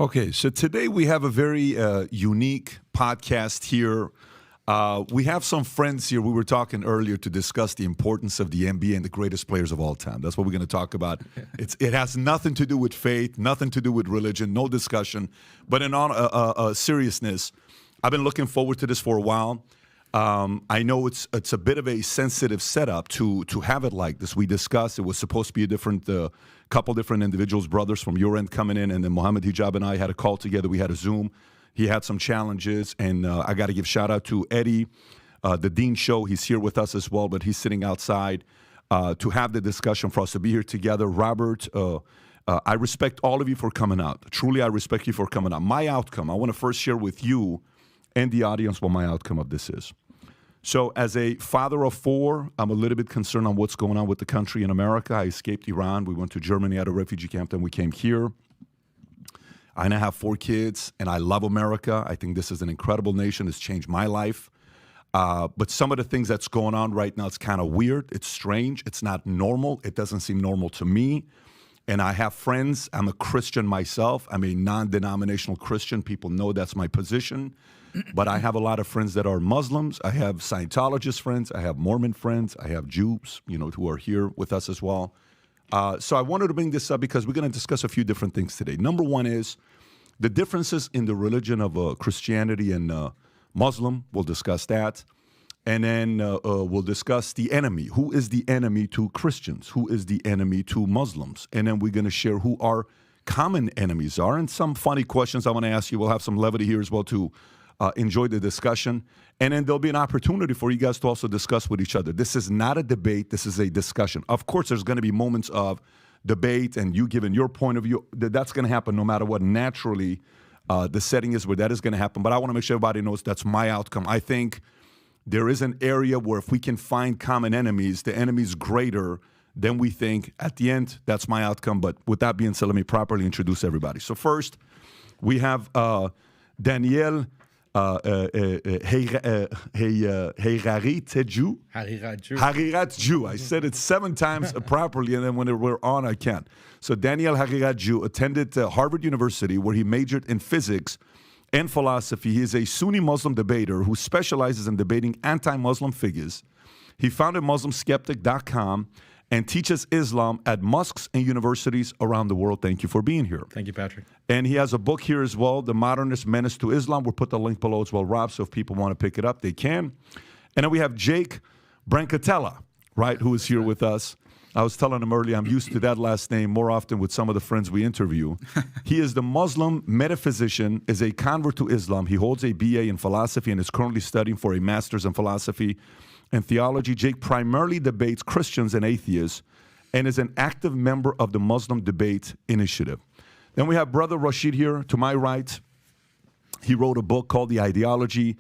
Okay, so today we have a very unique podcast here. We have some friends here. We were talking earlier to discuss the importance of the NBA and the greatest players of all time. That's what we're going to talk about. It has nothing to do with faith, nothing to do with religion, no discussion. But in all seriousness, I've been looking forward to this for a while. I know it's a bit of a sensitive setup to have it like this. We discussed it was supposed to be a different couple different individuals, brothers from your end coming in, and then Mohammed Hijab and I had a call together. We had a Zoom. He had some challenges, and I got to give shout out to Eddie, the Dean Show. He's here with us as well, but he's sitting outside to have the discussion for us to be here together. Robert, I respect all of you for coming out. Truly, I respect you for coming out. My outcome, I want to first share with you and the audience what my outcome of this is. So as a father of four, I'm a little bit concerned on what's going on with the country in America. I escaped Iran. We went to Germany at a refugee camp, then we came here. I now have 4 kids, and I love America. I think this is an incredible nation. It's changed my life. But some of the things that's going on right now, it's kind of weird. It's strange. It's not normal. It doesn't seem normal to me. And I have friends. I'm a Christian myself. I'm a non-denominational Christian. People know that's my position. But I have a lot of friends that are Muslims. I have Scientologist friends. I have Mormon friends. I have Jews, who are here with us as well. So I wanted to bring this up because we're going to discuss a few different things today. Number one is the differences in the religion of Christianity and Muslim. We'll discuss that. And then we'll discuss the enemy. Who is the enemy to Christians? Who is the enemy to Muslims? And then we're going to share who our common enemies are. And some funny questions I want to ask you. We'll have some levity here as well to enjoy the discussion. And then there'll be an opportunity for you guys to also discuss with each other. This is not a debate. This is a discussion. Of course, there's going to be moments of debate and you giving your point of view. That's going to happen no matter what. Naturally, the setting is where that is going to happen. But I want to make sure everybody knows that's my outcome. I think there is an area where if we can find common enemies, the enemy's greater than we think. At the end, that's my outcome. But with that being said, let me properly introduce everybody. So first, we have Daniel Haqiqtejو. I said it 7 times properly, and then when we're on, I can't. So Daniel Haqiqtejou attended Harvard University, where he majored in physics and philosophy. He is a Sunni Muslim debater who specializes in debating anti-Muslim figures. He founded MuslimSkeptic.com and teaches Islam at mosques and universities around the world. Thank you for being here. Thank you, Patrick. And he has a book here as well, The Modernist Menace to Islam. We'll put the link below as well, Rob, so if people want to pick it up, they can. And then we have Jake Brancatella, right, who is here with us. I was telling him earlier, I'm used to that last name more often with some of the friends we interview. He is the Muslim metaphysician, is a convert to Islam. He holds a BA in philosophy and is currently studying for a master's in philosophy and theology. Jake primarily debates Christians and atheists and is an active member of the Muslim Debate Initiative. Then we have Brother Rashid here to my right. He wrote a book called The Ideology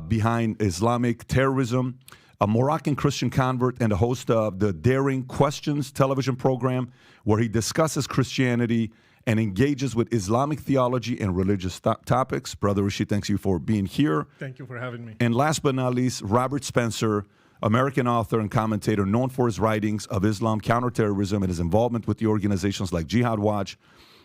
Behind Islamic Terrorism, a Moroccan Christian convert and a host of the Daring Questions television program, where he discusses Christianity and engages with Islamic theology and religious topics. Brother Rashid, thanks you for being here. Thank you for having me. And last but not least, Robert Spencer, American author and commentator known for his writings of Islam, counterterrorism, and his involvement with the organizations like Jihad Watch,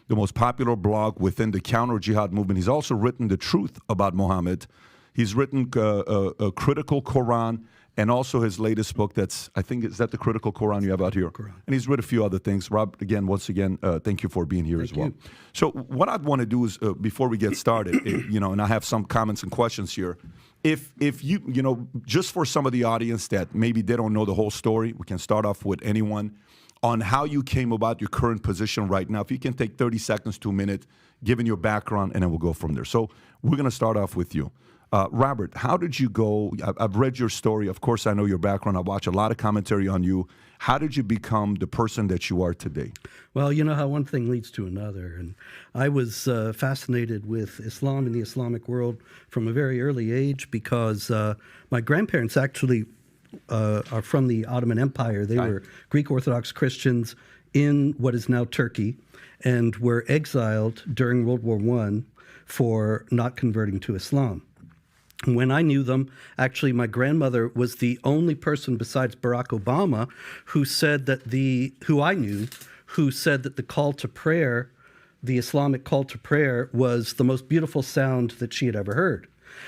the most popular blog within the counter-jihad movement. He's also written The Truth About Muhammad. He's written a Critical Quran, and also his latest book that's, I think, is that the Critical Quran you have out here? Quran. And he's written a few other things. Rob, again, once again, thank you for being here as well. You. So what I'd want to do is, before we get started, and I have some comments and questions here, if you, just for some of the audience that maybe they don't know the whole story, we can start off with anyone on how you came about your current position right now. If you can take 30 seconds to a minute, given your background, and then we'll go from there. So we're going to start off with you. Robert, how did you go? I've read your story. Of course, I know your background. I watch a lot of commentary on you. How did you become the person that you are today? Well, you know how one thing leads to another. And I was fascinated with Islam and the Islamic world from a very early age because my grandparents actually are from the Ottoman Empire. They were Greek Orthodox Christians in what is now Turkey and were exiled during World War I for not converting to Islam. When I knew them, actually, my grandmother was the only person besides Barack Obama who said that who said that the call to prayer the Islamic call to prayer was the most beautiful sound that she had ever heard.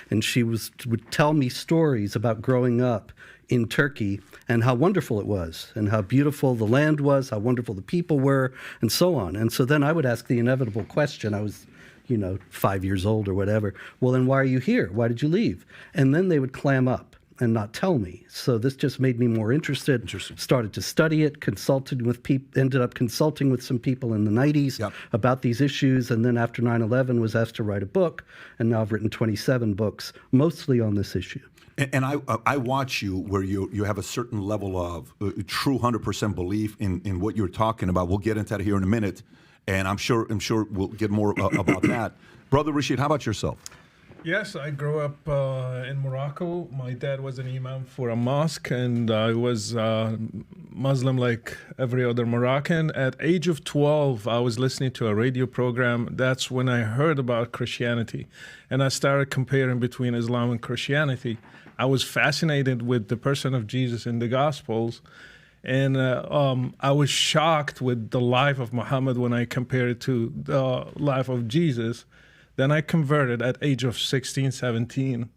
And she would tell me stories about growing up in Turkey and how wonderful it was and how beautiful the land was, how wonderful the people were, and so on. And so then I would ask the inevitable question. I was, 5 years old or whatever. Well, then why are you here? Why did you leave? And then they would clam up and not tell me. So this just made me more interested. Interesting. Started to study it, consulted with people, ended up consulting with some people in the 90s about these issues, and then after 9/11 was asked to write a book, and now I've written 27 books, mostly on this issue. And I watch you where you have a certain level of true 100% belief in what you're talking about. We'll get into that here in a minute, and I'm sure we'll get more about that. Brother Rashid, how about yourself? Yes, I grew up in Morocco. My dad was an imam for a mosque, and I was Muslim like every other Moroccan. At age of 12, I was listening to a radio program. That's when I heard about Christianity, and I started comparing between Islam and Christianity. I was fascinated with the person of Jesus in the Gospels, and I was shocked with the life of Muhammad when I compared it to the life of Jesus. Then I converted at age of 16, 17.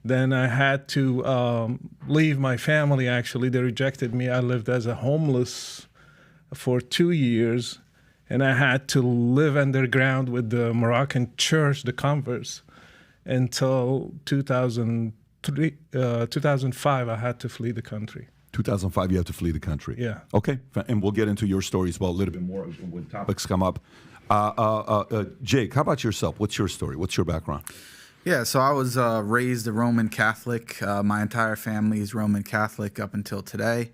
Then I had to leave my family, actually. They rejected me. I lived as a homeless for 2 years, and I had to live underground with the Moroccan church, the converts, until 2005, I had to flee the country. 2005, you have to flee the country. Yeah. Okay, and we'll get into your story as well a little bit more when topics come up. Jake, how about yourself? What's your story? What's your background? Yeah, so I was raised a Roman Catholic. My entire family is Roman Catholic up until today.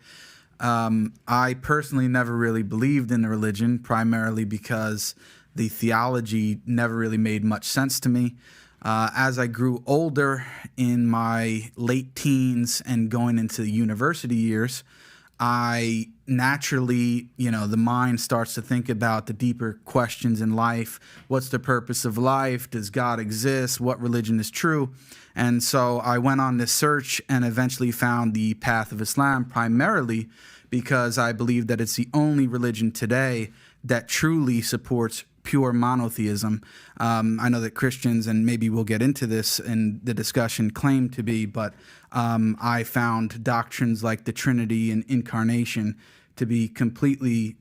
I personally never really believed in the religion, primarily because the theology never really made much sense to me. As I grew older in my late teens and going into the university years, I naturally, the mind starts to think about the deeper questions in life. What's the purpose of life? Does God exist? What religion is true? And so I went on this search and eventually found the path of Islam, primarily because I believe that it's the only religion today that truly supports pure monotheism. I know that Christians, and maybe we'll get into this in the discussion, claim to be, but I found doctrines like the Trinity and incarnation to be completely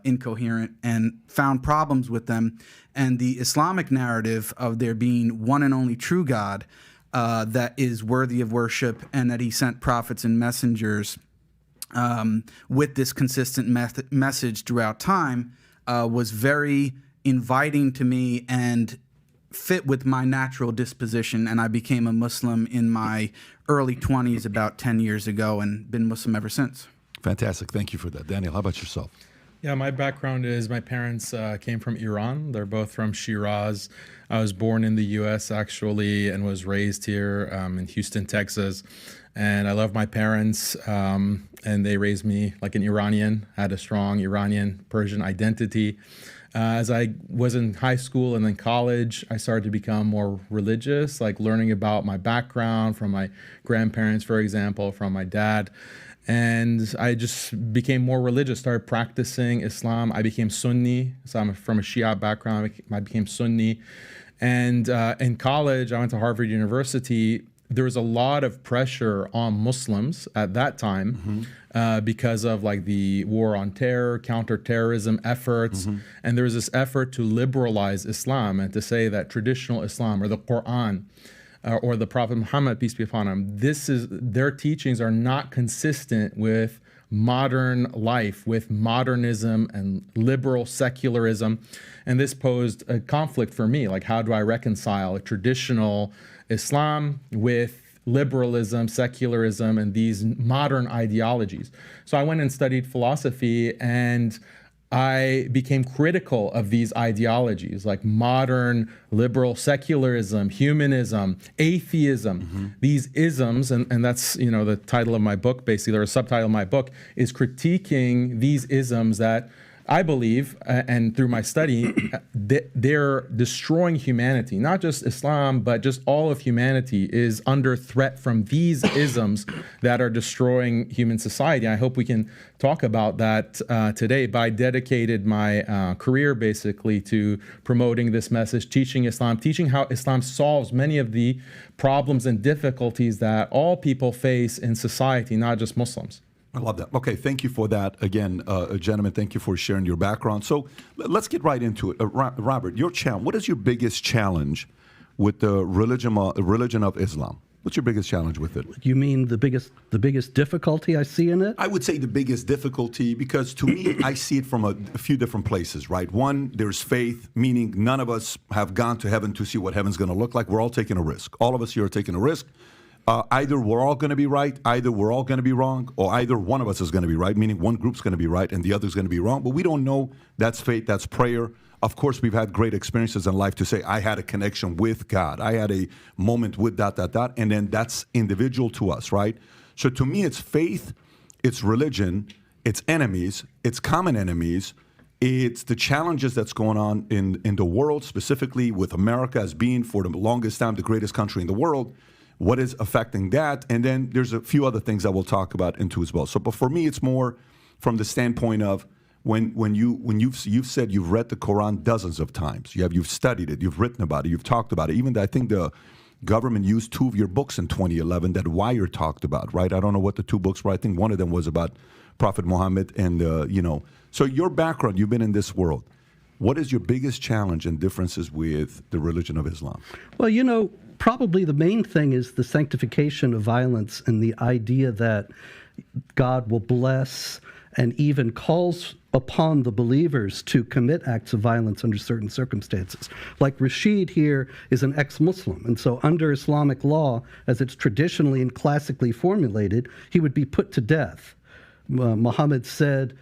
incoherent and found problems with them. And the Islamic narrative of there being one and only true God that is worthy of worship and that he sent prophets and messengers with this consistent message throughout time was very inviting to me and fit with my natural disposition, and I became a Muslim in my early 20s about 10 years ago and been Muslim ever since. Fantastic. Thank you for that. Daniel, how about yourself? Yeah, my background is my parents came from Iran. They're both from Shiraz. I was born in the U.S. actually and was raised here in Houston, Texas. And I love my parents, and they raised me like an Iranian, had a strong Iranian Persian identity. As I was in high school and then college, I started to become more religious, like learning about my background from my grandparents, for example, from my dad. And I just became more religious, started practicing Islam. I became Sunni, so I'm from a Shia background. I became Sunni. And in college, I went to Harvard University. There was a lot of pressure on Muslims at that time because of like the war on terror, counterterrorism efforts. And there was this effort to liberalize Islam and to say that traditional Islam or the Quran or the Prophet Muhammad, peace be upon him, their teachings are not consistent with modern life, with modernism and liberal secularism. And this posed a conflict for me. Like, how do I reconcile a traditional Islam with liberalism, secularism, and these modern ideologies? So I went and studied philosophy, and I became critical of these ideologies like modern liberal secularism, humanism, atheism, these isms, and that's, the title of my book, basically, or a subtitle of my book, is critiquing these isms that I believe, and through my study, they're destroying humanity. Not just Islam, but just all of humanity is under threat from these isms that are destroying human society. I hope we can talk about that today. But I dedicated my career basically to promoting this message, teaching Islam, teaching how Islam solves many of the problems and difficulties that all people face in society, not just Muslims. I love that. Okay, thank you for that. Again, gentlemen, thank you for sharing your background. So let's get right into it. Robert, your challenge. What is your biggest challenge with the religion of Islam? What's your biggest challenge with it? You mean the biggest difficulty I see in it? I would say the biggest difficulty, because to me, I see it from a few different places, right? One, there's faith, meaning none of us have gone to heaven to see what heaven's going to look like. We're all taking a risk. All of us here are taking a risk. Either we're all going to be right, either we're all going to be wrong, or either one of us is going to be right, meaning one group's going to be right and the other's going to be wrong. But we don't know. That's faith, that's prayer. Of course, we've had great experiences in life to say, I had a connection with God. I had a moment with ... And then that's individual to us, right? So to me, it's faith, it's religion, it's enemies, it's common enemies. It's the challenges that's going on in the world, specifically with America as being, for the longest time, the greatest country in the world. What is affecting that? And then there's a few other things that we'll talk about into as well. So, but for me, it's more from the standpoint of when you've said you've read the Quran dozens of times, you've studied it, you've written about it, you've talked about it. Even I think the government used 2 of your books in 2011 that Wired talked about, right? I don't know what the 2 books were. I think one of them was about Prophet Muhammad, and So your background, you've been in this world. What is your biggest challenge and differences with the religion of Islam? Well, probably the main thing is the sanctification of violence and the idea that God will bless and even calls upon the believers to commit acts of violence under certain circumstances. Like Rashid here is an ex-Muslim, and so under Islamic law, as it's traditionally and classically formulated, he would be put to death. Muhammad said,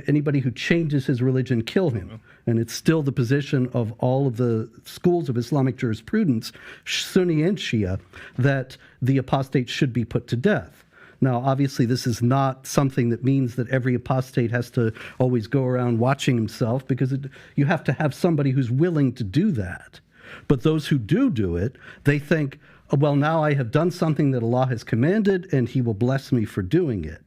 anybody who changes his religion, kill him. And it's still the position of all of the schools of Islamic jurisprudence, Sunni and Shia, that the apostate should be put to death. Now, obviously, this is not something that means that every apostate has to always go around watching himself, because you have to have somebody who's willing to do that. But those who do it, they think, well, now I have done something that Allah has commanded, and He will bless me for doing it.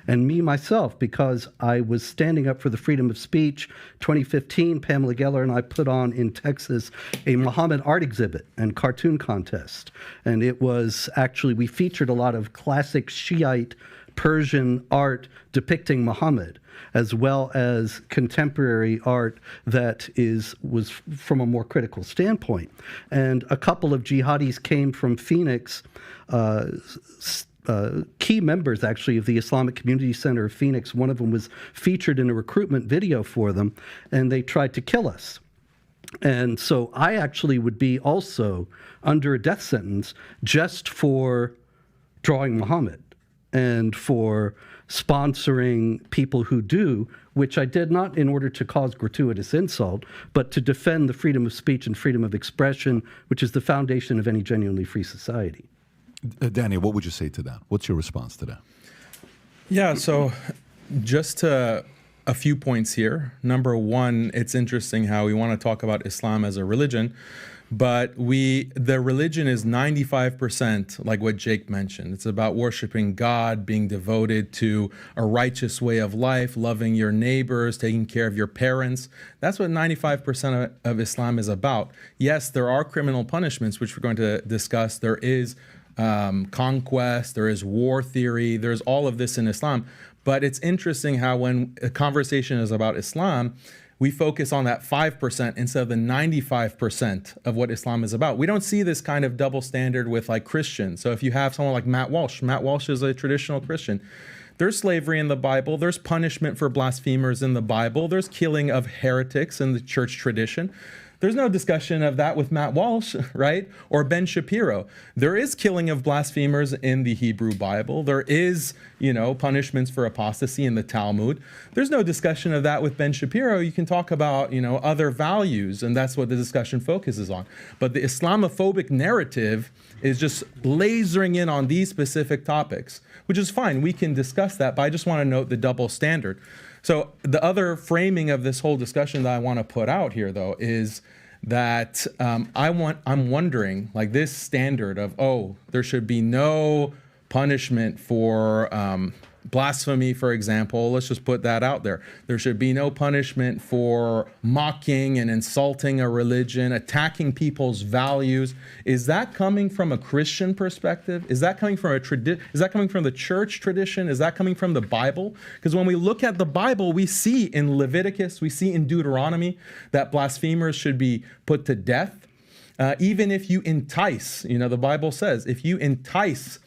And me, myself, because I was standing up for the freedom of speech, 2015, Pamela Geller and I put on in Texas a Muhammad art exhibit and cartoon contest. And it was actually, we featured a lot of classic Shiite Persian art depicting Muhammad, as well as contemporary art that was from a more critical standpoint. And a couple of jihadis came from Phoenix, key members, actually, of the Islamic Community Center of Phoenix. One of them was featured in a recruitment video for them, and they tried to kill us. And so I actually would be also under a death sentence just for drawing Muhammad and for sponsoring people who do, which I did not in order to cause gratuitous insult, but to defend the freedom of speech and freedom of expression, which is the foundation of any genuinely free society. Daniel, what would you say to that? What's your response to that? Yeah, so just a few points here. Number one, it's interesting how we want to talk about Islam as a religion, but the religion is 95%, like what Jake mentioned. It's about worshiping God, being devoted to a righteous way of life, loving your neighbors, taking care of your parents. That's what 95% of Islam is about. Yes, there are criminal punishments, which we're going to discuss. There is conquest, there is war theory, there's all of this in Islam. But it's interesting how when a conversation is about Islam, we focus on that 5% instead of the 95% of what Islam is about. We don't see this kind of double standard with like Christians. So if you have someone like Matt Walsh is a traditional Christian. There's slavery in the Bible, there's punishment for blasphemers in the Bible, there's killing of heretics in the church tradition. There's no discussion of that with Matt Walsh, right? Or Ben Shapiro. There is killing of blasphemers in the Hebrew Bible. There is, punishments for apostasy in the Talmud. There's no discussion of that with Ben Shapiro. You can talk about, other values, and that's what the discussion focuses on. But the Islamophobic narrative is just lasering in on these specific topics, which is fine. We can discuss that, but I just want to note the double standard. So the other framing of this whole discussion that I want to put out here, though, is that I'm wondering, like, this standard of, there should be no punishment for blasphemy, for example. Let's just put that out there. There should be no punishment for mocking and insulting a religion, attacking people's values. Is that coming from a Christian perspective? Is that coming from is that coming from the church tradition? Is that coming from the Bible? Because when we look at the Bible, we see in Leviticus, we see in Deuteronomy that blasphemers should be put to death. Even if you entice, the Bible says, if you entice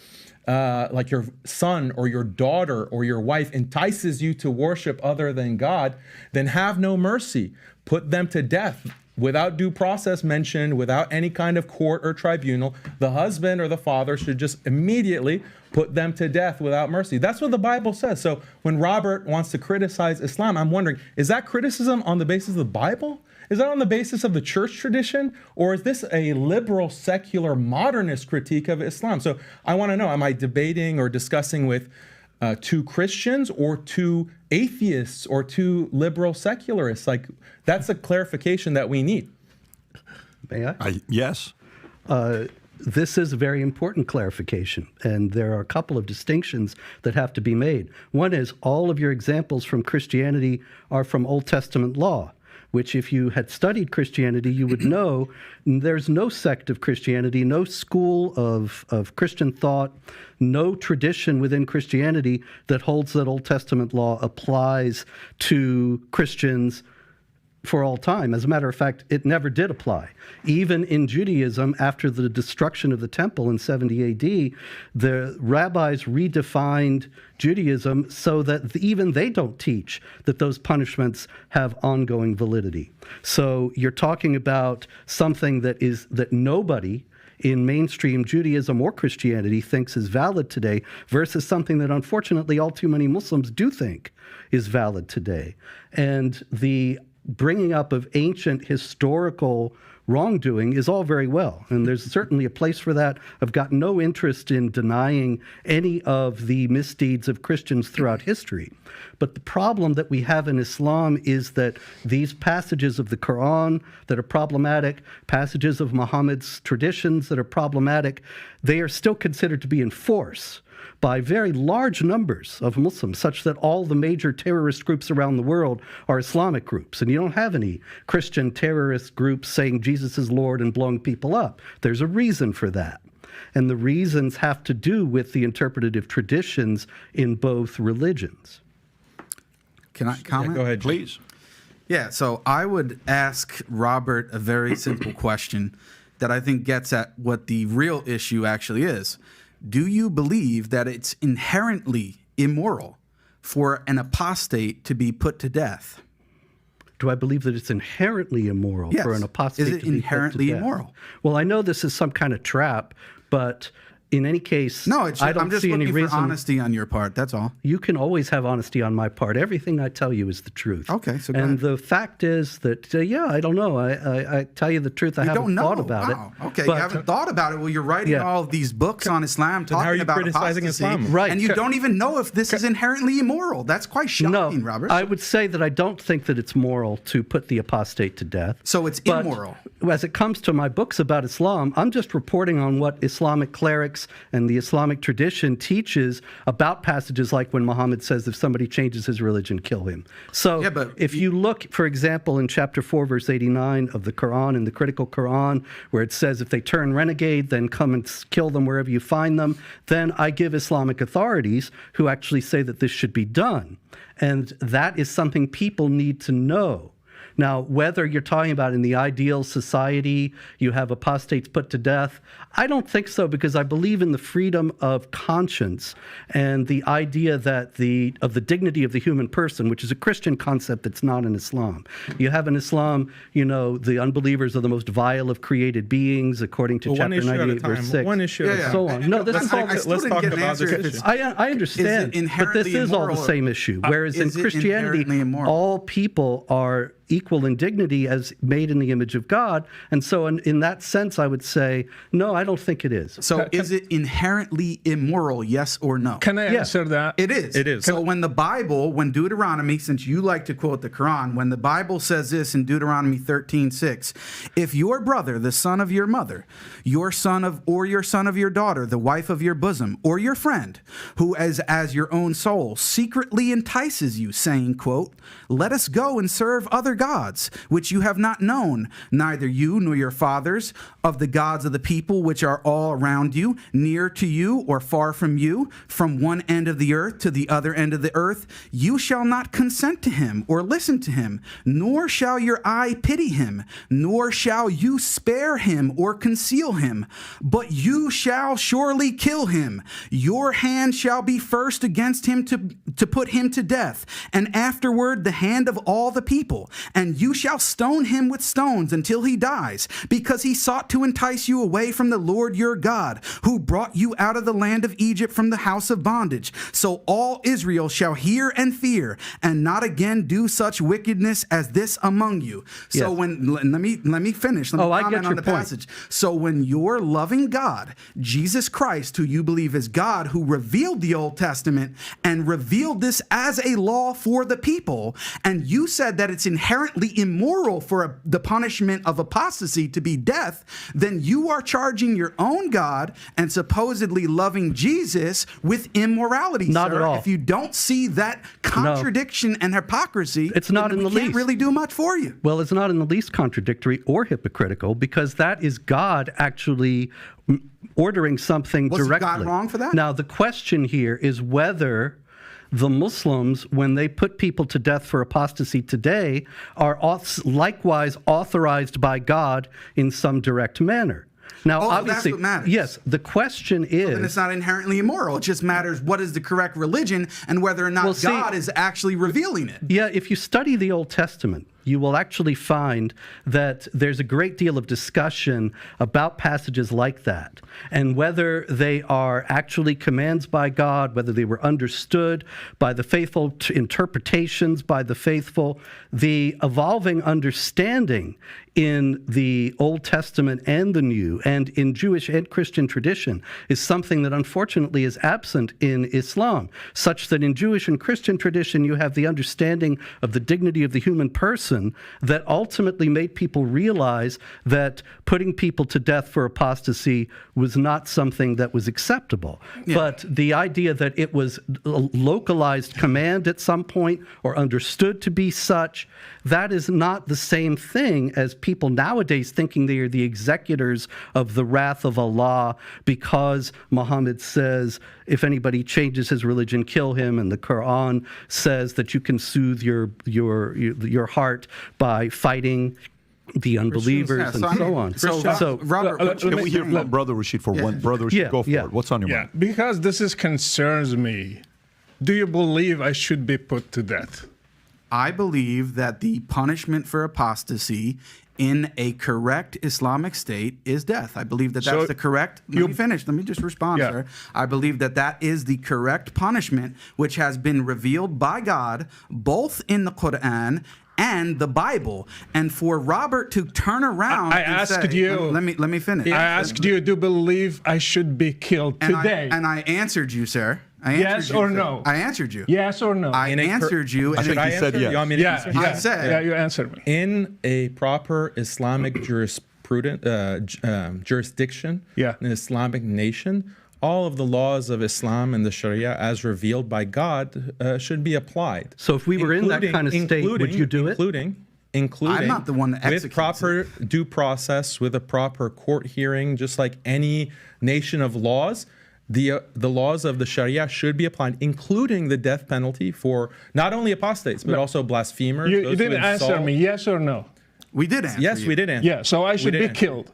like your son or your daughter or your wife entices you to worship other than God, then have no mercy. Put them to death without due process mentioned, without any kind of court or tribunal. The husband or the father should just immediately put them to death without mercy. That's what the Bible says. So when Robert wants to criticize Islam, I'm wondering, is that criticism on the basis of the Bible? Is that on the basis of the church tradition? Or is this a liberal, secular, modernist critique of Islam? So I want to know, am I debating or discussing with two Christians or two atheists or two liberal secularists? Like, that's a clarification that we need. May I? Yes. This is a very important clarification, and there are a couple of distinctions that have to be made. One is all of your examples from Christianity are from Old Testament law, which if you had studied Christianity, you would know there's no sect of Christianity, no school of Christian thought, no tradition within Christianity that holds that Old Testament law applies to Christians for all time. As a matter of fact, it never did apply. Even in Judaism, after the destruction of the temple in 70 AD, the rabbis redefined Judaism so that even they don't teach that those punishments have ongoing validity. So you're talking about something that nobody in mainstream Judaism or Christianity thinks is valid today versus something that unfortunately all too many Muslims do think is valid today. And the bringing up of ancient historical wrongdoing is all very well, and there's certainly a place for that. I've got no interest in denying any of the misdeeds of Christians throughout history. But the problem that we have in Islam is that these passages of the Quran that are problematic, passages of Muhammad's traditions that are problematic, they are still considered to be in force by very large numbers of Muslims, such that all the major terrorist groups around the world are Islamic groups. And you don't have any Christian terrorist groups saying Jesus is Lord and blowing people up. There's a reason for that. And the reasons have to do with the interpretative traditions in both religions. Can I comment? Yeah, go ahead, Please. Yeah, so I would ask Robert a very simple question that I think gets at what the real issue actually is. Do you believe that it's inherently immoral for an apostate to be put to death? Do I believe that it's inherently immoral for an apostate to be put to death? Is it inherently immoral? Well, I know this is some kind of trap, but in any case, No, I don't I'm just see any looking for reason. honesty on your part, that's all. You can always have honesty on my part. Everything I tell you is the truth. Okay, so go and ahead. the fact is that, I don't know. I tell you the truth. I You haven't don't know. thought about Wow. it. Okay, But- you haven't thought about it. Well, you're writing Yeah. all of these books on Islam how are talking you about criticizing apostasy, Islam? Right. and you don't even know if this is inherently immoral. That's quite shocking, No, Robert. I would say that I don't think that it's moral to put the apostate to death. So it's But immoral. As it comes to my books about Islam, I'm just reporting on what Islamic clerics and the Islamic tradition teaches about passages like when Muhammad says, if somebody changes his religion, kill him. So Yeah, but if you look, for example, in chapter 4, verse 89 of the Quran, in the critical Quran, where it says, if they turn renegade, then come and kill them wherever you find them, then I give Islamic authorities who actually say that this should be done. And that is something people need to know. Now, whether you're talking about in the ideal society, you have apostates put to death, I don't think so, because I believe in the freedom of conscience and the idea that of the dignity of the human person, which is a Christian concept that's not in Islam. You have in Islam, the unbelievers are the most vile of created beings, according to Well, one chapter issue at a 98, verse time. 6. One issue at a Yeah, time. So on. No, this is all. I still let's didn't talk get an about answer this if it's- issue. I understand, but this inherently is all the immoral? same issue. Whereas in Is it Christianity, inherently immoral? all people are equal in dignity as made in the image of God. And so in that sense, I would say, no, I don't think it is. So is it inherently immoral, yes or no? Can I answer that? It is. It is. So when Deuteronomy, since you like to quote the Quran, when the Bible says this in Deuteronomy 13:6, if your brother, the son of your mother, your son of your daughter, the wife of your bosom, or your friend, who as your own soul secretly entices you, saying, quote, let us go and serve other gods, which you have not known, neither you nor your fathers, of the gods of the people which are all around you, near to you or far from you, from one end of the earth to the other end of the earth, you shall not consent to him or listen to him, nor shall your eye pity him, nor shall you spare him or conceal him, but you shall surely kill him. Your hand shall be first against him to put him to death, and afterward the hand of all the people, and you shall stone him with stones until he dies, because he sought to entice you away from the Lord your God, who brought you out of the land of Egypt from the house of bondage. So all Israel shall hear and fear, and not again do such wickedness as this among you. So let me finish. Let me comment on the passage. So when your loving God, Jesus Christ, who you believe is God, who revealed the Old Testament and revealed this as a law for the people, and you said that it's inherently immoral for the punishment of apostasy to be death, then you are charging your own God and supposedly loving Jesus with immorality. Not sir. at all. If you don't see that contradiction and hypocrisy, it's not in the least. Can't really do much for you. Well, it's not in the least contradictory or hypocritical, because that is God actually ordering something directly. Was God wrong for that? Now, the question here is whether the Muslims, when they put people to death for apostasy today, are likewise authorized by God in some direct manner. Now, obviously, that's what matters. Yes, the question is... And it's not inherently immoral. It just matters what is the correct religion and whether or not God is actually revealing it. Yeah, if you study the Old Testament, you will actually find that there's a great deal of discussion about passages like that, and whether they are actually commands by God, whether they were understood by the faithful, interpretations by the faithful. The evolving understanding in the Old Testament and the New, and in Jewish and Christian tradition, is something that unfortunately is absent in Islam, such that in Jewish and Christian tradition you have the understanding of the dignity of the human person that ultimately made people realize that putting people to death for apostasy was not something that was acceptable. Yeah. But the idea that it was a localized command at some point or understood to be such, that is not the same thing as people nowadays thinking they are the executors of the wrath of Allah because Muhammad says, if anybody changes his religion, kill him, and the Quran says that you can soothe your heart by fighting the unbelievers and so on. So Robert, can we hear from Brother Rashid for one? Brother Rashid, go for it. What's on your mind? Because this concerns me. Do you believe I should be put to death? I believe that the punishment for apostasy in a correct Islamic state is death. I believe that that's the correct... Let me finish. Let me just respond, sir. I believe that that is the correct punishment which has been revealed by God both in the Quran and the Bible. And for Robert to turn around I asked you... Let me finish. I asked you, do you believe I should be killed today? And I answered you, sir. Yes or no? I answered you. Yes or no? I answered you. I think he said yes. You want me to answer? I said. Yeah, you answered me. In a proper Islamic jurisdiction, an Islamic nation, all of the laws of Islam and the Sharia as revealed by God should be applied. So if we were in that kind of state, would you do it? Including I'm not the one that with proper due process, with a proper court hearing, just like any nation of laws, the laws of the Sharia should be applied, including the death penalty for not only apostates, but also blasphemers. You didn't answer me, yes or no? We did answer Yes, you. we did answer. Yeah, so I should be killed.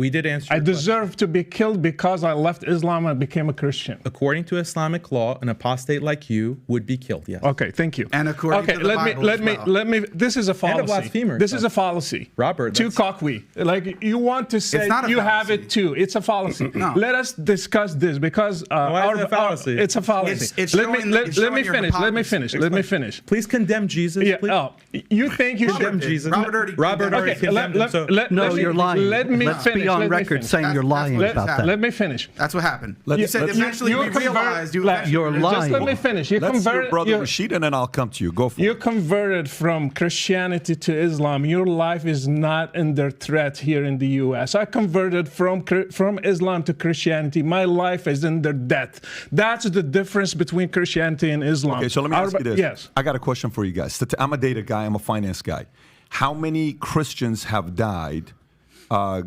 We did answer I your question. deserve to be killed because I left Islam and became a Christian. According to Islamic law, an apostate like you would be killed, yes. Okay, thank you. And according to the Bible as well. let me. This is a fallacy. blasphemer, This so. is a fallacy. Robert, Too that's- cocky. Like you want to say not a you have fallacy. it too. It's a fallacy. No. Let us discuss this because Why is it a fallacy? it's a fallacy. It's let me showing- let, it's let showing me your finish. Let me hypocrisy. finish. Let me finish. Please condemn Jesus. Yeah. please. Oh, you think you Condemn should? Jesus. Robert Robert already Okay, condemned him. So No, you're lying. Let me Let's finish. be on let me record finish. saying you're That's lying what about happened. that. Let me finish. That's what happened. Let- You said let's- eventually you we realized you convert- You're Just lying. let me finish. You Let's hear converted. Brother you- Rashid, and then I'll come to you. Go for You it. converted from Christianity to Islam. Your life is not under threat here in the U.S. I converted from Islam to Christianity. My life is under death. That's the difference between Christianity and Islam. Okay, so let me ask you this. Yes. I got a question for you guys. I'm a data guy. I'm a finance guy. How many Christians have died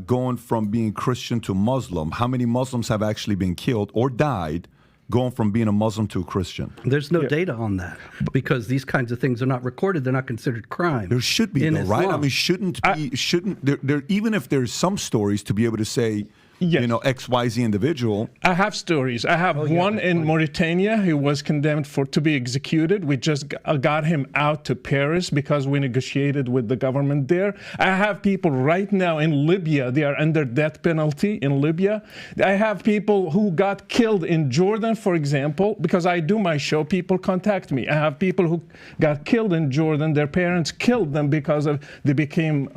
going from being Christian to Muslim? How many Muslims have actually been killed or died going from being a Muslim to a Christian? There's no data on that because these kinds of things are not recorded. They're not considered crime. There should be, in though, right? I Islam. mean, shouldn't there even if there's some stories to be able to say, Yes. you know, XYZ individual. I have stories. I have one in Mauritania who was condemned to be executed. We just got him out to Paris because we negotiated with the government there. I have people right now in Libya. They are under death penalty in Libya. I have people who got killed in Jordan, for example, because I do my show. People contact me. I have people who got killed in Jordan. Their parents killed them because they became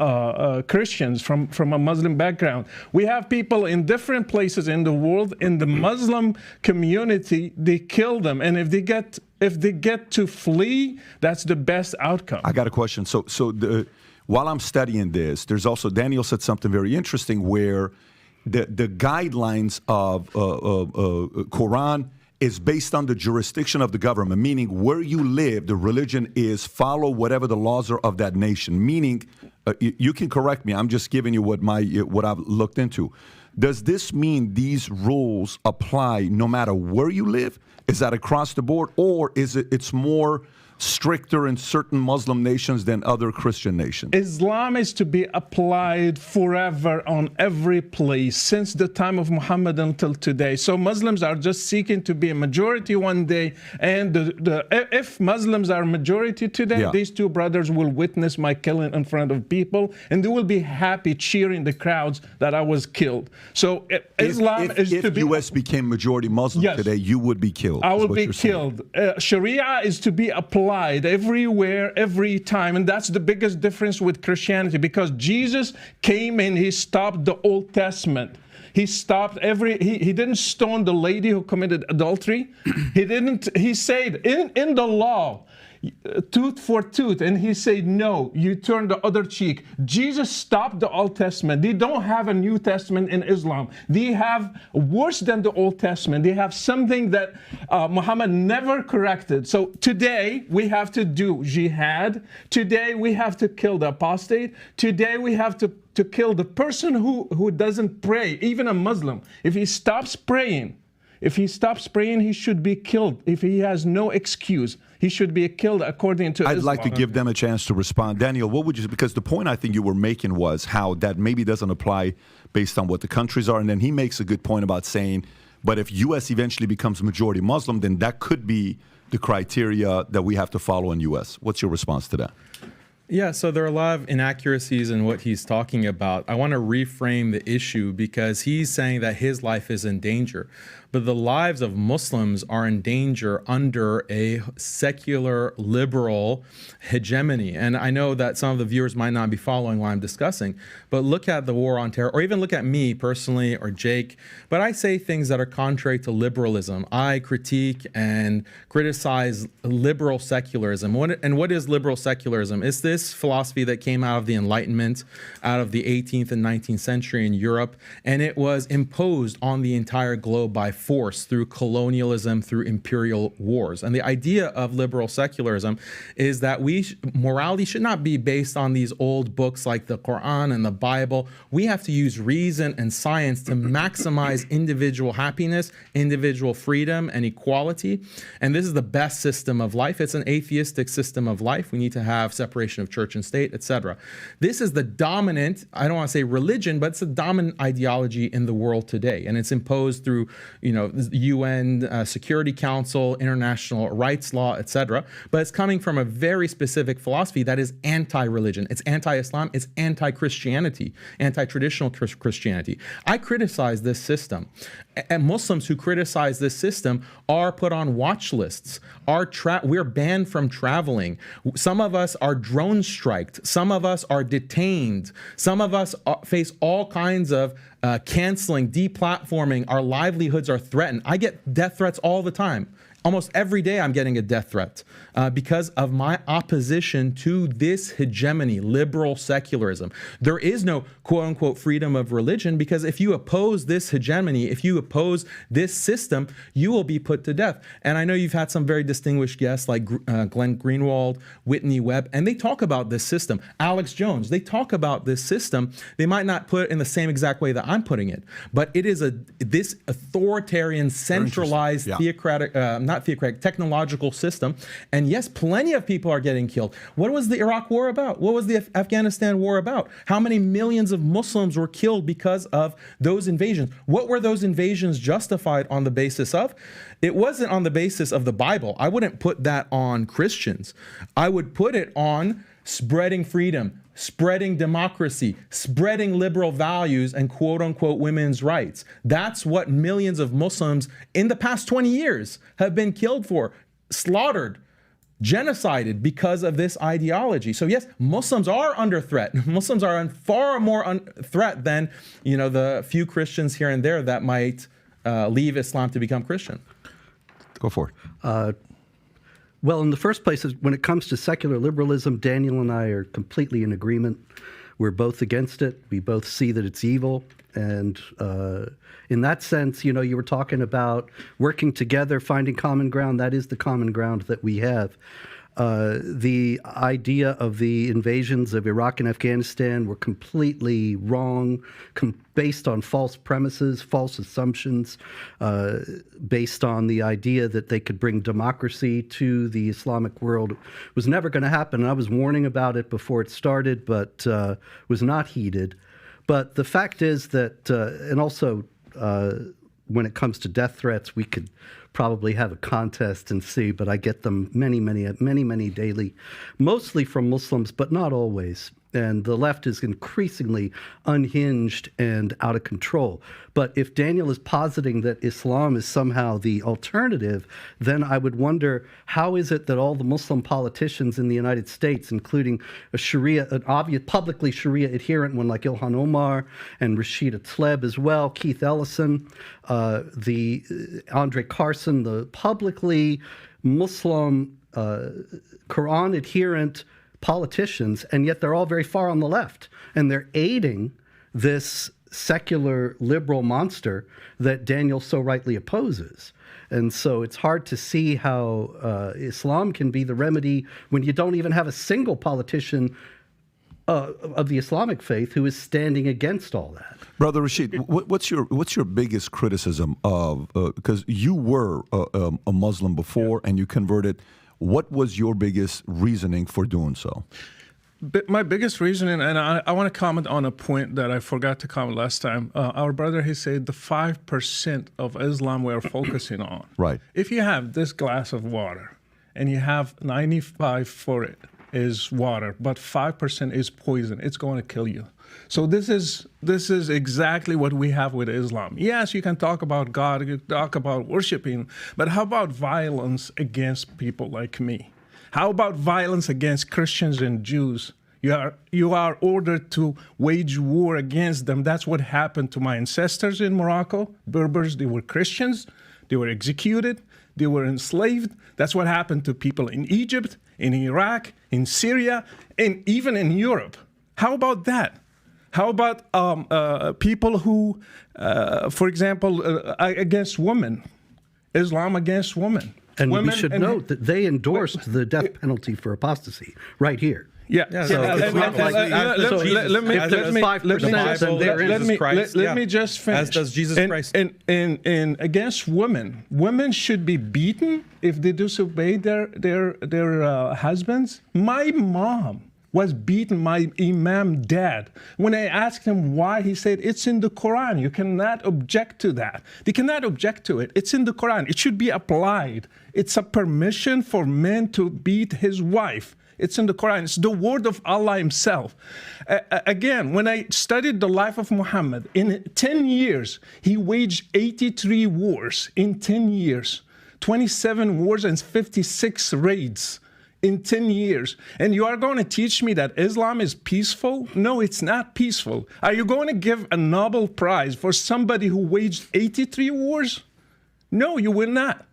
Christians from a Muslim background. We have people in different places in the world, in the Muslim community, they kill them, and if they get to flee, that's the best outcome. I got a question. While I'm studying this, there's also Daniel said something very interesting where the guidelines of Quran is based on the jurisdiction of the government, meaning where you live, the religion is follow whatever the laws are of that nation. Meaning, you can correct me. I'm just giving you what I've looked into. Does this mean these rules apply no matter where you live? Is that across the board, or is it's more stricter in certain Muslim nations than other Christian nations? Islam is to be applied forever on every place since the time of Muhammad until today. So Muslims are just seeking to be a majority one day, and if Muslims are majority today, these two brothers will witness my killing in front of people, and they will be happy cheering the crowds that I was killed. So Islam is to be. If U.S. became majority Muslim today, you would be killed. I will be killed. Sharia is to be applied everywhere, every time. And that's the biggest difference with Christianity, because Jesus came and he stopped the Old Testament. He stopped he didn't stone the lady who committed adultery. He said in the law, tooth for tooth, and he said, no, you turn the other cheek. Jesus stopped the Old Testament. They don't have a New Testament in Islam. They have worse than the Old Testament. They have something that Muhammad never corrected. So today we have to do jihad. Today we have to kill the apostate. Today we have to kill the person who doesn't pray, even a Muslim. If he stops praying, he should be killed. If he has no excuse, he should be killed according to Islam. I'd like to give them a chance to respond. Daniel, what would you, because the point I think you were making was how that maybe doesn't apply based on what the countries are. And then he makes a good point about saying, but if U.S. eventually becomes majority Muslim, then that could be the criteria that we have to follow in U.S. What's your response to that? Yeah, so there are a lot of inaccuracies in what he's talking about. I want to reframe the issue because he's saying that his life is in danger. But the lives of Muslims are in danger under a secular, liberal hegemony. And I know that some of the viewers might not be following what I'm discussing, but look at the war on terror, or even look at me personally, or Jake. But I say things that are contrary to liberalism. I critique and criticize liberal secularism. What is liberal secularism? It's this philosophy that came out of the Enlightenment, out of the 18th and 19th century in Europe, and it was imposed on the entire globe by force through colonialism, through imperial wars. And the idea of liberal secularism is that morality should not be based on these old books like the Quran and the Bible. We have to use reason and science to maximize individual happiness, individual freedom, and equality. And this is the best system of life. It's an atheistic system of life. We need to have separation of church and state, etc. This is the dominant, I don't want to say religion, but it's the dominant ideology in the world today. And it's imposed through, the UN Security Council, international rights law, etc. But it's coming from a very specific philosophy that is anti-religion. It's anti-Islam. It's anti-Christianity, anti-traditional Christianity. I criticize this system. And Muslims who criticize this system are put on watch lists. We're banned from traveling. Some of us are drone striked. Some of us are detained. Some of us face all kinds of canceling, deplatforming. Our livelihoods are threatened. I get death threats all the time. Almost every day I'm getting a death threat because of my opposition to this hegemony, liberal secularism. There is no quote-unquote freedom of religion because if you oppose this hegemony, if you oppose this system, you will be put to death. And I know you've had some very distinguished guests like Glenn Greenwald, Whitney Webb, and they talk about this system. Alex Jones, they talk about this system. They might not put it in the same exact way that I'm putting it, but it is this authoritarian, centralized, theocratic, technological system. And yes, plenty of people are getting killed. What was the Iraq war about? What was the Afghanistan war about? How many millions of Muslims were killed because of those invasions? What were those invasions justified on the basis of? It wasn't on the basis of the Bible. I wouldn't put that on Christians. I would put it on spreading freedom, spreading democracy, spreading liberal values and quote-unquote women's rights. That's what millions of Muslims in the past 20 years have been killed for, slaughtered, genocided because of this ideology. So yes, Muslims are under threat. Muslims are far more threat than the few Christians here and there that might leave Islam to become Christian. Go for it. Well, in the first place, when it comes to secular liberalism, Daniel and I are completely in agreement. We're both against it. We both see that it's evil. And in that sense, you were talking about working together, finding common ground. That is the common ground that we have. The idea of the invasions of Iraq and Afghanistan were completely wrong, based on false premises, false assumptions, based on the idea that they could bring democracy to the Islamic world. It was never going to happen. And I was warning about it before it started, but was not heeded. But the fact is that, and also when it comes to death threats, we could probably have a contest and see, but I get them many daily, mostly from Muslims, but not always. And the left is increasingly unhinged and out of control. But if Daniel is positing that Islam is somehow the alternative, then I would wonder, how is it that all the Muslim politicians in the United States, including an obvious publicly Sharia adherent one like Ilhan Omar and Rashid Tlaib as well, Keith Ellison, the Andre Carson, the publicly Muslim Quran adherent politicians, and yet they're all very far on the left, and they're aiding this secular liberal monster that Daniel so rightly opposes. And so it's hard to see how Islam can be the remedy when you don't even have a single politician of the Islamic faith who is standing against all that. Brother Rashid, what's your biggest criticism of, because you were a Muslim before and you converted. What was your biggest reasoning for doing so? My biggest reasoning, and I want to comment on a point that I forgot to comment last time. Our brother, he said the 5% of Islam we're focusing on. Right. If you have this glass of water and you have 95 for it is water, but 5% is poison, it's going to kill you. So this is exactly what we have with Islam. Yes, you can talk about God, you can talk about worshiping, but how about violence against people like me? How about violence against Christians and Jews? You are ordered to wage war against them. That's what happened to my ancestors in Morocco. Berbers, they were Christians, they were executed, they were enslaved. That's what happened to people in Egypt, in Iraq, in Syria, and even in Europe. How about that? How about people who, for example, against women, Islam against women? And women, we should note that they endorsed the death penalty for apostasy right here. Yeah. So it's not like let me just finish. As does Jesus Christ. And against women, women should be beaten if they disobey their husbands. My mom was beaten, my imam dad. When I asked him why, he said, it's in the Quran. You cannot object to that. They cannot object to it. It's in the Quran. It should be applied. It's a permission for men to beat his wife. It's in the Quran. It's the word of Allah himself. Again, when I studied the life of Muhammad, in 10 years, he waged 83 wars in 10 years, 27 wars and 56 raids in 10 years. And you are going to teach me that Islam is peaceful? No, it's not peaceful. Are you going to give a Nobel Prize for somebody who waged 83 wars? No, you will not.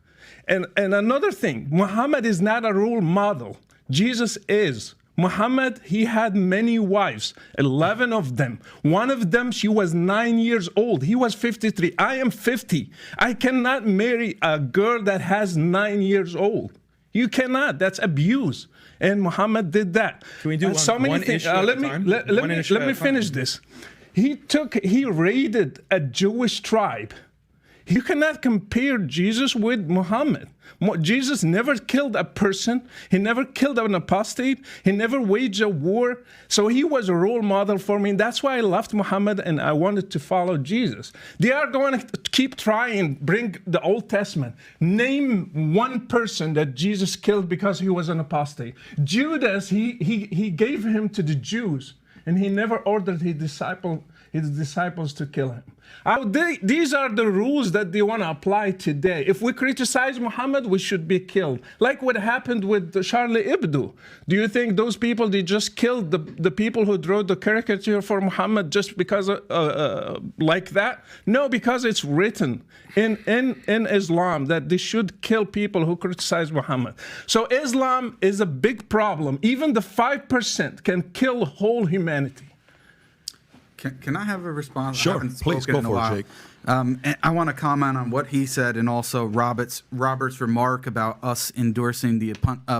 And another thing, Muhammad is not a role model. Jesus is. Muhammad, he had many wives, 11 of them. One of them, she was 9 years old. He was 53. I am 50. I cannot marry a girl that has 9 years old. You cannot. That's abuse. And Muhammad did that. Can we do one issue at a time? Let me finish this. He raided a Jewish tribe. You cannot compare Jesus with Muhammad. Jesus never killed a person. He never killed an apostate. He never waged a war. So he was a role model for me. That's why I loved Muhammad and I wanted to follow Jesus. They are going to keep trying, bring the Old Testament. Name one person that Jesus killed because he was an apostate. Judas, he gave him to the Jews, and he never ordered his disciples to kill him. These are the rules that they want to apply today. If we criticize Muhammad, we should be killed. Like what happened with Charlie Hebdo. Do you think those people, they just killed the people who drew the caricature for Muhammad just because like that? No, because it's written in Islam that they should kill people who criticize Muhammad. So Islam is a big problem. Even the 5% can kill whole humanity. Can I have a response? Sure, please go for it, Jake. And I want to comment on what he said and also Robert's remark about us endorsing the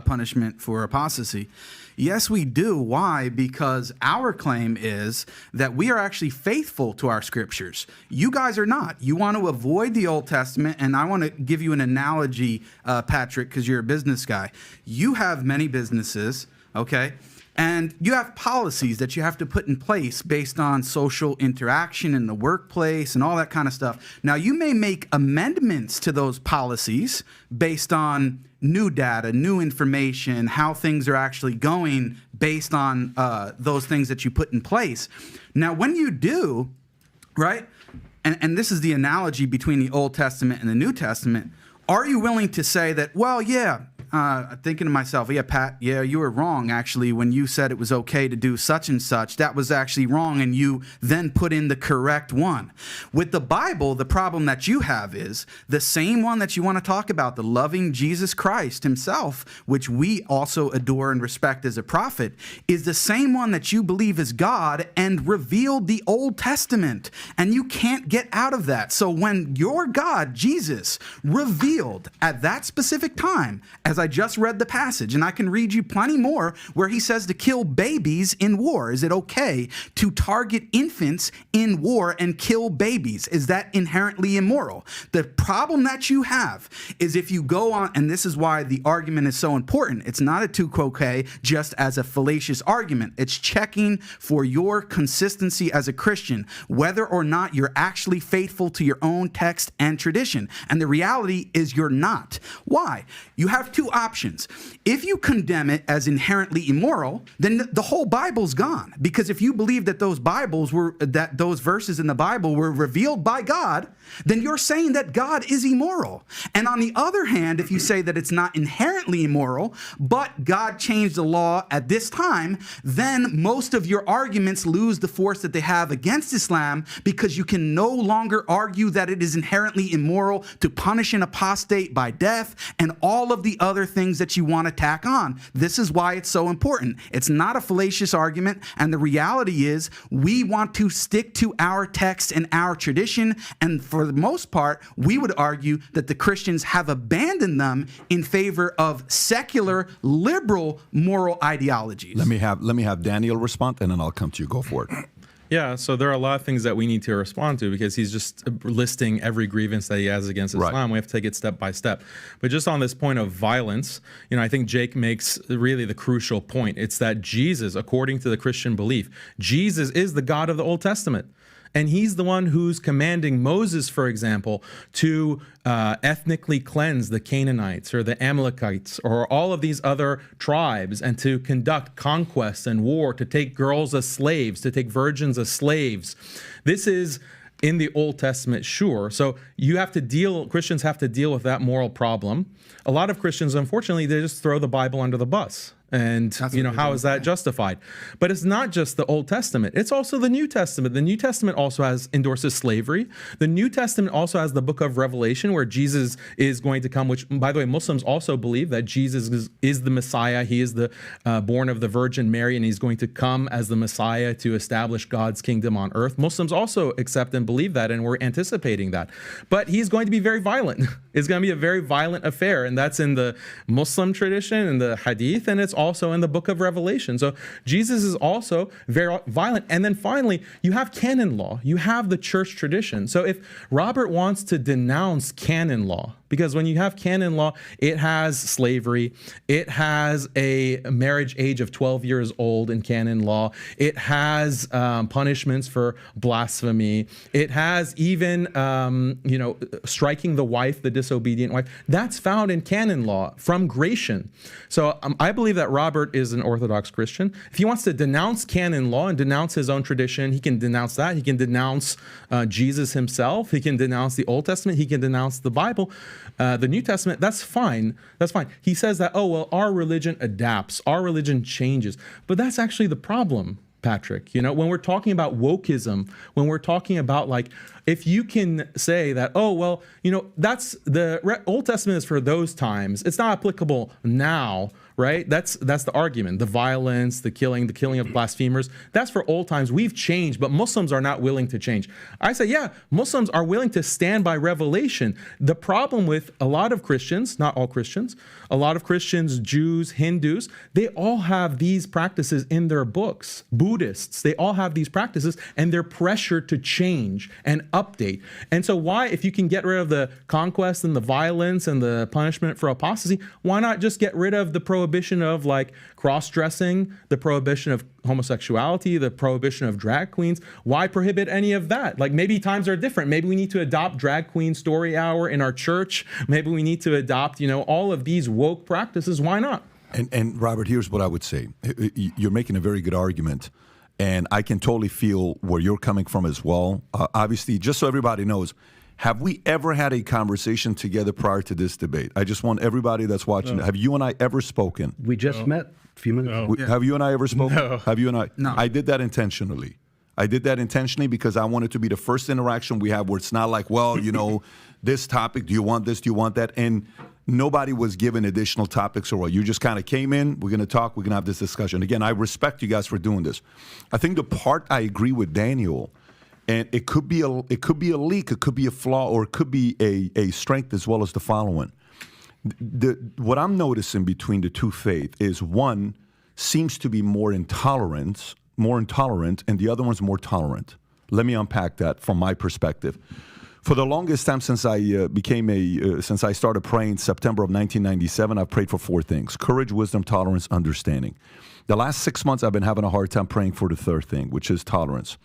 punishment for apostasy. Yes, we do. Why? Because our claim is that we are actually faithful to our scriptures. You guys are not. You want to avoid the Old Testament, and I want to give you an analogy, Patrick, because you're a business guy. You have many businesses, okay? And you have policies that you have to put in place based on social interaction in the workplace and all that kind of stuff. Now, you may make amendments to those policies based on new data, new information, how things are actually going based on those things that you put in place. Now, when you do, right, and this is the analogy between the Old Testament and the New Testament, are you willing to say that, well, yeah, thinking to myself, yeah, Pat, yeah, you were wrong, actually, when you said it was okay to do such and such. That was actually wrong, and you then put in the correct one. With the Bible, the problem that you have is the same one that you want to talk about, the loving Jesus Christ himself, which we also adore and respect as a prophet, is the same one that you believe is God and revealed the Old Testament. And you can't get out of that. So when your God, Jesus, revealed at that specific time, as I just read the passage, and I can read you plenty more where he says to kill babies in war. Is it okay to target infants in war and kill babies? Is that inherently immoral? The problem that you have is if you go on, and this is why the argument is so important. It's not a tu quoque just as a fallacious argument. It's checking for your consistency as a Christian, whether or not you're actually faithful to your own text and tradition. And the reality is you're not. Why? You have two options. If you condemn it as inherently immoral, then the whole Bible's gone. Because if you believe that those verses in the Bible were revealed by God, then you're saying that God is immoral. And on the other hand, if you say that it's not inherently immoral, but God changed the law at this time, then most of your arguments lose the force that they have against Islam, because you can no longer argue that it is inherently immoral to punish an apostate by death and all of the other other things that you want to tack on. This is why it's so important. It's not a fallacious argument, and the reality is we want to stick to our text and our tradition, and for the most part, we would argue that the Christians have abandoned them in favor of secular, liberal, moral ideologies. Let me have Daniel respond, and then I'll come to you. Go for it. Yeah, so there are a lot of things that we need to respond to because he's just listing every grievance that he has against Islam. Right. We have to take it step by step. But just on this point of violence, I think Jake makes really the crucial point. It's that Jesus, according to the Christian belief, Jesus is the God of the Old Testament. And he's the one who's commanding Moses, for example, to ethnically cleanse the Canaanites or the Amalekites or all of these other tribes and to conduct conquest and war, to take girls as slaves, to take virgins as slaves. This is in the Old Testament, sure. So Christians have to deal with that moral problem. A lot of Christians, unfortunately, they just throw the Bible under the bus. And, how is that justified? But it's not just the Old Testament. It's also the New Testament. The New Testament also endorses slavery. The New Testament also has the book of Revelation where Jesus is going to come, which, by the way, Muslims also believe that Jesus is the Messiah. He is the born of the Virgin Mary, and he's going to come as the Messiah to establish God's kingdom on earth. Muslims also accept and believe that, and we're anticipating that. But he's going to be very violent. It's going to be a very violent affair, and that's in the Muslim tradition and the Hadith, and it's also in the book of Revelation. So Jesus is also very violent. And then finally, you have canon law. You have the church tradition. So if Robert wants to denounce canon law, because when you have canon law, it has slavery, it has a marriage age of 12 years old in canon law, it has punishments for blasphemy, it has even striking the wife, the disobedient wife. That's found in canon law from Gratian. So I believe that Robert is an Orthodox Christian. If he wants to denounce canon law and denounce his own tradition, he can denounce that. He can denounce Jesus himself. He can denounce the Old Testament. He can denounce the Bible. The New Testament, that's fine. That's fine. He says that, our religion adapts, our religion changes. But that's actually the problem, Patrick. When we're talking about wokeism, when we're talking about if you can say that, that's the Old Testament is for those times, it's not applicable now, right? That's the argument. The violence, the killing of blasphemers, that's for old times. We've changed, but Muslims are not willing to change. I say, yeah, Muslims are willing to stand by revelation. The problem with a lot of Christians, not all Christians, a lot of Christians, Jews, Hindus, they all have these practices in their books. Buddhists, they all have these practices, and they're pressured to change and update. And so if you can get rid of the conquest and the violence and the punishment for apostasy, why not just get rid of the prohibition of cross-dressing, the prohibition of homosexuality, the prohibition of drag queens? Why prohibit any of that? Maybe times are different. Maybe we need to adopt drag queen story hour in our church. Maybe we need to adopt, all of these woke practices. Why not? And Robert, here's what I would say. You're making a very good argument. And I can totally feel where you're coming from as well. Obviously, just so everybody knows, have we ever had a conversation together prior to this debate? I just want everybody that's watching. No. Have you and I ever spoken? We just met a few minutes ago. No. Have you and I ever spoken? No. Have you and I? No. I did that intentionally. Because I wanted to be the first interaction we have where it's not this topic, do you want this, do you want that? And nobody was given additional topics or what. You just kind of came in, we're going to talk, we're going to have this discussion. Again, I respect you guys for doing this. I think the part I agree with Daniel, and it could be a leak, it could be a flaw, or it could be a strength as well as the following. What I'm noticing between the two faiths is one seems to be more intolerant, and the other one's more tolerant. Let me unpack that from my perspective. For the longest time since I started praying September of 1997, I've prayed for four things: courage, wisdom, tolerance, understanding. The last 6 months, I've been having a hard time praying for the third thing, which is tolerance.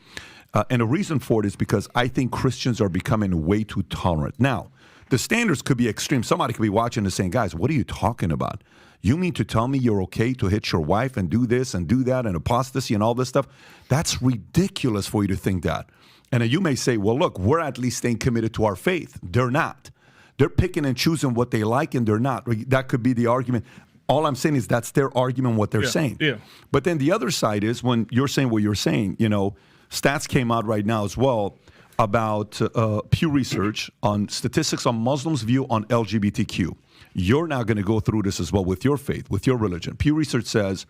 And the reason for it is because I think Christians are becoming way too tolerant. Now, the standards could be extreme. Somebody could be watching and saying, guys, what are you talking about? You mean to tell me you're okay to hit your wife and do this and do that and apostasy and all this stuff? That's ridiculous for you to think that. And then you may say, well, look, we're at least staying committed to our faith. They're not. They're picking and choosing what they like, and they're not. That could be the argument. All I'm saying is that's their argument, what they're saying. Yeah. But then the other side is when you're saying what you're saying, stats came out right now as well about Pew Research on statistics on Muslims' view on LGBTQ. you're now going to go through this as well with your faith, with your religion. Pew Research says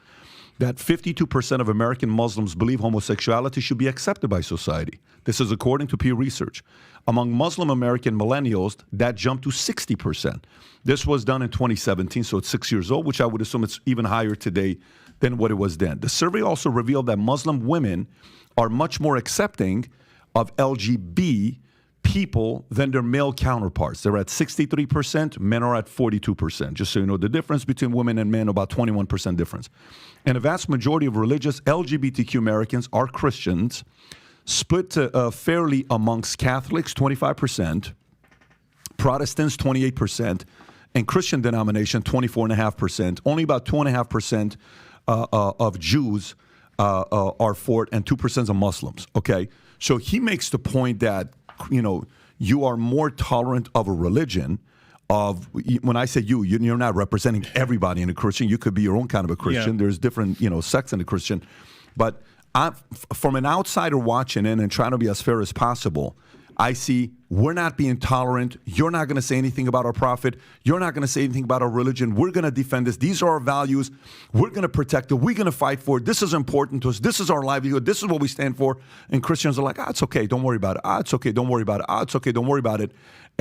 that 52% of American Muslims believe homosexuality should be accepted by society. This is according to Pew Research. Among Muslim American millennials, that jumped to 60%. This was done in 2017, so it's 6 years old, which I would assume it's even higher today than what it was then. The survey also revealed that Muslim women are much more accepting of LGBT people than their male counterparts. They're at 63%, men are at 42%. Just so you know, the difference between women and men, about 21% difference. And a vast majority of religious LGBTQ Americans are Christians, split fairly amongst Catholics, 25%, Protestants, 28%, and Christian denomination, 24.5%. Only about 2.5% of Jews are for it, and 2% of Muslims, okay? So he makes the point that, you know, you are more tolerant of a religion of, when I say you're not representing everybody in a Christian. You could be your own kind of a Christian. Yeah. There's different, you know, sects in a Christian. But from an outsider watching in and trying to be as fair as possible, I see we're not being tolerant. You're not going to say anything about our prophet. You're not going to say anything about our religion. We're going to defend this. These are our values. We're going to protect it. We're going to fight for it. This is important to us. This is our livelihood. This is what we stand for. And Christians are like, it's okay. Don't worry about it. It's okay. Don't worry about it. It's okay. Don't worry about it.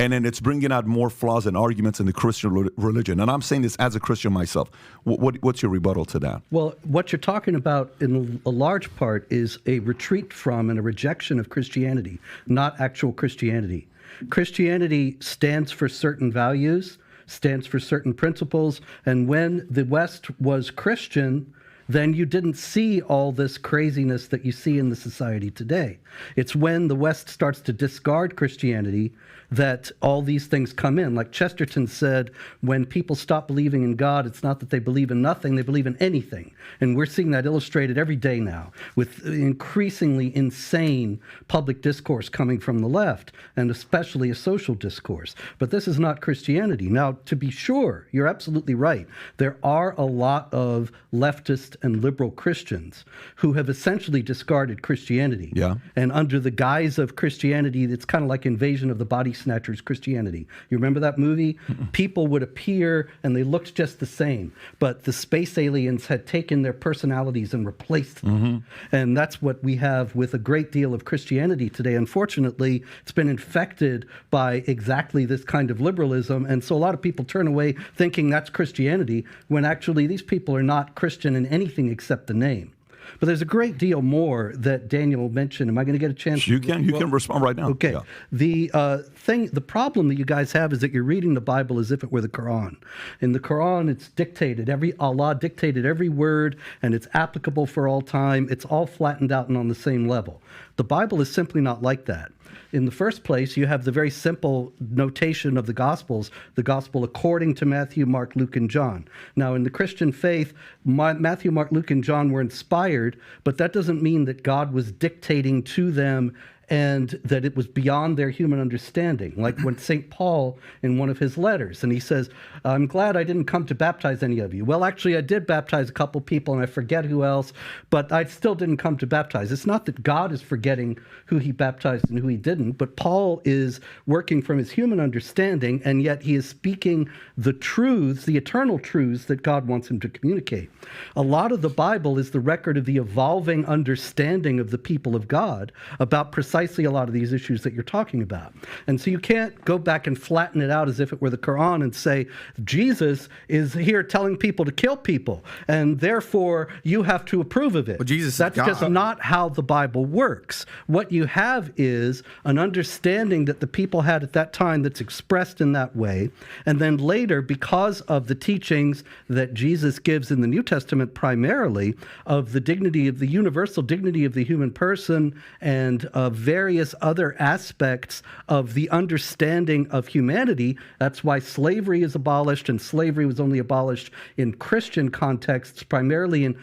And then it's bringing out more flaws and arguments in the Christian religion. And I'm saying this as a Christian myself. What's your rebuttal to that? Well, what you're talking about in a large part is a retreat from and a rejection of Christianity, not actual Christianity. Christianity stands for certain values, stands for certain principles, and when the West was Christian, then you didn't see all this craziness that you see in the society today. It's when the West starts to discard Christianity that all these things come in. Like Chesterton said, when people stop believing in God, it's not that they believe in nothing, they believe in anything. And we're seeing that illustrated every day now with increasingly insane public discourse coming from the left, and especially a social discourse. But this is not Christianity. Now, to be sure, you're absolutely right. There are a lot of leftist and liberal Christians who have essentially discarded Christianity. Yeah. And under the guise of Christianity, it's kind of like Invasion of the Body Snatchers Christianity. You remember that movie? People would appear and they looked just the same, but the space aliens had taken their personalities and replaced them. And that's what we have with a great deal of Christianity today. Unfortunately, it's been infected by exactly this kind of liberalism, and so a lot of people turn away thinking that's Christianity, when actually these people are not Christian in anything except the name. But there's a great deal more that Daniel mentioned. Am I going to get a chance? You can respond right now. Okay. Yeah. The problem that you guys have is that you're reading the Bible as if it were the Quran. In the Quran, it's dictated. Allah dictated every word, and it's applicable for all time. It's all flattened out and on the same level. The Bible is simply not like that. In the first place, you have the very simple notation of the Gospels, the Gospel according to Matthew, Mark, Luke, and John. Now, in the Christian faith, Matthew, Mark, Luke, and John were inspired, but that doesn't mean that God was dictating to them and that it was beyond their human understanding. Like when St. Paul, in one of his letters, and he says, I'm glad I didn't come to baptize any of you. Well, actually, I did baptize a couple people, and I forget who else, but I still didn't come to baptize. It's not that God is forgetting who he baptized and who he didn't, but Paul is working from his human understanding, and yet he is speaking the truths, the eternal truths that God wants him to communicate. A lot of the Bible is the record of the evolving understanding of the people of God about precisely a lot of these issues that you're talking about. And so you can't go back and flatten it out as if it were the Quran and say, Jesus is here telling people to kill people, and therefore you have to approve of it. Well, Jesus is That's God. just not how the Bible works. What you have is an understanding that the people had at that time that's expressed in that way, and then later, because of the teachings that Jesus gives in the New Testament primarily, of the dignity of the universal dignity of the human person, and of various other aspects of the understanding of humanity. That's why slavery is abolished, and slavery was only abolished in Christian contexts, primarily in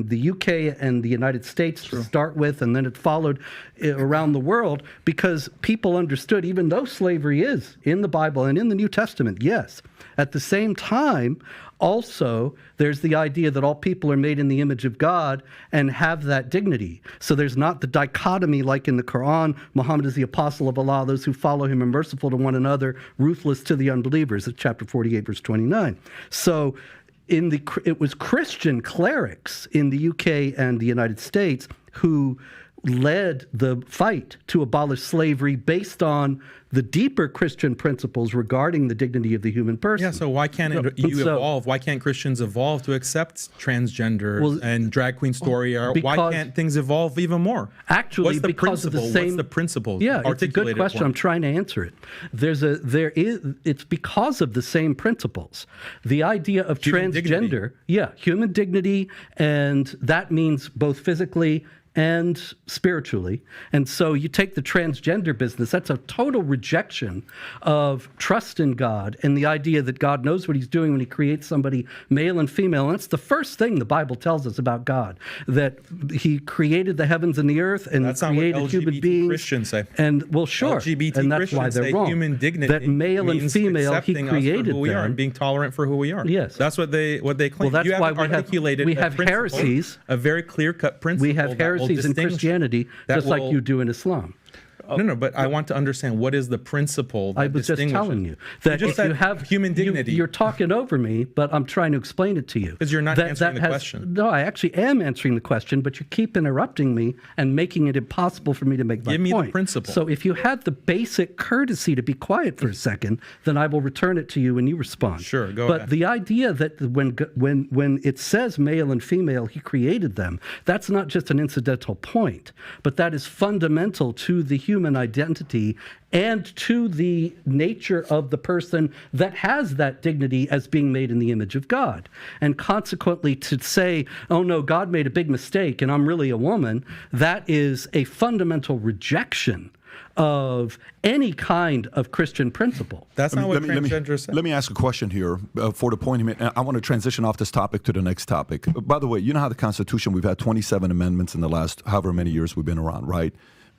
the UK and the United States to start with, and then it followed around the world, because people understood, even though slavery is in the Bible and in the New Testament, yes, at the same time, Also, there's the idea that all people are made in the image of God and have that dignity. So there's not the dichotomy like in the Quran, Muhammad is the apostle of Allah, those who follow him are merciful to one another, ruthless to the unbelievers, chapter 48, verse 29. So it was Christian clerics in the UK and the United States who led the fight to abolish slavery based on the deeper Christian principles regarding the dignity of the human person. Yeah, so why can't evolve? Why can't Christians evolve to accept transgenders and drag queen story art? Why can't things evolve even more? Actually, what's the because principle? of the same, what's the principle? Yeah, it's a good question. I'm trying to answer it. It's because of the same principles. The idea of human transgender, dignity. Human dignity, and that means both physically and spiritually. And so you take the transgender business, that's a total rejection of trust in God and the idea that God knows what he's doing when he creates somebody male and female. And that's the first thing the Bible tells us about God, that he created the heavens and the earth and that's created not what LGBT human beings. Christians say. And well, sure. LGBT and that's Christians why they're say wrong. Human dignity that male and means female, he accepting created us for who we them. are and being tolerant for who we are. Yes. That's what they claim. Well, that's you why haven't articulated we have principle, heresies. A very clear-cut principle. We have heresies in Christianity, just like you do in Islam. No, but I want to understand what is the principle that I was just telling you that if you have human dignity. You're talking over me, but I'm trying to explain it to you. Because you're not answering the question. No, I actually am answering the question, but you keep interrupting me and making it impossible for me to make my point. Give me the principle. So if you had the basic courtesy to be quiet for a second, then I will return it to you when you respond. Sure, go ahead. But the idea that when it says male and female, he created them, that's not just an incidental point, but that is fundamental to the human identity and to the nature of the person that has that dignity as being made in the image of God. And consequently, to say, oh no, God made a big mistake and I'm really a woman, that is a fundamental rejection of any kind of Christian principle. That's not what transgender said. Let me ask a question here for the point he made. I want to transition off this topic to the next topic. By the way, you know how the Constitution, we've had 27 amendments in the last however many years we've been around, right?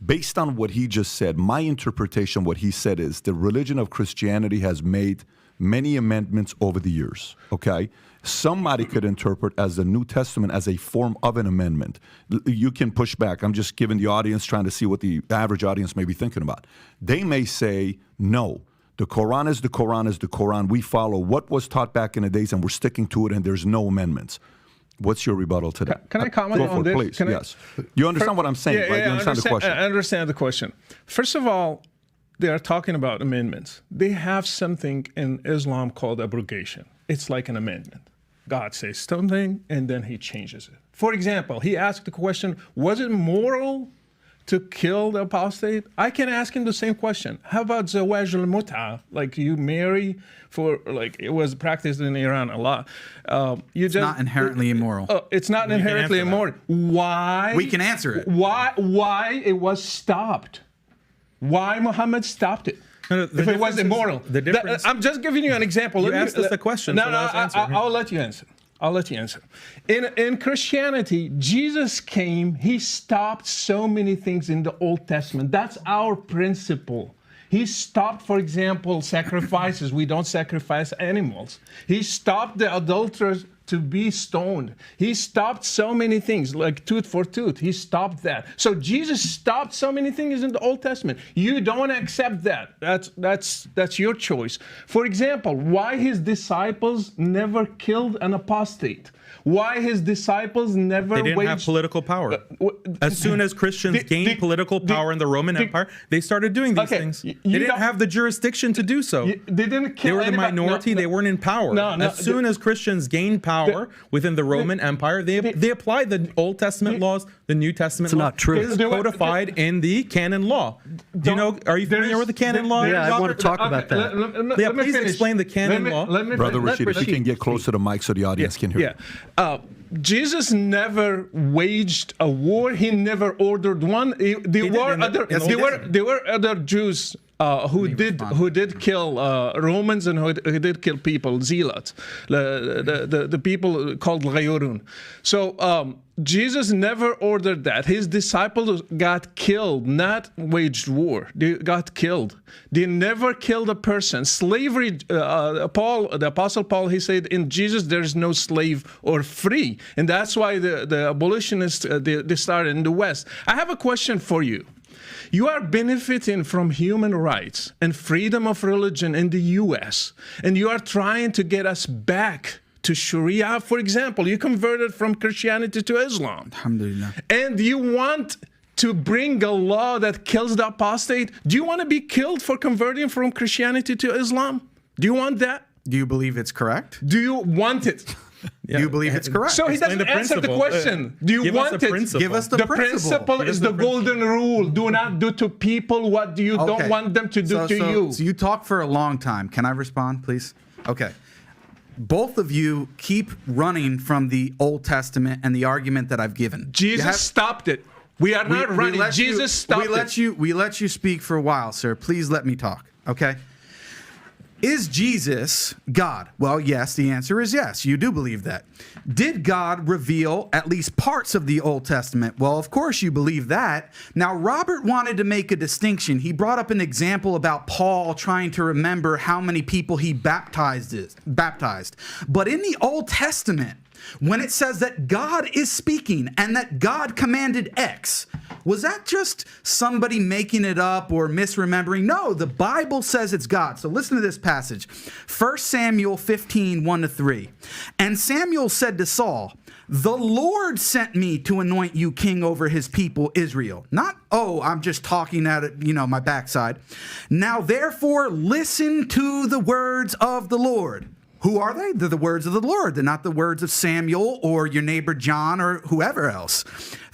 Based on what he just said, my interpretation, what he said is the religion of Christianity has made many amendments over the years, okay? Somebody could interpret as the New Testament as a form of an amendment. You can push back. I'm just giving the audience, trying to see what the average audience may be thinking about. They may say, no, the Quran is the Quran is the Quran. We follow what was taught back in the days and we're sticking to it and there's no amendments. What's your rebuttal to that? Can I comment on this? Please, yes. You understand what I'm saying, right? You understand the question? I understand the question. First of all, they are talking about amendments. They have something in Islam called abrogation. It's like an amendment. God says something, and then he changes it. For example, he asked the question, was it moral to kill the apostate? I can ask him the same question. How about zawaj al-mut'a? Like you marry for, like it was practiced in Iran a lot. It's not inherently immoral. It's not inherently immoral. Why? We can answer it. Why it was stopped? Why Muhammad stopped it? No, if it was immoral. The difference, I'm just giving you an example. You asked us the question. No, I'll let you answer. I'll let you answer. In Christianity, Jesus came, he stopped so many things in the Old Testament. That's our principle. He stopped, for example, sacrifices. We don't sacrifice animals. He stopped the adulterers to be stoned. He stopped so many things, like tooth for tooth. He stopped that. So Jesus stopped so many things in the Old Testament. You don't accept that. That's your choice. For example, why his disciples never killed an apostate? Why his disciples never They didn't have political power. As soon as Christians gained political power in the Roman Empire, they started doing these things. They didn't have the jurisdiction to do so. They didn't kill They were the minority. They weren't in power. As soon as Christians gained power within the Roman Empire, they applied the Old Testament laws, the New Testament laws. It's not true. It's codified in the canon law. Do you know? Are you familiar with the canon law? Yeah, I want to talk about that. Yeah, please explain the canon law. Brother Rashid, if you can get close to the mic so the audience can hear. Jesus never waged a war. He never ordered one. There were other Jews who did kill Romans and who did kill people, zealots, the people called Ghayurun. So Jesus never ordered that. His disciples got killed, not waged war. They got killed. They never killed a person. Slavery, the Apostle Paul, he said, in Jesus there's no slave or free. And that's why the abolitionists, they started in the West. I have a question for you. You are benefiting from human rights and freedom of religion in the U.S., and you are trying to get us back to Sharia. For example, you converted from Christianity to Islam. Alhamdulillah. And you want to bring a law that kills the apostate. Do you want to be killed for converting from Christianity to Islam? Do you want that? Do you believe it's correct? Do you want it? Do you believe it's correct? So he doesn't answer the question. Do you want it? Give us the principle is the golden rule. Do not do to people what you don't want them to do to you. So you talk for a long time. Can I respond, please? Okay. Both of you keep running from the Old Testament and the argument that I've given. Jesus stopped it. We are not running. Jesus stopped it. We let you speak for a while, sir. Please let me talk, okay? Is Jesus God? Well, yes, the answer is yes. You do believe that. Did God reveal at least parts of the Old Testament? Well, of course you believe that. Now, Robert wanted to make a distinction. He brought up an example about Paul trying to remember how many people he baptized. But in the Old Testament, when it says that God is speaking and that God commanded X, was that just somebody making it up or misremembering? No, the Bible says it's God. So listen to this passage. 1 Samuel 15, 1-3. And Samuel said to Saul, the Lord sent me to anoint you king over his people Israel. Not, oh, I'm just talking at it, my backside. Now therefore listen to the words of the Lord. Who are they? They're the words of the Lord. They're not the words of Samuel or your neighbor John or whoever else.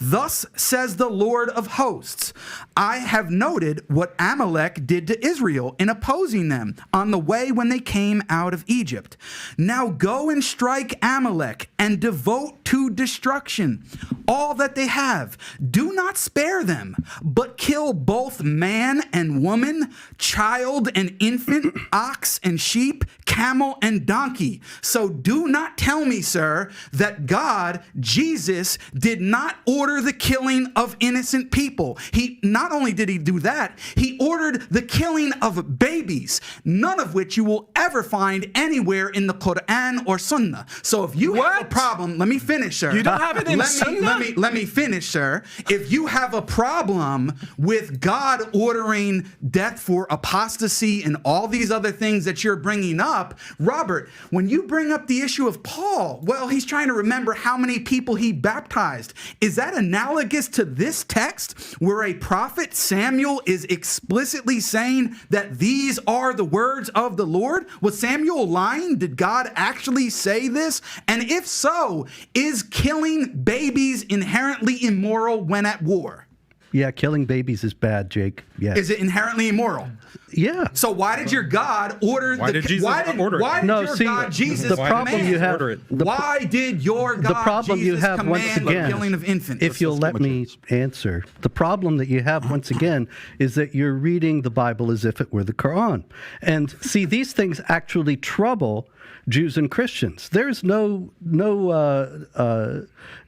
Thus says the Lord of hosts, I have noted what Amalek did to Israel in opposing them on the way when they came out of Egypt. Now go and strike Amalek and devote to destruction all that they have. Do not spare them, but kill both man and woman, child and infant, ox and sheep, camel and donkey. So do not tell me, sir, that God, Jesus, did not order the killing of innocent people. He not only did he do that, he ordered the killing of babies, none of which you will ever find anywhere in the Quran or Sunnah. So if you have a problem, let me finish, sir. You don't have it in Sunnah? Let me finish, sir. If you have a problem with God ordering death for apostasy and all these other things that you're bringing up, Robert, when you bring up the issue of Paul, well, he's trying to remember how many people he baptized. Is that analogous to this text where a prophet, Samuel, is explicitly saying that these are the words of the Lord? Was Samuel lying? Did God actually say this? And if so, is killing babies inherently immoral when at war? Yeah, killing babies is bad, Jake. Yeah. Is it inherently immoral? Yeah. So why did your God order Why did Jesus order it? Why did your God Jesus the problem command? you have, Why did your God the problem Jesus you have command once again, the killing of infants? if you'll let me answer, the problem that you have once again is that you're reading the Bible as if it were the Quran. And see, these things actually trouble Jews and Christians. There's no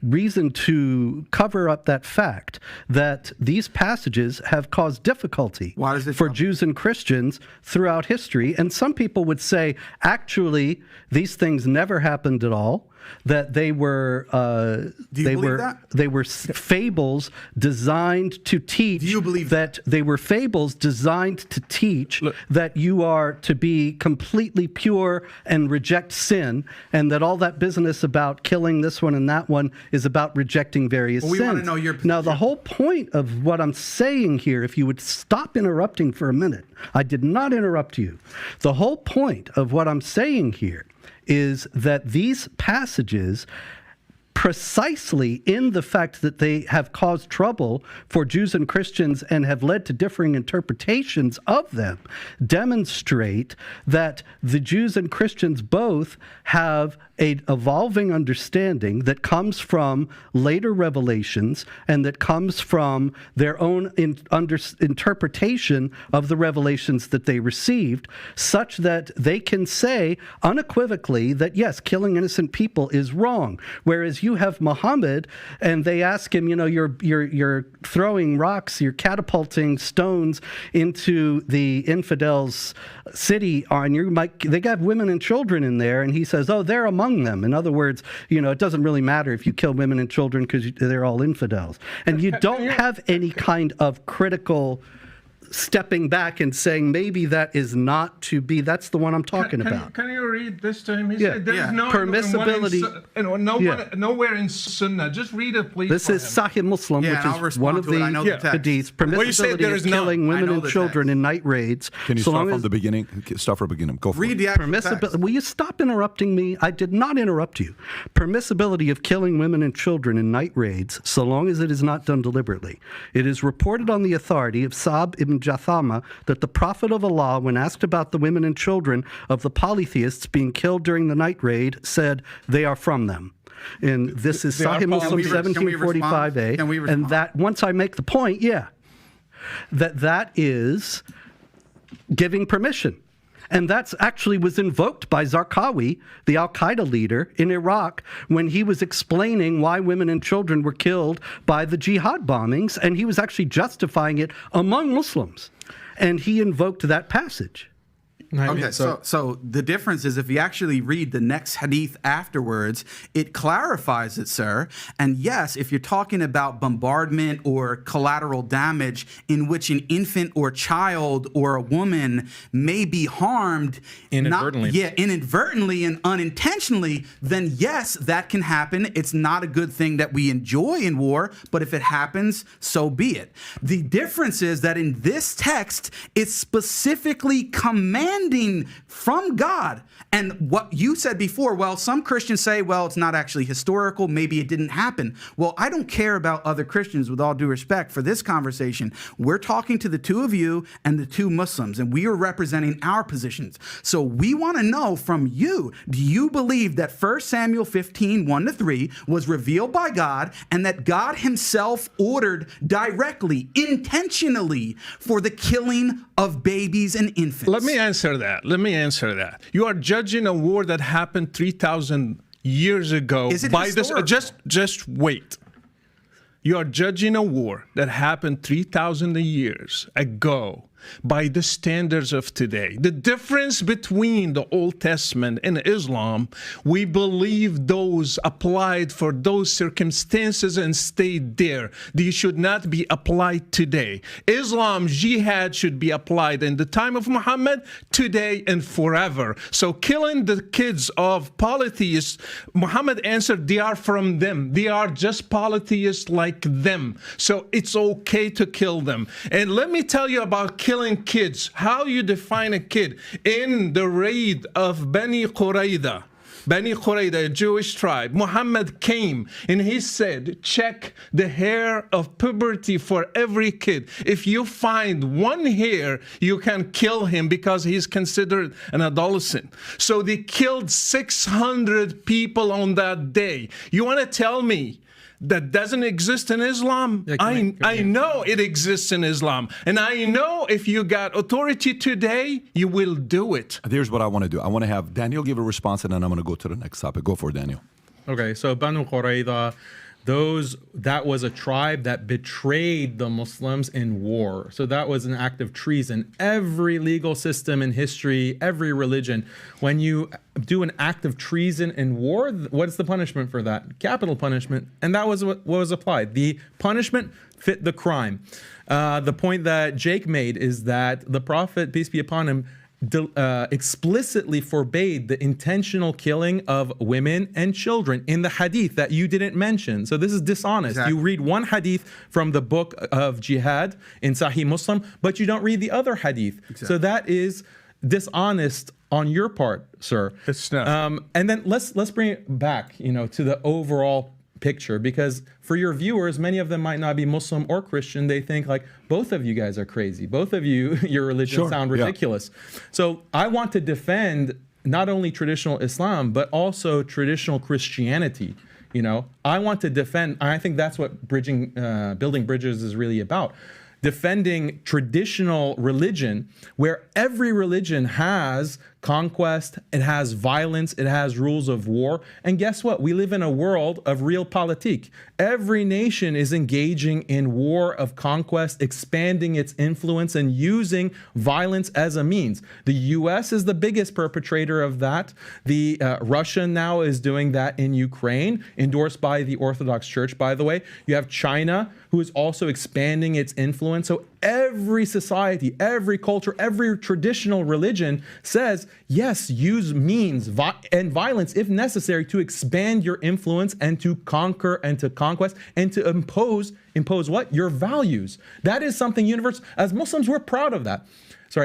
reason to cover up that fact that these passages have caused difficulty for Jews and Christians throughout history. And some people would say, actually, these things never happened at all. That they were fables designed to teach. Do you believe that they were fables designed to teach that you are to be completely pure and reject sin, and that all that business about killing this one and that one is about rejecting various sins. We want to know your position. Now, the whole point of what I'm saying here, if you would stop interrupting for a minute, I did not interrupt you. The whole point of what I'm saying here is that these passages, precisely in the fact that they have caused trouble for Jews and Christians and have led to differing interpretations of them, demonstrate that the Jews and Christians both have an evolving understanding that comes from later revelations and that comes from their own interpretation of the revelations that they received, such that they can say unequivocally that, yes, killing innocent people is wrong. Whereas you have Muhammad, and they ask him, you're throwing rocks, you're catapulting stones into the infidels' city, they got women and children in there, and he says, oh, they're among them. In other words, it doesn't really matter if you kill women and children because they're all infidels. And you don't have any kind of critical stepping back and saying maybe that is not to be. That's the one I'm talking about. Can you read this to him? He Yeah. said there's no Permissibility. nowhere in Sunnah. Just read it, please. This is Sahih Muslim, Yeah, which and I'll is one respond of to it. I know the the text. hadiths. Well, you said Permissibility there of is none. killing I women know and the children text. in night raids. Can you so start long from as the beginning? Start from the beginning. Go for Read it. the actual text. permissibility. Will you stop interrupting me? I did not interrupt you. Permissibility of killing women and children in night raids, so long as it is not done deliberately. It is reported on the authority of Sa'b ibn Jathama that the Prophet of Allah, when asked about the women and children of the polytheists being killed during the night raid, said they are from them. And this is They are Sahih Muslim Can we respond? 1745a. Can we And respond? that, once I make the point, that is giving permission. And that's actually was invoked by Zarqawi, the Al-Qaeda leader in Iraq, when he was explaining why women and children were killed by the jihad bombings, and he was actually justifying it among Muslims. And he invoked that passage. Okay, so the difference is if you actually read the next hadith afterwards, it clarifies it, sir. And yes, if you're talking about bombardment or collateral damage in which an infant or child or a woman may be harmed Inadvertently. inadvertently and unintentionally, then yes, that can happen. It's not a good thing that we enjoy in war, but if it happens, so be it. The difference is that in this text, it's specifically commanding from God. And what you said before, well, some Christians say, well, it's not actually historical. Maybe it didn't happen. Well, I don't care about other Christians, with all due respect. For this conversation, we're talking to the two of you and the two Muslims, and we are representing our positions. So we want to know from you, do you believe that 1 Samuel 15, 1-3 was revealed by God and that God himself ordered directly, intentionally for the killing of babies and infants? Let me answer that. You are judging a war that happened 3,000 years ago. Is it by this? historical? Just wait. You are judging a war that happened 3,000 years ago by the standards of today. The difference between the Old Testament and Islam, we believe those applied for those circumstances and stayed there. These should not be applied today. Islam jihad should be applied in the time of Muhammad, today and forever. So killing the kids of polytheists, Muhammad answered, they are from them. They are just polytheists like them. So it's okay to kill them. And let me tell you about killing kids. How you define a kid? In the raid of Bani Qurayza, a Jewish tribe, Muhammad came and he said, check the hair of puberty for every kid. If you find one hair, you can kill him because he's considered an adolescent. So they killed 600 people on that day. You want to tell me that doesn't exist in Islam? Yeah, I know it exists in Islam. And I know if you got authority today, you will do it. Here's what I want to do. I want to have Daniel give a response, and then I'm going to go to the next topic. Go for it, Daniel. Okay, so Banu Qurayza, that was a tribe that betrayed the Muslims in war. So that was an act of treason. Every legal system in history, every religion, when you do an act of treason in war, what's the punishment for that? Capital punishment. And that was what was applied. The punishment fit the crime. The point that Jake made is that the Prophet, peace be upon him, explicitly forbade the intentional killing of women and children in the hadith that you didn't mention. So this is dishonest. Exactly. You read one hadith from the book of jihad in Sahih Muslim, but you don't read the other hadith. Exactly. So that is dishonest on your part, sir. It's not. And then let's bring it back, to the overall picture, because for your viewers, many of them might not be Muslim or Christian. They think like, both of you guys are crazy. Both of you, your religion sound ridiculous. So I want to defend not only traditional Islam, but also traditional Christianity. You know, I want to defend, I think that's what building bridges is really about. Defending traditional religion, where every religion has conquest, it has violence, it has rules of war. And guess what? We live in a world of realpolitik. Every nation is engaging in war of conquest, expanding its influence and using violence as a means. The US is the biggest perpetrator of that. The Russia now is doing that in Ukraine, endorsed by the Orthodox Church, by the way. You have China, who is also expanding its influence. So every society, every culture, every traditional religion says, yes, use means and violence if necessary to expand your influence and to conquer and to conquest and to impose what? Your values. That is something universal. As Muslims, we're proud of that.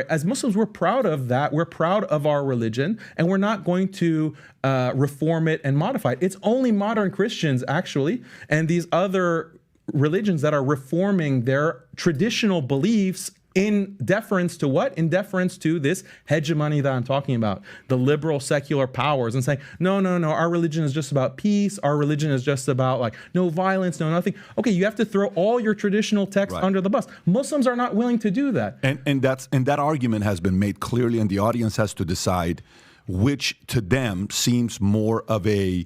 As Muslims, we're proud of that. We're proud of our religion, and we're not going to reform it and modify it. It's only modern Christians, actually, and these other religions that are reforming their traditional beliefs in deference to what? In deference to this hegemony that I'm talking about, the liberal secular powers, and saying, no, our religion is just about peace. Our religion is just about like no violence, no nothing. Okay, you have to throw all your traditional texts under the bus. Muslims are not willing to do that. And that argument has been made clearly, and the audience has to decide which to them seems more of a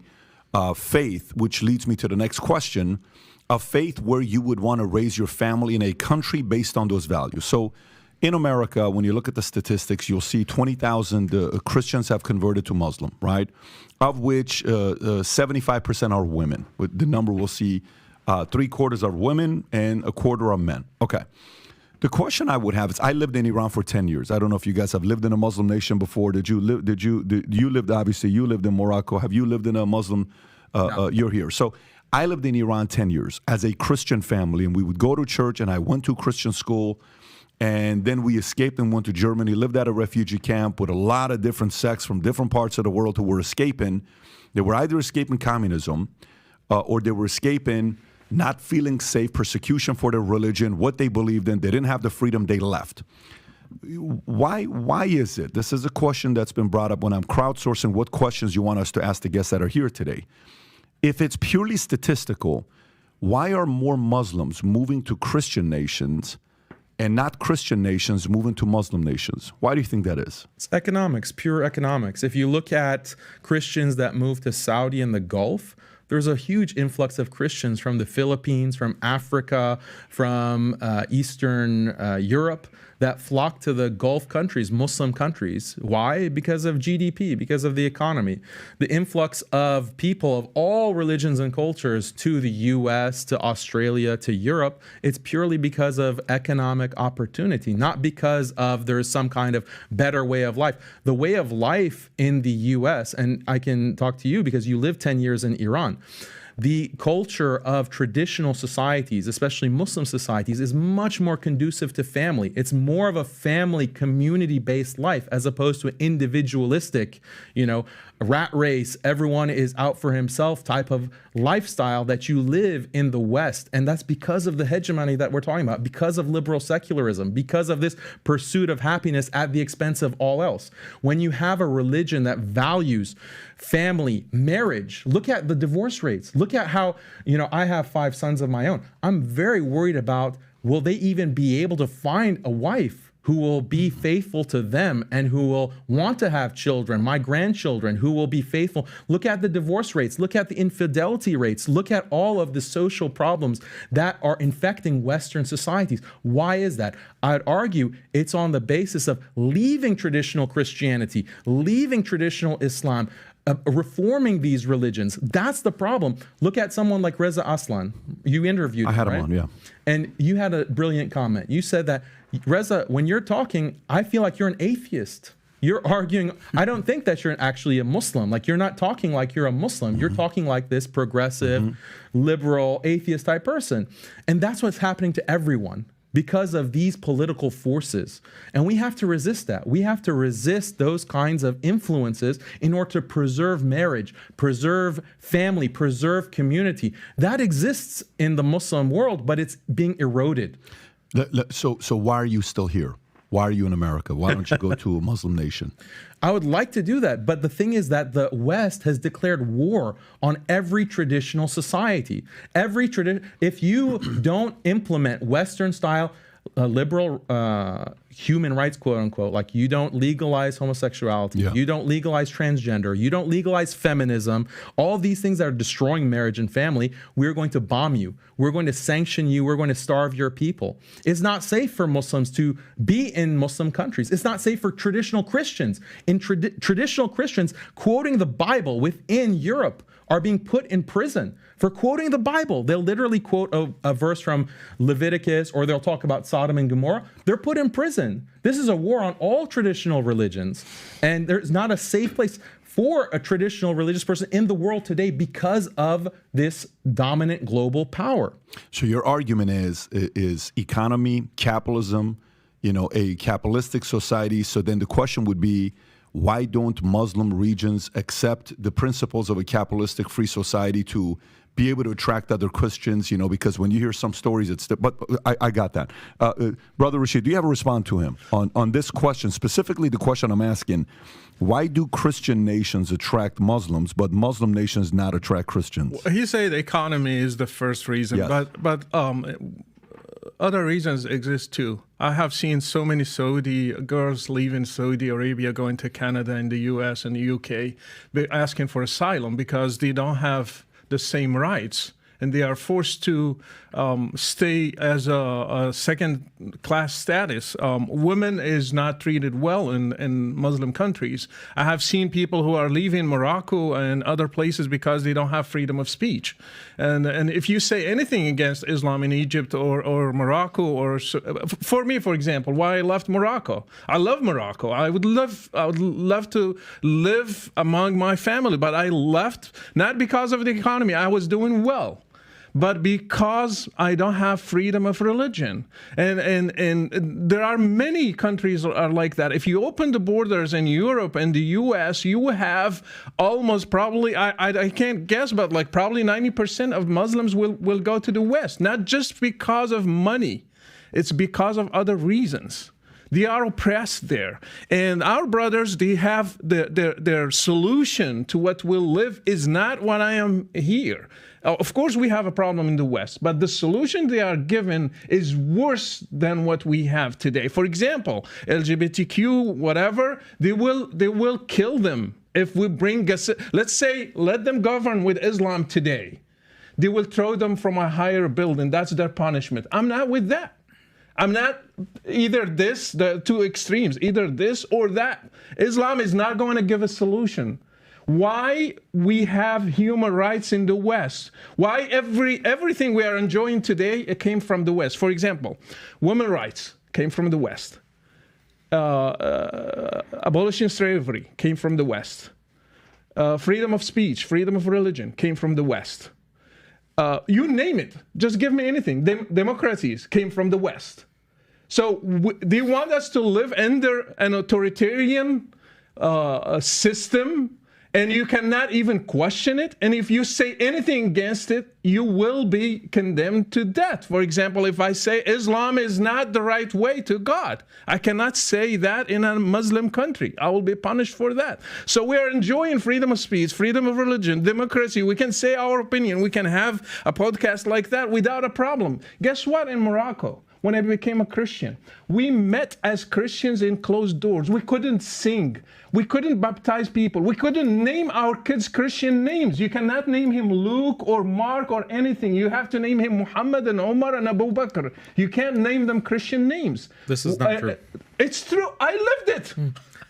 faith, which leads me to the next question. A faith where you would want to raise your family in a country based on those values. So in America, when you look at the statistics, you'll see 20,000 Christians have converted to Muslim, right? Of which 75% are women. The number we'll see 3/4 are women and 1/4 are men. Okay. The question I would have is, I lived in Iran for 10 years. I don't know if you guys have lived in a Muslim nation before. You lived, obviously, you lived in Morocco. Have you lived in a Muslim? No. You're here. So I lived in Iran 10 years as a Christian family, and we would go to church, and I went to Christian school, and then we escaped and went to Germany, lived at a refugee camp with a lot of different sects from different parts of the world who were escaping. They were either escaping communism or they were escaping not feeling safe, persecution for their religion, what they believed in. They didn't have the freedom, they left. Why is it? This is a question that's been brought up when I'm crowdsourcing what questions you want us to ask the guests that are here today. If it's purely statistical, why are more Muslims moving to Christian nations and not Christian nations moving to Muslim nations? Why do you think that is? It's economics, pure economics. If you look at Christians that move to Saudi and the Gulf, there's a huge influx of Christians from the Philippines, from Africa, from Eastern Europe that flock to the Gulf countries, Muslim countries. Why? Because of GDP, because of the economy. The influx of people of all religions and cultures to the US, to Australia, to Europe, it's purely because of economic opportunity, not because of there's some kind of better way of life. The way of life in the US, and I can talk to you because you lived 10 years in Iran, the culture of traditional societies, especially Muslim societies, is much more conducive to family. It's more of a family, community-based life as opposed to an individualistic, rat race, everyone is out for himself type of lifestyle that you live in the West. And that's because of the hegemony that we're talking about, because of liberal secularism, because of this pursuit of happiness at the expense of all else. When you have a religion that values family, marriage, look at the divorce rates. Look at how, I have 5 sons of my own. I'm very worried about, will they even be able to find a wife who will be faithful to them and who will want to have children, my grandchildren, who will be faithful. Look at the divorce rates. Look at the infidelity rates. Look at all of the social problems that are infecting Western societies. Why is that? I'd argue it's on the basis of leaving traditional Christianity, leaving traditional Islam, reforming these religions. That's the problem. Look at someone like Reza Aslan. You interviewed him, I had him right? on, yeah. And you had a brilliant comment. You said that, Reza, when you're talking, I feel like you're an atheist. You're arguing, I don't think that you're actually a Muslim. Like, you're not talking like you're a Muslim. You're talking like this progressive, liberal, atheist type person. And that's what's happening to everyone because of these political forces. And we have to resist that. We have to resist those kinds of influences in order to preserve marriage, preserve family, preserve community. That exists in the Muslim world, but it's being eroded. So why are you still here? Why are you in America? Why don't you go to a Muslim nation? I would like to do that, but the thing is that the West has declared war on every traditional society. If you don't implement Western-style liberal human rights, quote unquote, like you don't legalize homosexuality, you don't legalize transgender, you don't legalize feminism, all these things that are destroying marriage and family, we're going to bomb you. We're going to sanction you. We're going to starve your people. It's not safe for Muslims to be in Muslim countries. It's not safe for traditional Christians. Traditional Christians quoting the Bible within Europe are being put in prison for quoting the Bible. They'll literally quote a verse from Leviticus, or they'll talk about Sodom and Gomorrah. They're put in prison. This is a war on all traditional religions. And there's not a safe place for a traditional religious person in the world today because of this dominant global power. So your argument is economy, capitalism, a capitalistic society. So then the question would be, why don't Muslim regions accept the principles of a capitalistic free society to be able to attract other Christians? Because when you hear some stories, but I got that. Brother Rashid, do you have a response to him on this question? Specifically, the question I'm asking, why do Christian nations attract Muslims, but Muslim nations not attract Christians? He said the economy is the first reason, Yes. but other reasons exist too. I have seen so many Saudi girls leaving Saudi Arabia, going to Canada and the US and the UK, asking for asylum because they don't have the same rights. And they are forced to stay as a second-class status. Women is not treated well in Muslim countries. I have seen people who are leaving Morocco and other places because they don't have freedom of speech. And if you say anything against Islam in Egypt or Morocco, or for me, for example, why I left Morocco. I love Morocco. I would love to live among my family, but I left not because of the economy. I was doing well, but because I don't have freedom of religion. And there are many countries that are like that. If you open the borders in Europe and the US, you have almost probably, I can't guess, but like probably 90% of Muslims will go to the West, not just because of money. It's because of other reasons. They are oppressed there. And our brothers, they have their solution to what will live is not what I am here. Of course, we have a problem in the West, but the solution they are given is worse than what we have today. For example, LGBTQ, whatever, they will kill them if we bring, let's say, let them govern with Islam today. They will throw them from a higher building. That's their punishment. I'm not with that. I'm not either this, the two extremes, either this or that. Islam is not going to give a solution. Why we have human rights in the West? Why everything we are enjoying today, it came from the West. For example, women's rights came from the West. Abolishing slavery came from the West. Freedom of speech, freedom of religion came from the West. You name it. Just give me anything. Democracies came from the West. So they want us to live under an authoritarian system, and you cannot even question it. And if you say anything against it, you will be condemned to death. For example, if I say Islam is not the right way to God, I cannot say that in a Muslim country. I will be punished for that. So we are enjoying freedom of speech, freedom of religion, democracy. We can say our opinion. We can have a podcast like that without a problem. Guess what? In Morocco, when I became a Christian, we met as Christians in closed doors. We couldn't sing. We couldn't baptize people. We couldn't name our kids Christian names. You cannot name him Luke or Mark or anything. You have to name him Muhammad and Omar and Abu Bakr. You can't name them Christian names. This is not true. It's true. I lived it.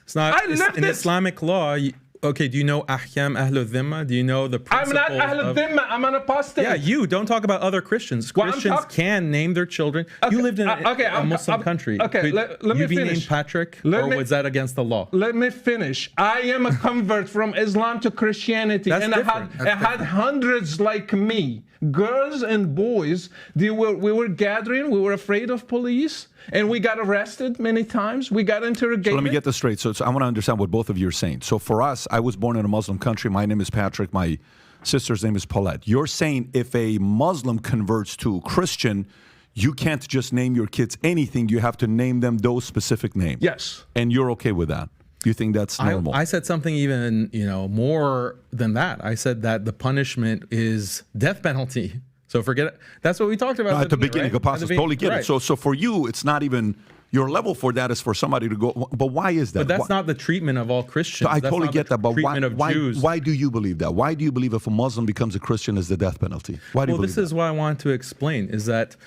It's not. I lived in it. Islamic law. Okay, do you know ahkam ahl al-dhimma? Do you know the I'm principles not ahl al-dhimma. I'm an apostate. Yeah, you don't talk about other Christians. Well, Christians can name their children. You lived in a Muslim country. Okay, Could let you me be finish. named Patrick, or was that against the law? Let me finish. I am a convert from Islam to Christianity, That's and different. I had hundreds like me, girls and boys. We were gathering. We were afraid of police, and we got arrested many times. We got interrogated. So let me get this straight. So I want to understand what both of you are saying. So for us, I was born in a Muslim country. My name is Patrick. My sister's name is Paulette. You're saying if a Muslim converts to Christian, you can't just name your kids anything. You have to name them those specific names. Yes. And you're okay with that? You think that's normal? I said something even, more than that. I said that the punishment is death penalty. So forget it. That's what we talked about at the beginning. right? Apostles, totally get it. So for you, it's not even your level for that is for somebody to go. But why is that? But that's not the treatment of all Christians. So I totally get that. But Jews. Why do you believe that? Why do you believe if a Muslim becomes a Christian is the death penalty? Why do you believe this is what I wanted to explain is that,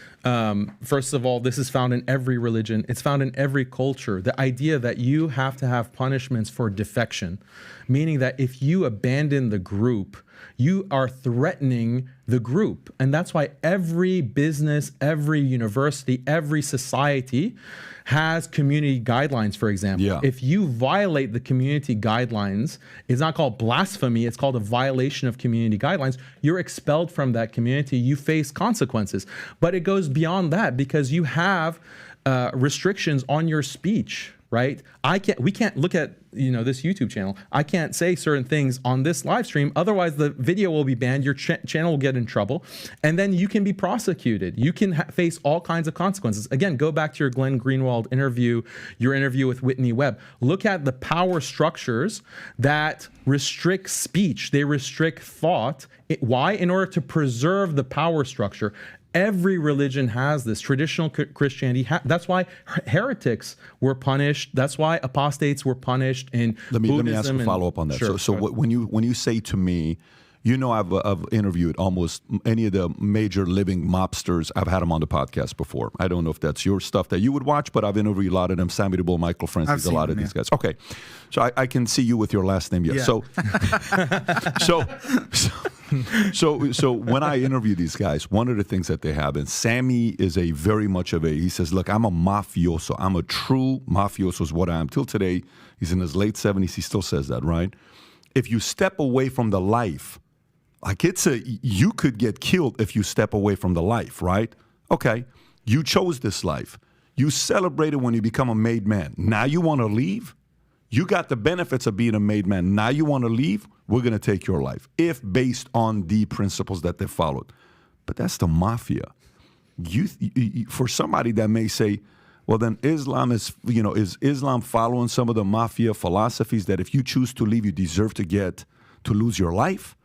first of all, this is found in every religion. It's found in every culture. The idea that you have to have punishments for defection, meaning that if you abandon the group, you are threatening the group. And that's why every business, every university, every society has community guidelines, for example. Yeah. If you violate the community guidelines, it's not called blasphemy, it's called a violation of community guidelines. You're expelled from that community, you face consequences. But it goes beyond that because you have restrictions on your speech. Right? We can't look at, this YouTube channel. I can't say certain things on this live stream. Otherwise, the video will be banned. Your channel will get in trouble. And then you can be prosecuted. You can face all kinds of consequences. Again, go back to your Glenn Greenwald interview, your interview with Whitney Webb. Look at the power structures that restrict speech. They restrict thought. Why? In order to preserve the power structure. Every religion has this. Traditional Christianity, that's why heretics were punished. That's why apostates were punished in Buddhism. Let me ask a follow-up on that. Sure, so when you say to me, I've interviewed almost any of the major living mobsters. I've had them on the podcast before. I don't know if that's your stuff that you would watch, but I've interviewed a lot of them. Sammy the Bull, Michael Francis, a lot of these guys. Okay, so I can see you with your last name. Yes. Yeah. So when I interview these guys, one of the things that they have, and Sammy is he says, look, I'm a mafioso. I'm a true mafioso is what I am. Till today, he's in his late 70s. He still says that, right? If you step away from the life, you could get killed if you step away from the life, right? Okay, you chose this life. You celebrated when you become a made man. Now you want to leave? You got the benefits of being a made man. Now you want to leave? We're going to take your life, if based on the principles that they followed. But that's the mafia. For somebody that may say, well, then Islam is Islam following some of the mafia philosophies that if you choose to leave, you deserve to lose your life?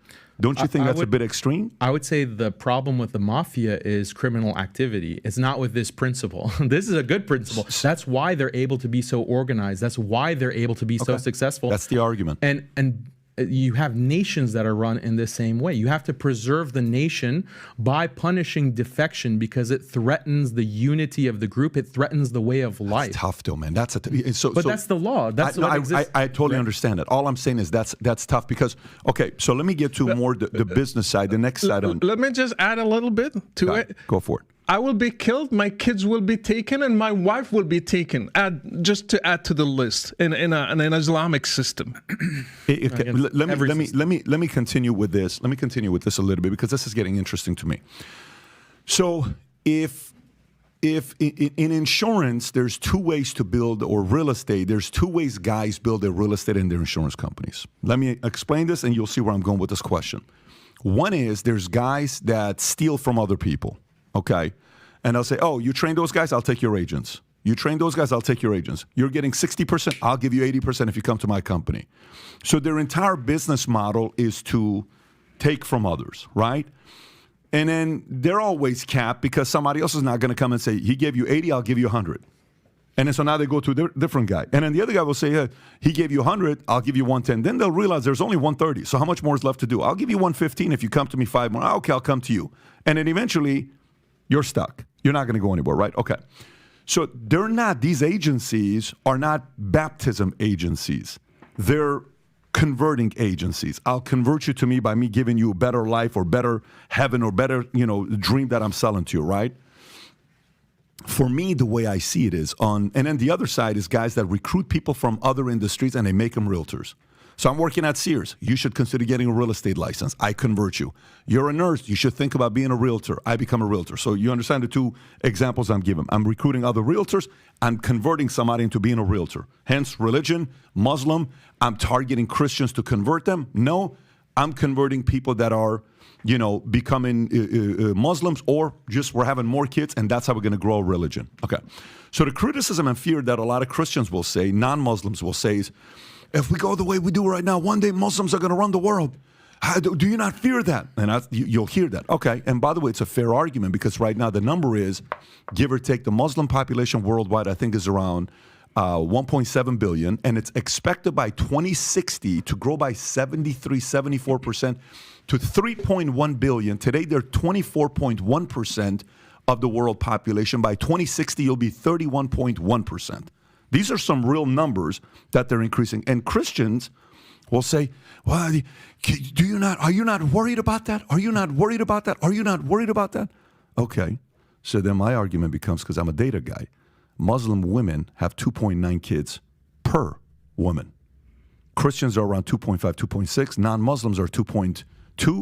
Don't you think that's a bit extreme? I would say the problem with the mafia is criminal activity. It's not with this principle. This is a good principle. That's why they're able to be so organized. That's why they're able to be so successful. That's the argument. And you have nations that are run in the same way. You have to preserve the nation by punishing defection because it threatens the unity of the group. It threatens the way of life. That's tough, though, man. But that's the law. That's what exists. I totally understand it. All I'm saying is that's tough because, okay, so let me get to more the business side, the next side. Let me just add a little bit to it. Go for it. I will be killed, my kids will be taken, and my wife will be taken. Just to add to the list in an Islamic system. Let me continue with this. Let me continue with this a little bit because this is getting interesting to me. So if in insurance, there's two ways to build, or real estate, there's two ways guys build their real estate and their insurance companies. Let me explain this, and you'll see where I'm going with this question. One is there's guys that steal from other people. Okay. And I'll say, oh, you train those guys, I'll take your agents. You train those guys, I'll take your agents. You're getting 60%, I'll give you 80% if you come to my company. So their entire business model is to take from others, right? And then they're always capped because somebody else is not going to come and say, he gave you 80, I'll give you 100. And then so now they go to a different guy. And then the other guy will say, hey, he gave you 100, I'll give you 110. Then they'll realize there's only 130. So how much more is left to do? I'll give you 115 if you come to me 5 more. Okay, I'll come to you. And then eventually, you're stuck. You're not going to go anywhere, right? Okay. So these agencies are not baptism agencies. They're converting agencies. I'll convert you to me by me giving you a better life or better heaven or better, dream that I'm selling to you, right? For me, the way I see it is and then the other side is guys that recruit people from other industries and they make them realtors. So I'm working at Sears. You should consider getting a real estate license. I convert you. You're a nurse. You should think about being a realtor. I become a realtor. So you understand the two examples I'm giving. I'm recruiting other realtors. I'm converting somebody into being a realtor. Hence, religion, Muslim. I'm targeting Christians to convert them. No, I'm converting people that are, becoming Muslims, or just we're having more kids, and that's how we're going to grow a religion. Okay. So the criticism and fear that a lot of Christians will say, non-Muslims will say, is, if we go the way we do right now, one day Muslims are going to run the world. Do you not fear that? And you'll hear that. Okay. And by the way, it's a fair argument, because right now the number is, give or take, the Muslim population worldwide, I think, is around 1.7 billion, and it's expected by 2060 to grow by 74% to 3.1 billion. Today, they're 24.1% of the world population. By 2060, you'll be 31.1%. These are some real numbers that they're increasing. And Christians will say, well, are you not worried about that? Are you not worried about that? Are you not worried about that? Okay. So then my argument becomes, because I'm a data guy, Muslim women have 2.9 kids per woman. Christians are around 2.5, 2.6. Non-Muslims are 2.2.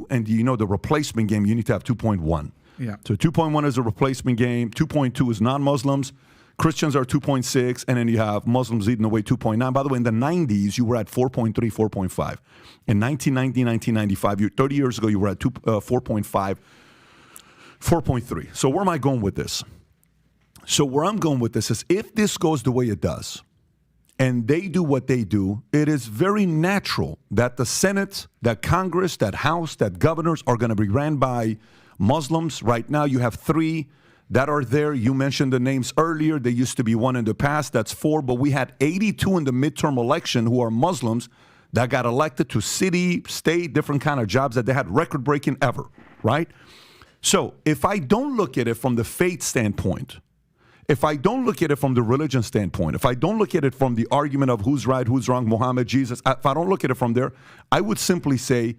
And the replacement game, you need to have 2.1. Yeah. So 2.1 is a replacement game. 2.2 is non-Muslims. Christians are 2.6. And then you have Muslims eating away 2.9. By the way, in the 90s, you were at 4.3, 4.5. In 1990, 1995, 30 years ago, you were at 4.5, 4.3. So where am I going with this? So where I'm going with this is, if this goes the way it does, and they do what they do, it is very natural that the Senate, that Congress, that House, that governors are going to be ran by Muslims. Right now, you have 3 that are there. You mentioned the names earlier. There used to be 1 in the past. That's 4. But we had 82 in the midterm election who are Muslims that got elected to city, state, different kind of jobs that they had record-breaking ever, right? So if I don't look at it from the faith standpoint, if I don't look at it from the religion standpoint, if I don't look at it from the argument of who's right, who's wrong, Muhammad, Jesus, if I don't look at it from there, I would simply say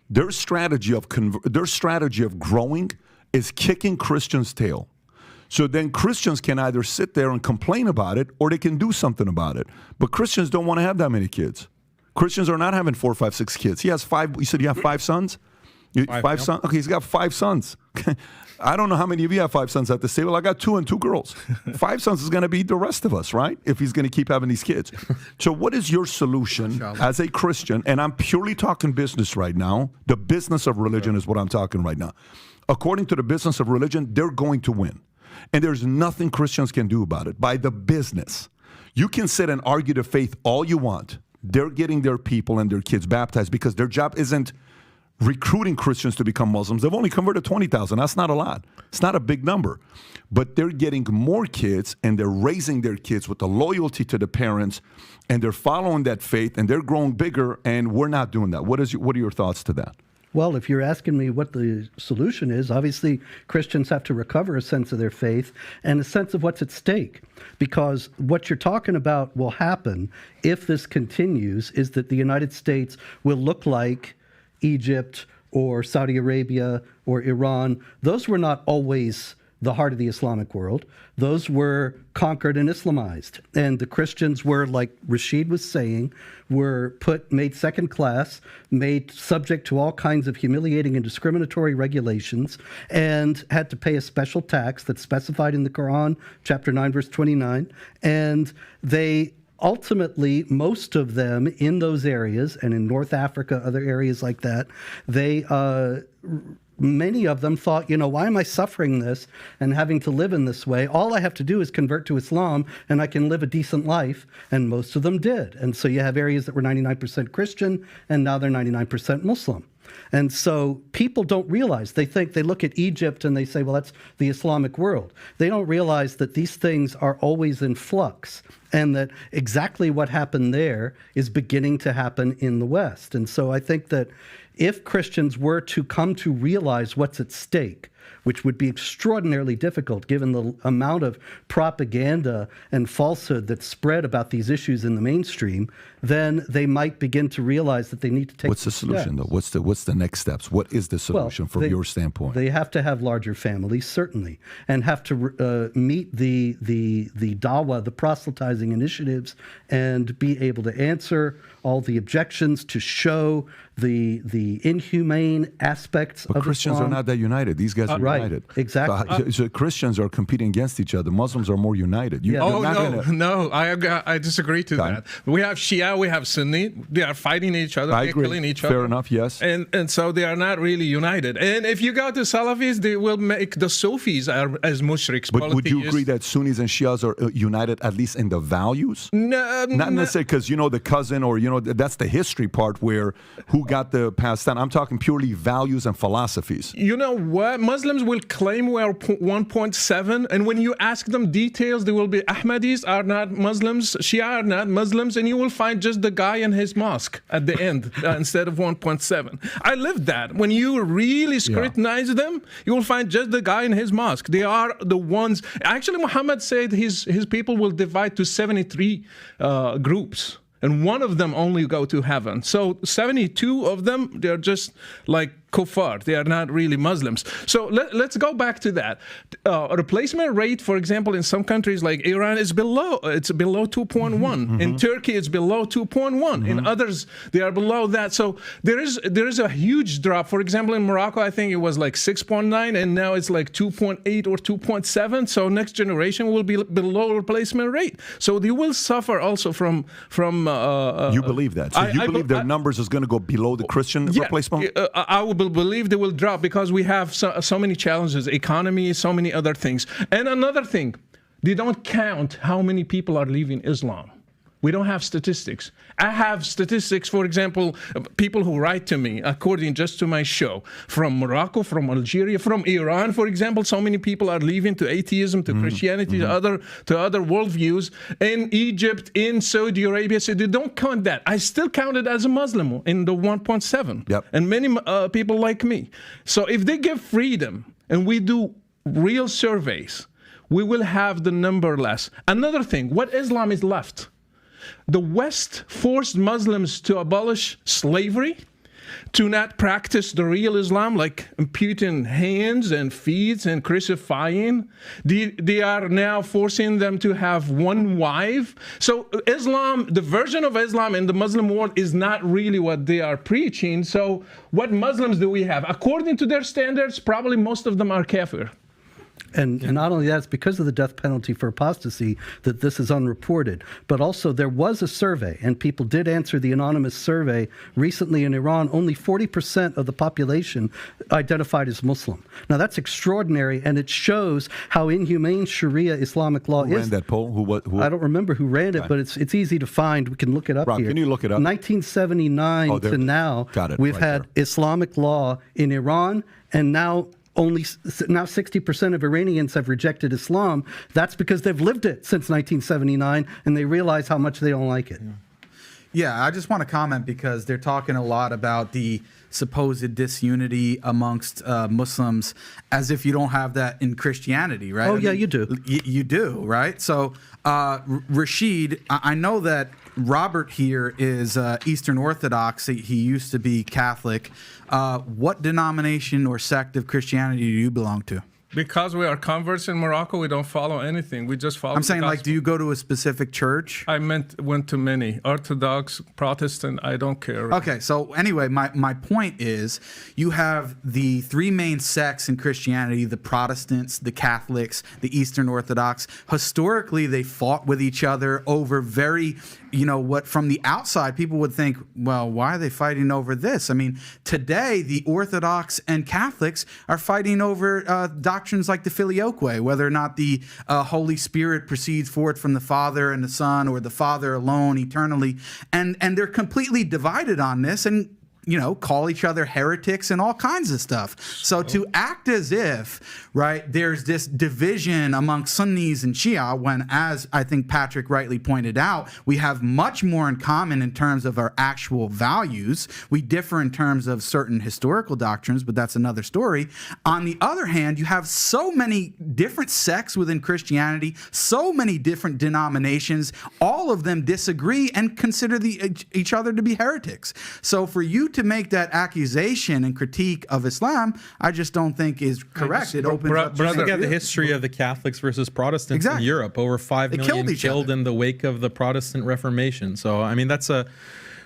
their strategy of growing is kicking Christians' tail. So then Christians can either sit there and complain about it, or they can do something about it. But Christians don't want to have that many kids. Christians are not having 4, 5, 6 kids. He has 5. You said you have 5 sons? 5 sons? Okay, he's got 5 sons. I don't know how many of you have 5 sons at this table. I got 2 and 2 girls. 5 sons is going to be the rest of us, right? If he's going to keep having these kids. So what is your solution as a Christian? And I'm purely talking business right now. The business of religion is what I'm talking right now. According to the business of religion, they're going to win. And there's nothing Christians can do about it. By the business, you can sit and argue the faith all you want. They're getting their people and their kids baptized, because their job isn't recruiting Christians to become Muslims. They've only converted 20,000. That's not a lot. It's not a big number. But they're getting more kids, and they're raising their kids with the loyalty to the parents, and they're following that faith, and they're growing bigger, and we're not doing that. What are your thoughts to that? Well, if you're asking me what the solution is, obviously Christians have to recover a sense of their faith and a sense of what's at stake. Because what you're talking about will happen if this continues, is that the United States will look like Egypt or Saudi Arabia or Iran. Those were not always the heart of the Islamic world. Those were conquered and Islamized. And the Christians were, like Rashid was saying, made second class, made subject to all kinds of humiliating and discriminatory regulations, and had to pay a special tax that's specified in the Quran, chapter 9, verse 29. And they ultimately, most of them in those areas, and in North Africa, other areas like that, many of them thought, why am I suffering this and having to live in this way? All I have to do is convert to Islam and I can live a decent life. And most of them did. And so you have areas that were 99% Christian, and now they're 99% Muslim. And so people don't realize, they look at Egypt and they say, well, that's the Islamic world. They don't realize that these things are always in flux, and that exactly what happened there is beginning to happen in the West. And so I think that if Christians were to come to realize what's at stake, which would be extraordinarily difficult given the amount of propaganda and falsehood that's spread about these issues in the mainstream, then they might begin to realize that they need to take. What's the solution, though? What's the next steps? What is the solution from your standpoint? They have to have larger families, certainly, and have to meet the dawah, the proselytizing initiatives, and be able to answer all the objections, to show the inhumane aspects of Christians Islam. are not that united. These guys are Right, united. exactly. So Christians are competing against each other. Muslims are more united. Yeah. Oh, they're not gonna- no, I disagree to Okay. that. We have Shia, we have Sunni. They are fighting each other. I They're agree. killing each Fair other. enough, yes. And so they are not really united. And if you go to Salafis, they will make the Sufis as mushriks. But would you polytheists. agree that Sunnis and Shias are united at least in the values? No, Not necessarily because, the cousin or, that's the history part where who got the passed down. I'm talking purely values and philosophies. You know what? Muslims will claim we are 1.7, and when you ask them details, they will be Ahmadis are not Muslims, Shia are not Muslims, and you will find just the guy in his mosque at the end instead of 1.7. I lived that. When you really scrutinize them, you will find just the guy in his mosque. They are the ones. Actually, Muhammad said his people will divide to 73 groups. And one of them only go to heaven. So 72 of them, they're just like kuffar. They are not really Muslims. So let's go back to that. Replacement rate, for example, in some countries like Iran is below 2.1. In Turkey, it's below 2.1. In others, they are below that. So there is a huge drop. For example, in Morocco, I think it was like 6.9, and now it's like 2.8 or 2.7. So next generation will be below replacement rate. So they will suffer also from. You believe that? So you believe their numbers is going to go below the Christian replacement? I will believe they will drop because we have so many challenges, economy, so many other things. And another thing, they don't count how many people are leaving Islam. We don't have statistics. I have statistics, for example, people who write to me, according just to my show, from Morocco, from Algeria, from Iran, for example. So many people are leaving to atheism, to Christianity, to other worldviews. In Egypt, in Saudi Arabia, so they don't count that. I still count it as a Muslim in the 1.7. Yep. And many people like me. So if they give freedom and we do real surveys, we will have the number less. Another thing, what Islam is left? The West forced Muslims to abolish slavery, to not practice the real Islam, like amputing hands and feet and crucifying. They are now forcing them to have one wife. So Islam, the version of Islam in the Muslim world is not really what they are preaching. So what Muslims do we have? According to their standards, probably most of them are kafir. And not only that, it's because of the death penalty for apostasy that this is unreported. But also there was a survey, and people did answer the anonymous survey recently in Iran. Only 40% of the population identified as Muslim. Now that's extraordinary, and it shows how inhumane Sharia Islamic law Who is. ran that poll? Who? I don't remember who ran it, but it's easy to find. We can look it up Rob, here. can you look it up? 1979 to now, Got it, we've right had there. Islamic law in Iran, and now 60% of Iranians have rejected Islam. That's because they've lived it since 1979, and they realize how much they don't like it. Yeah, I just want to comment because they're talking a lot about the supposed disunity amongst Muslims as if you don't have that in Christianity, right? Oh, yeah, you do. You do, right? So, Rashid, I know that Robert here is Eastern Orthodox. He used to be Catholic. What denomination or sect of Christianity do you belong to? Because we are converts in Morocco, we don't follow anything. We just follow I'm saying, the like, gospel. do you go to a specific church? I went to many. Orthodox, Protestant, I don't care. Okay, so anyway, my point is you have the three main sects in Christianity, the Protestants, the Catholics, the Eastern Orthodox. Historically, they fought with each other over very, what from the outside people would think, well, why are they fighting over this? I mean, today, the Orthodox and Catholics are fighting over doctrines like the filioque, whether or not the Holy Spirit proceeds forth from the Father and the Son, or the Father alone eternally. And they're completely divided on this, and call each other heretics and all kinds of stuff. So to act as if, right, there's this division among Sunnis and Shia, when, as I think Patrick rightly pointed out, we have much more in common in terms of our actual values. We differ in terms of certain historical doctrines, but that's another story. On the other hand, you have so many different sects within Christianity, so many different denominations, all of them disagree and consider each other to be heretics. So for you to make that accusation and critique of Islam, I just don't think is correct. It opens up. Look at the history of the Catholics versus Protestants in Europe. Over 5 million killed in the wake of the Protestant Reformation. So, I mean, that's a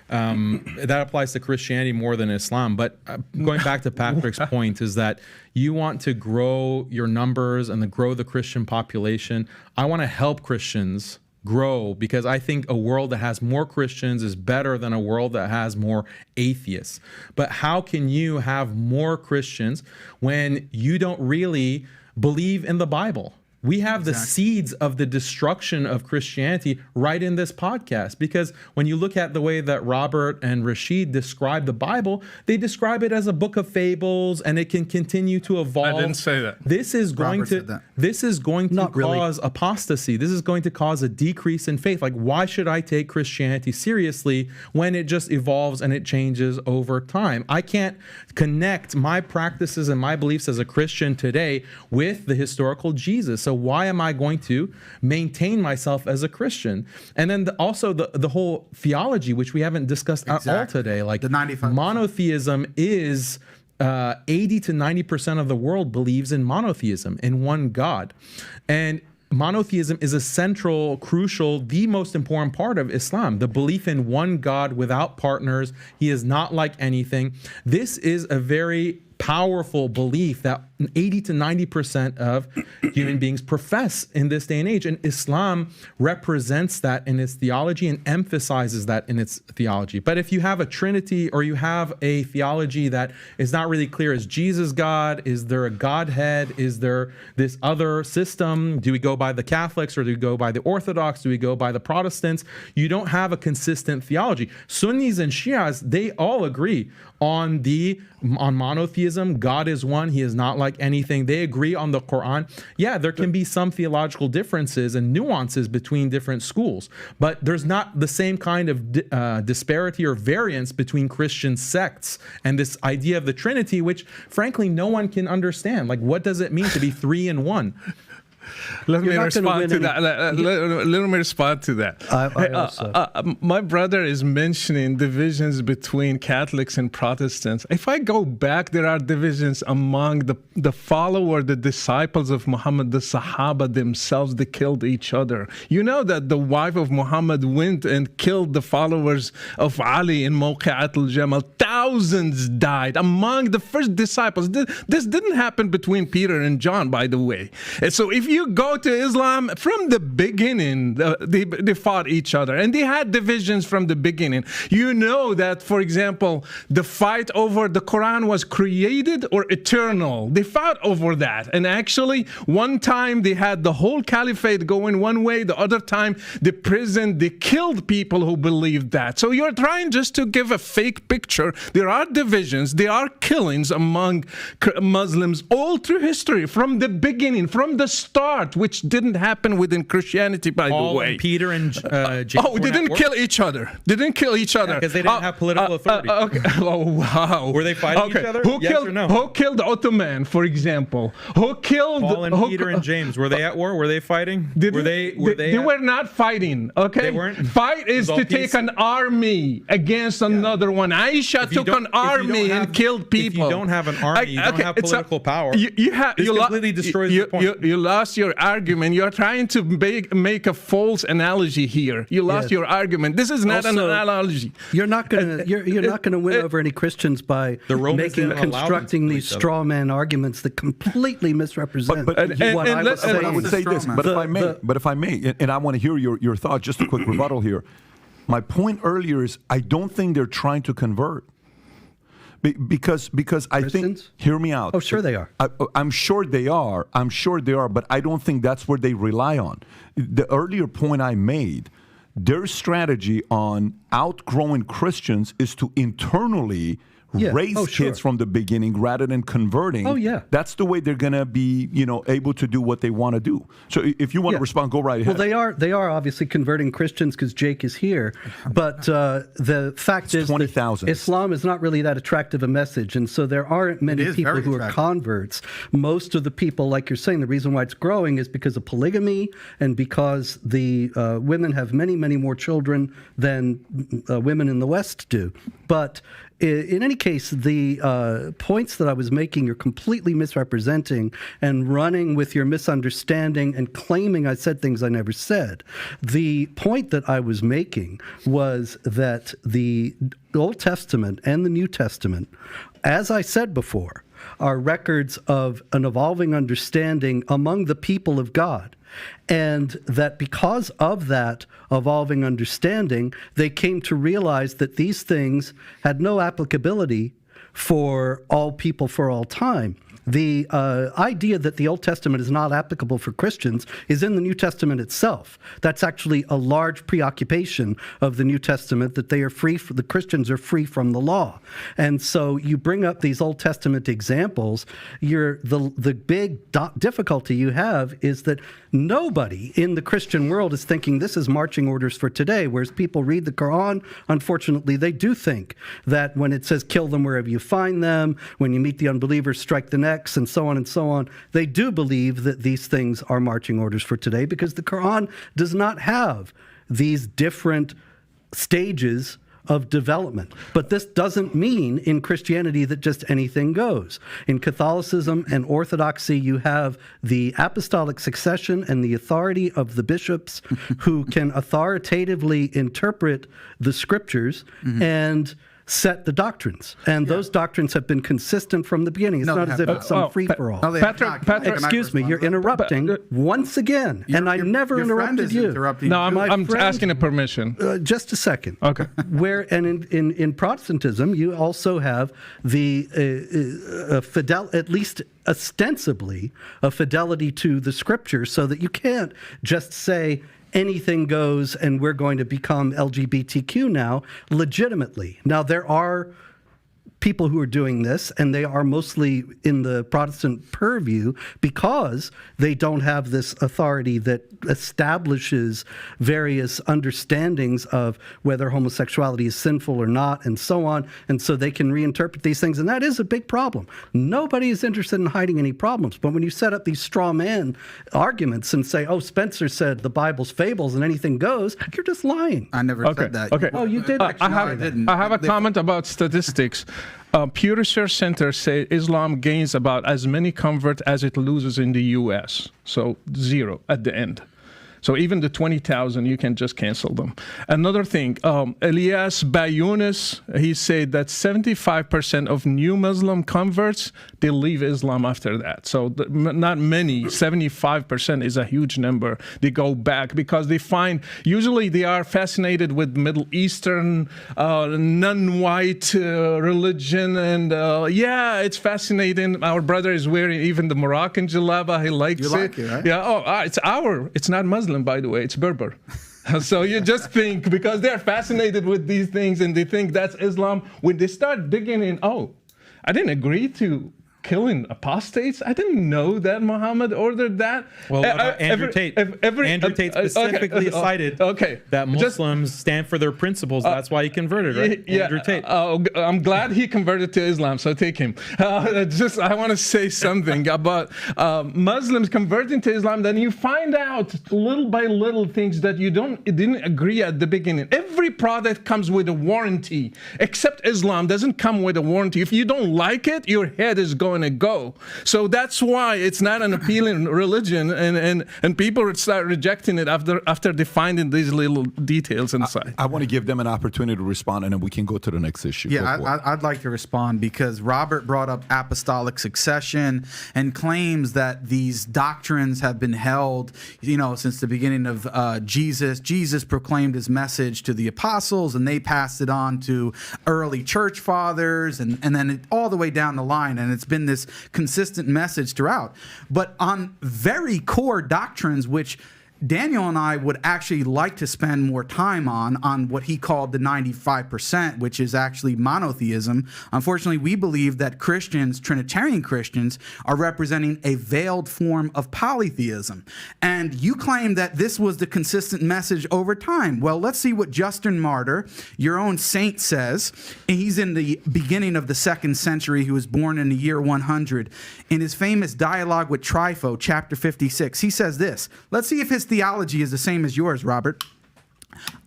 That applies to Christianity more than Islam. But going back to Patrick's point is that you want to grow your numbers and grow the Christian population. I want to help Christians grow because I think a world that has more Christians is better than a world that has more atheists. But how can you have more Christians when you don't really believe in the Bible? We have the seeds of the destruction of Christianity right in this podcast, because when you look at the way that Robert and Rashid describe the Bible, they describe it as a book of fables, and it can continue to evolve. I didn't say that. This is going to cause apostasy. This is going to cause a decrease in faith. Like, why should I take Christianity seriously when it just evolves and it changes over time? I can't connect my practices and my beliefs as a Christian today with the historical Jesus. So why am I going to maintain myself as a Christian? And then also the whole theology, which we haven't discussed at all today. Like, the 95%. Monotheism is 80 to 90% of the world believes in monotheism, in one God. And monotheism is a central, crucial, the most important part of Islam, the belief in one God without partners. He is not like anything. This is a very powerful belief that 80 to 90% of human beings profess in this day and age. And Islam represents that in its theology and emphasizes that in its theology. But if you have a Trinity, or you have a theology that is not really clear, is Jesus God? Is there a Godhead? Is there this other system? Do we go by the Catholics, or do we go by the Orthodox? Do we go by the Protestants? You don't have a consistent theology. Sunnis and Shias, they all agree on monotheism. God is one. He is not like anything. They agree on the Quran. Yeah, there can be some theological differences and nuances between different schools, but there's not the same kind of disparity or variance between Christian sects and this idea of the Trinity, which frankly no one can understand. Like, what does it mean to be three in one? Let me respond to that. Let me respond to that. My brother is mentioning divisions between Catholics and Protestants. If I go back, there are divisions among the followers, the disciples of Muhammad, the Sahaba themselves. They killed each other. You know that the wife of Muhammad went and killed the followers of Ali in Moqa'at al-Jamal. Thousands died among the first disciples. This didn't happen between Peter and John, by the way. And so if you go to Islam, from the beginning, they fought each other, and they had divisions from the beginning. You know that, for example, the fight over the Quran was created or eternal. They fought over that. And actually, one time they had the whole caliphate going one way, the other time they killed people who believed that. So you're trying just to give a fake picture. There are divisions, there are killings among Muslims all through history, from the beginning, from the start, which didn't happen within Christianity, by the way. And Peter and James. Oh, they didn't kill each other. They didn't kill each other. Because they didn't have political authority. Okay. Oh, wow. Were they fighting each other? Yes or no? Who killed Ottoman, for example? Who killed Paul and Peter and James? Were they at war? Were they fighting? They were not fighting, okay? They weren't? Fight is to take an army against another one. Aisha took an army and killed people. If you don't have an army, you don't have political power. You completely destroys the point. You lost your argument. You're trying to make a false analogy here. You lost your argument. This is not an analogy. You're not going to win over any Christians by constructing these straw man arguments that completely misrepresent what I was saying. I would say this, but if I may, and I want to hear your thought. Just a quick rebuttal here. My point earlier is I don't think they're trying to convert. Because I think, hear me out. Oh, sure they are. I'm sure they are. I'm sure they are, but I don't think that's where they rely on. The earlier point I made, their strategy on outgrowing Christians is to internally raise kids from the beginning rather than converting. Oh, yeah. That's the way they're going to be, able to do what they want to do. So if you want to respond, go right ahead. Well, they are obviously converting Christians because Jake is here. But the fact is 20,000. Islam is not really that attractive a message. And so there aren't many people who are converts. Most of the people, like you're saying, the reason why it's growing is because of polygamy and because the women have many, many more children than women in the West do. But in any case, the points that I was making, you're completely misrepresenting and running with your misunderstanding and claiming I said things I never said. The point that I was making was that the Old Testament and the New Testament, as I said before, are records of an evolving understanding among the people of God. And that because of that evolving understanding, they came to realize that these things had no applicability for all people for all time. The idea that the Old Testament is not applicable for Christians is in the New Testament itself. That's actually a large preoccupation of the New Testament, that they are free, the Christians are free from the law. And so you bring up these Old Testament examples, the big difficulty you have is that nobody in the Christian world is thinking this is marching orders for today, whereas people read the Quran, unfortunately, they do think that when it says kill them wherever you find them, when you meet the unbelievers, strike the neck, and so on, they do believe that these things are marching orders for today because the Quran does not have these different stages of development. But this doesn't mean in Christianity that just anything goes. In Catholicism and Orthodoxy, you have the apostolic succession and the authority of the bishops who can authoritatively interpret the scriptures and set the doctrines. And those doctrines have been consistent from the beginning. It's not as if it's some free-for-all. Patrick, excuse me, you're interrupting once again, and I never interrupted you. No, I'm asking a permission. Just a second. Okay. In Protestantism, you also have the at least ostensibly, a fidelity to the scriptures, so that you can't just say anything goes and we're going to become LGBTQ now legitimately. Now, there are people who are doing this, and they are mostly in the Protestant purview because they don't have this authority that establishes various understandings of whether homosexuality is sinful or not, and so on, and so they can reinterpret these things, and that is a big problem. Nobody is interested in hiding any problems, but when you set up these straw man arguments and say, oh, Spencer said the Bible's fables and anything goes, you're just lying. I never said that. Okay. Oh, you did. I have a comment about statistics. Pew Research Center say Islam gains about as many converts as it loses in the U.S. So 0 at the end. So even the 20,000, you can just cancel them. Another thing, Elias Bayunis, he said that 75% of new Muslim converts, they leave Islam after that. So not many, 75% is a huge number. They go back because they find, usually they are fascinated with Middle Eastern, non-white religion. And yeah, it's fascinating. Our brother is wearing even the Moroccan jalaba. He likes it. You like it, right? Yeah, it's not Muslim, by the way, it's Berber. So you just think, because they're fascinated with these things and they think that's Islam, when they start digging in, oh, I didn't agree to killing apostates. I didn't know that Muhammad ordered that. Well, what about Andrew Tate? Andrew Tate specifically cited that Muslims stand for their principles. That's why he converted, right? Andrew Tate. I'm glad he converted to Islam, so take him. I want to say something about Muslims converting to Islam. Then you find out little by little things that you didn't agree at the beginning. Every product comes with a warranty, except Islam doesn't come with a warranty. If you don't like it, your head is going to go. So that's why it's not an appealing religion, and people start rejecting it after defining these little details inside. I want to give them an opportunity to respond, and then we can go to the next issue. Yeah, I'd like to respond because Robert brought up apostolic succession and claims that these doctrines have been held, since the beginning of Jesus. Jesus proclaimed his message to the apostles, and they passed it on to early church fathers, and then all the way down the line, and it's been this consistent message throughout. But on very core doctrines, which Daniel and I would actually like to spend more time on what he called the 95%, which is actually monotheism. Unfortunately, we believe that Christians, Trinitarian Christians, are representing a veiled form of polytheism. And you claim that this was the consistent message over time. Well, let's see what Justin Martyr, your own saint, says. And he's in the beginning of the 2nd century. He was born in the year 100. In his famous dialogue with Trypho, chapter 56, he says this. Let's see if his theology is the same as yours, Robert.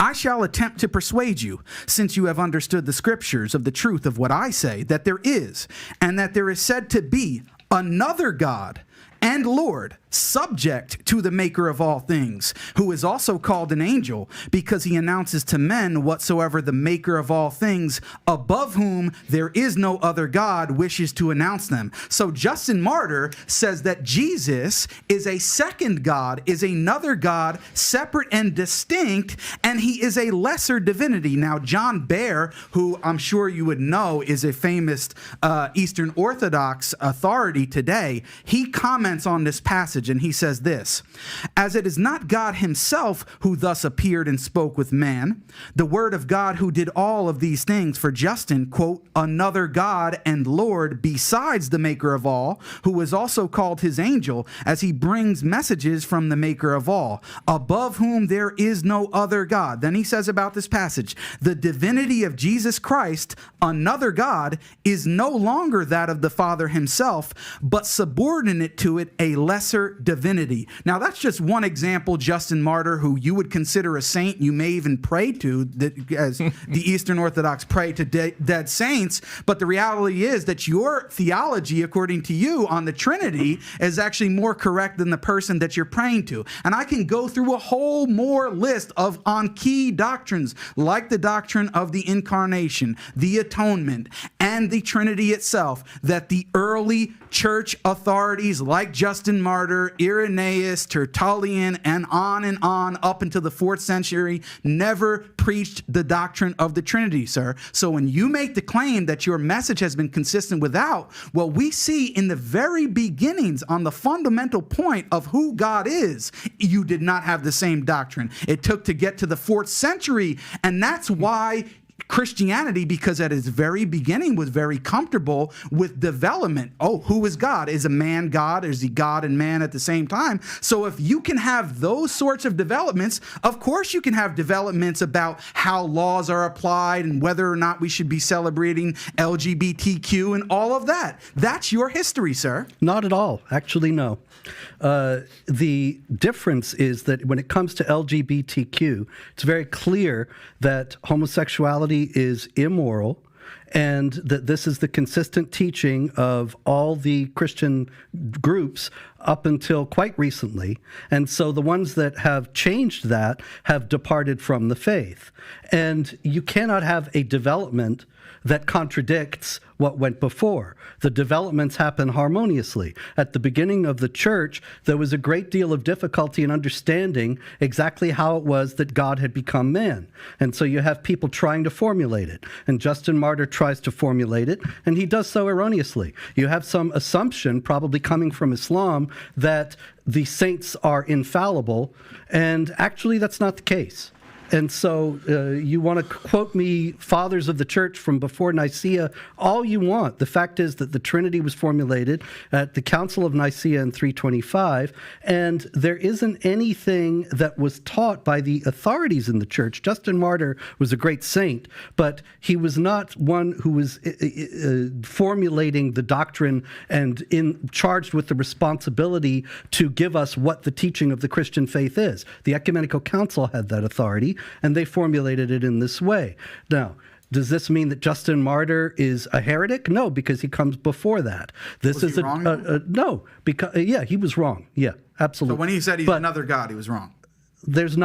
I shall attempt to persuade you, since you have understood the scriptures of the truth of what I say, that there is, and that there is said to be, another God and Lord, subject to the maker of all things, who is also called an angel, because he announces to men whatsoever the maker of all things, above whom there is no other God, wishes to announce them. So Justin Martyr says that Jesus is a second God, is another God, separate and distinct, and he is a lesser divinity. Now, John Baer, who I'm sure you would know is a famous Eastern Orthodox authority today, he comments on this passage, and he says this: as it is not God himself who thus appeared and spoke with man, the word of God who did all of these things, for Justin, quote, another God and Lord besides the maker of all, who is also called his angel, as he brings messages from the maker of all, above whom there is no other God. Then he says about this passage, the divinity of Jesus Christ, another God, is no longer that of the Father himself, but subordinate to it a lesser divinity. Now, that's just one example. Justin Martyr, who you would consider a saint, you may even pray to, as the Eastern Orthodox pray to dead saints, but the reality is that your theology, according to you, on the Trinity is actually more correct than the person that you're praying to. And I can go through a whole more list on key doctrines, like the doctrine of the incarnation, the atonement, and the Trinity itself, that the early church authorities like Justin Martyr, Irenaeus, Tertullian, and on up until the 4th century never preached the doctrine of the Trinity, sir. So when you make the claim that your message has been consistent without, what we see in the very beginnings on the fundamental point of who God is, you did not have the same doctrine. It took to get to the 4th century, and that's why Christianity, because at its very beginning was very comfortable with development. Oh, who is God? Is a man God? Is he God and man at the same time? So if you can have those sorts of developments, of course you can have developments about how laws are applied and whether or not we should be celebrating LGBTQ and all of that. That's your history, sir. Not at all. Actually, no. The difference is that when it comes to LGBTQ, it's very clear that homosexuality is immoral, and that this is the consistent teaching of all the Christian groups up until quite recently. And so the ones that have changed that have departed from the faith. And you cannot have a development that contradicts what went before. The developments happen harmoniously. At the beginning of the church, there was a great deal of difficulty in understanding exactly how it was that God had become man. And so you have people trying to formulate it. And Justin Martyr tries to formulate it, and he does so erroneously. You have some assumption, probably coming from Islam, that the saints are infallible, and actually that's not the case. And so you want to quote me fathers of the church from before Nicaea all you want. The fact is that the Trinity was formulated at the Council of Nicaea in 325, and there isn't anything that was taught by the authorities in the church. Justin Martyr was a great saint, but he was not one who was formulating the doctrine and charged with the responsibility to give us what the teaching of the Christian faith is. The Ecumenical Council had that authority, and they formulated it in this way. Now, does this mean that Justin Martyr is a heretic? No, because he comes before that. This is wrong? No, because he was wrong. Yeah, absolutely. So when he said he's another God, he was wrong. There's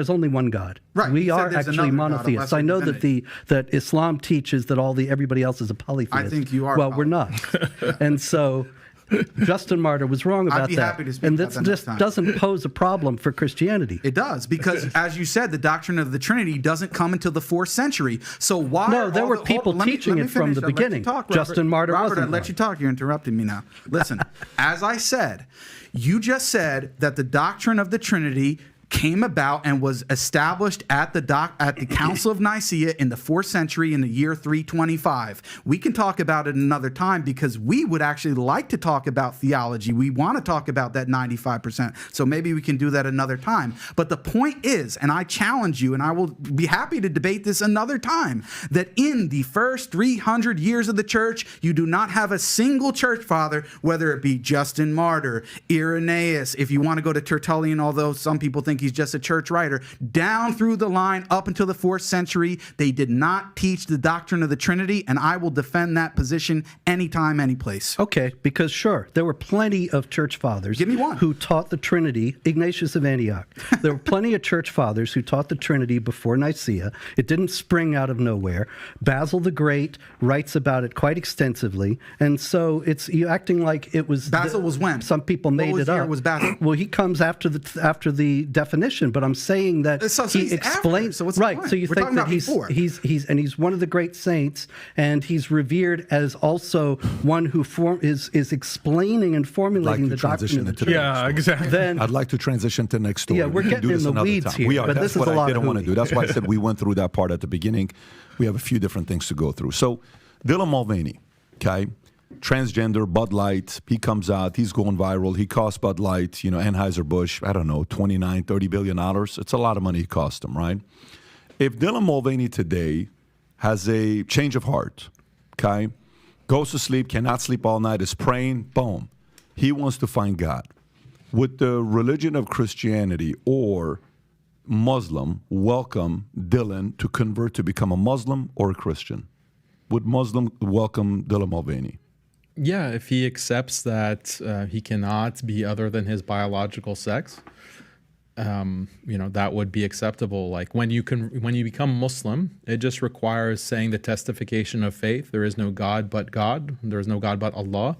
only one God. Right. We are actually monotheists. I know that Islam teaches that everybody else is a polytheist. I think you are. Well, we're not. And so Justin Martyr was wrong about that. I'd be happy to speak and about that that just next time. doesn't pose a problem for Christianity. It does, because as you said, the doctrine of the Trinity doesn't come until the 4th century. So why? No, there were people teaching it from the beginning. Justin Martyr wasn't. Robert, I let you talk. You're interrupting me now. Listen, as I said, you just said that the doctrine of the Trinity came about and was established at the Council of Nicaea in the 4th century in the year 325. We can talk about it another time, because we would actually like to talk about theology. We want to talk about that 95%. So maybe we can do that another time. But the point is, and I challenge you, and I will be happy to debate this another time, that in the first 300 years of the church, you do not have a single church father, whether it be Justin Martyr, Irenaeus, if you want to go to Tertullian, although some people think think he's just a church writer. Down through the line up until the 4th century, they did not teach the doctrine of the Trinity, and I will defend that position anytime, any place. Okay, because sure, there were plenty of church fathers Give me one. who taught the Trinity. Ignatius of Antioch. There were plenty of church fathers who taught the Trinity before Nicaea. It didn't spring out of nowhere. Basil the Great writes about it quite extensively, and so it's you acting like it was. Basil was when? Some people made What it up. year was Basil? Well, he comes after the definition, but I'm saying that So he he's after, explains. so what's the right. point? So you We're think talking that about before. he's one of the great saints, and he's revered as also one who is explaining and formulating the doctrine of the Trinity. Yeah, exactly. Then I'd like to transition to the next story. Yeah, we're We can getting do this in the another weeds time. here, We are. but That's this is what a I lot of didn't want to hooey. do. That's why I said we went through that part at the beginning. We have a few different things to go through. So, Dylan Mulvaney, okay, transgender, Bud Light, he comes out, he's going viral. He cost Bud Light, Anheuser-Busch, I don't know, $29, $30 billion. It's a lot of money it cost him, right? If Dylan Mulvaney today has a change of heart, okay, goes to sleep, cannot sleep all night, is praying, boom, he wants to find God. Would the religion of Christianity or Muslim welcome Dylan to convert to become a Muslim or a Christian? Would Muslim welcome Dylan Mulvaney? Yeah, if he accepts that he cannot be other than his biological sex, that would be acceptable. Like when you become Muslim, it just requires saying the testification of faith. There is no God but God. There is no God but Allah,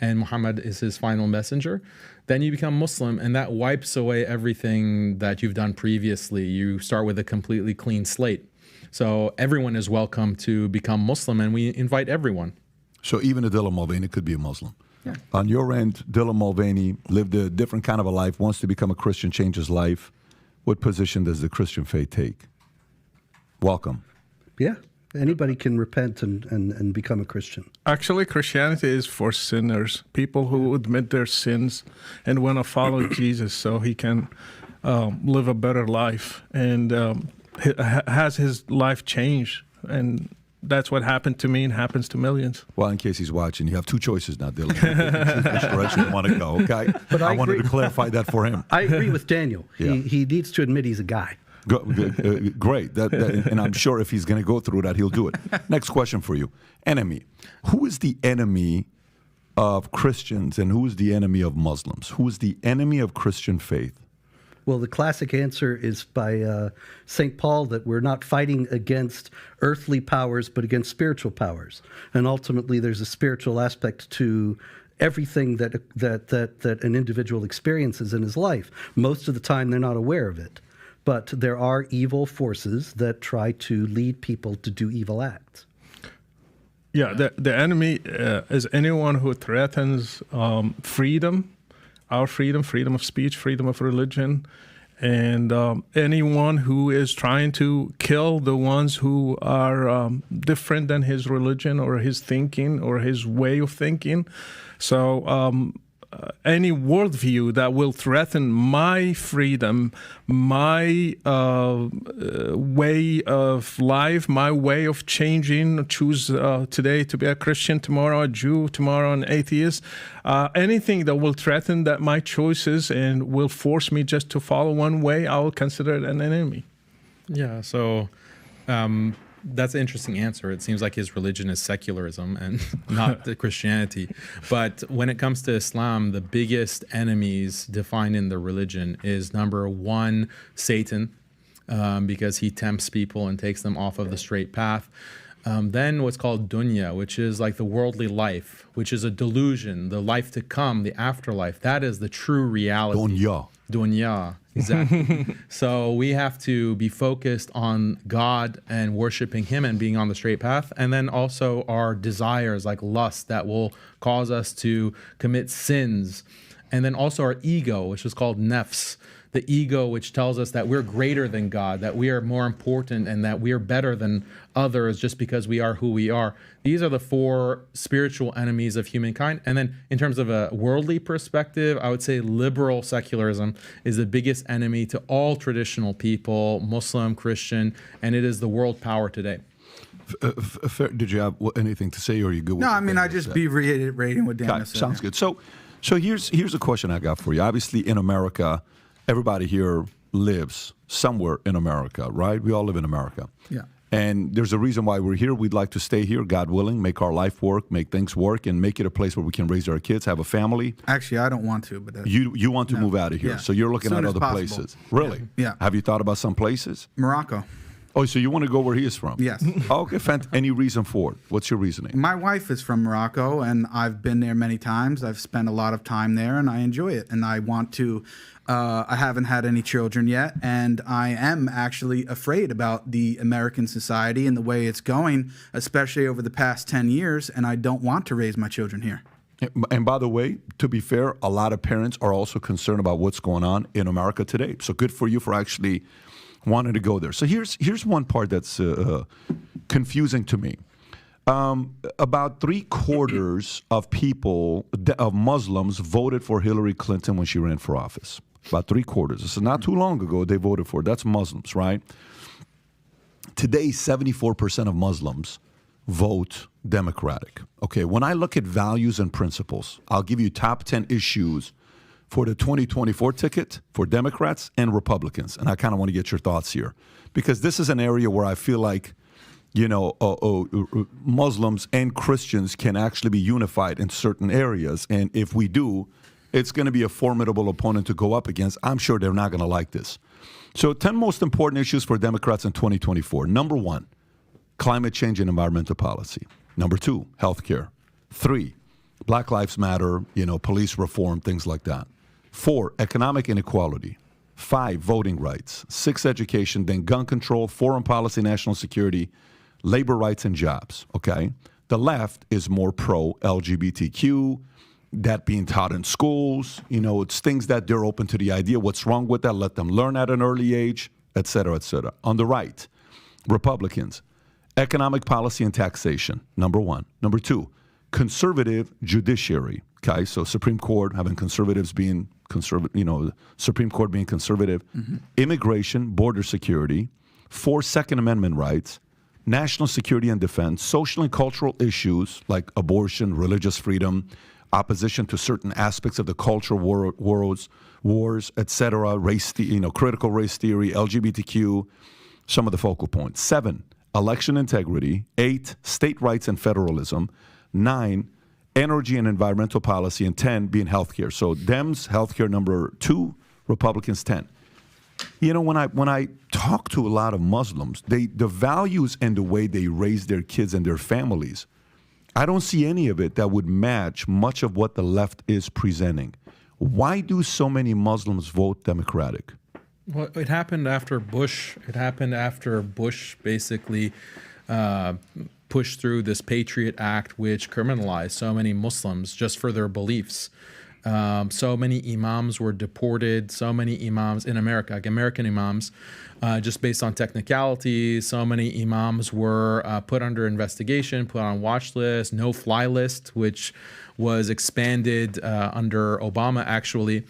and Muhammad is his final messenger. Then you become Muslim, and that wipes away everything that you've done previously. You start with a completely clean slate. So everyone is welcome to become Muslim, and we invite everyone. So even a Dylan Mulvaney could be a Muslim. Yeah. On your end, Dylan Mulvaney lived a different kind of a life, wants to become a Christian, change his life. What position does the Christian faith take? Welcome. yeah, anybody can repent and become a Christian. Actually, Christianity is for sinners, people who admit their sins and want to follow Jesus so he can live a better life and has his life changed. And that's what happened to me and happens to millions. Well, in case he's watching, you have two choices now, Dylan. Which direction you want to go, okay? But I wanted agree. to clarify that for him. I agree with Daniel. Yeah. He needs to admit he's a guy. Great. And I'm sure if he's going to go through that, he'll do it. Next question for you. Enemy. Who is the enemy of Christians and who is the enemy of Muslims? Who is the enemy of Christian faith? Well, the classic answer is by St. Paul that we're not fighting against earthly powers, but against spiritual powers. And ultimately, there's a spiritual aspect to everything that an individual experiences in his life. Most of the time, they're not aware of it. But there are evil forces that try to lead people to do evil acts. Yeah, the enemy is anyone who threatens freedom, our freedom of speech, freedom of religion, and anyone who is trying to kill the ones who are different than his religion or his thinking or his way of thinking. So any worldview that will threaten my freedom, my way of life, my way of changing, choose today to be a Christian, tomorrow a Jew, tomorrow an atheist, anything that will threaten that my choices and will force me just to follow one way, I will consider it an enemy. Yeah, so that's an interesting answer. It seems like his religion is secularism and not the Christianity. But when it comes to Islam, the biggest enemies defined in the religion is number one, Satan, because he tempts people and takes them off of the straight path. Then what's called dunya, which is like the worldly life, which is a delusion, the life to come, the afterlife. That is the true reality. Dunya, exactly. So we have to be focused on God and worshiping him and being on the straight path. And then also our desires like lust that will cause us to commit sins. And then also our ego, which is called nafs, the ego which tells us that we're greater than God, that we are more important and that we are better than others just because we are who we are. These are the four spiritual enemies of humankind. And then in terms of a worldly perspective, I would say liberal secularism is the biggest enemy to all traditional people, Muslim, Christian, and it is the world power today. Did you have anything to say, or are you good? No, I mean, I just be reiterating what Daniel said. Sounds good. So here's a question I got for you. Obviously, in America, everybody here lives somewhere in America, right? We all live in America. Yeah. And there's a reason why we're here. We'd like to stay here, God willing, make our life work, make things work, and make it a place where we can raise our kids, have a family. Actually, I don't want to, but You want to move out of here, Yeah. so you're looking Soon at as other possible. places. Really? Yeah. Have you thought about some places? Morocco. Oh, so you want to go where he is from? Yes. Okay, any reason for it? What's your reasoning? My wife is from Morocco, and I've been there many times. I've spent a lot of time there, and I enjoy it. And I want to. I haven't had any children yet, and I am actually afraid about the American society and the way it's going, especially over the past 10 years. And I don't want to raise my children here. And by the way, to be fair, a lot of parents are also concerned about what's going on in America today. So good for you for actually wanting to go there. So here's one part that's confusing to me. About 3/4 of people, of Muslims, voted for Hillary Clinton when she ran for office. About 3/4. This is not too long ago they voted for it. That's Muslims, right? Today, 74% of Muslims vote Democratic. Okay, when I look at values and principles, I'll give you top 10 issues for the 2024 ticket for Democrats and Republicans. And I kind of want to get your thoughts here, because this is an area where I feel like, Muslims and Christians can actually be unified in certain areas. And if we do, it's going to be a formidable opponent to go up against. I'm sure they're not going to like this. So 10 most important issues for Democrats in 2024. Number 1, climate change and environmental policy. Number 2, healthcare. 3, Black Lives Matter, police reform, things like that. 4, economic inequality. 5, voting rights. 6, education. Then gun control, foreign policy, national security, labor rights, and jobs. Okay? The left is more pro-LGBTQ, that being taught in schools. It's things that they're open to the idea. What's wrong with that? Let them learn at an early age, et cetera, et cetera. On the right, Republicans, economic policy and taxation, number 1. Number 2, conservative judiciary. Okay, so Supreme Court having conservatives being conservative, Supreme Court being conservative. Mm-hmm. Immigration, border security. 4, Second Amendment rights. National security and defense. Social and cultural issues like abortion, religious freedom, opposition to certain aspects of the cultural wars, etc. Race, critical race theory, LGBTQ. Some of the focal points. 7, election integrity. 8, state rights and federalism. 9, energy and environmental policy. And 10 being healthcare. So Dems, healthcare, number 2, Republicans 10. When I talk to a lot of Muslims, the values and the way they raise their kids and their families, I don't see any of it that would match much of what the left is presenting. Why do so many Muslims vote Democratic? Well, it happened after Bush. It happened after Bush basically pushed through this Patriot Act, which criminalized so many Muslims just for their beliefs. So many imams were deported, so many imams in America, like American imams, just based on technicalities. So many imams were put under investigation, put on watch list, no-fly list, which was expanded under Obama, actually.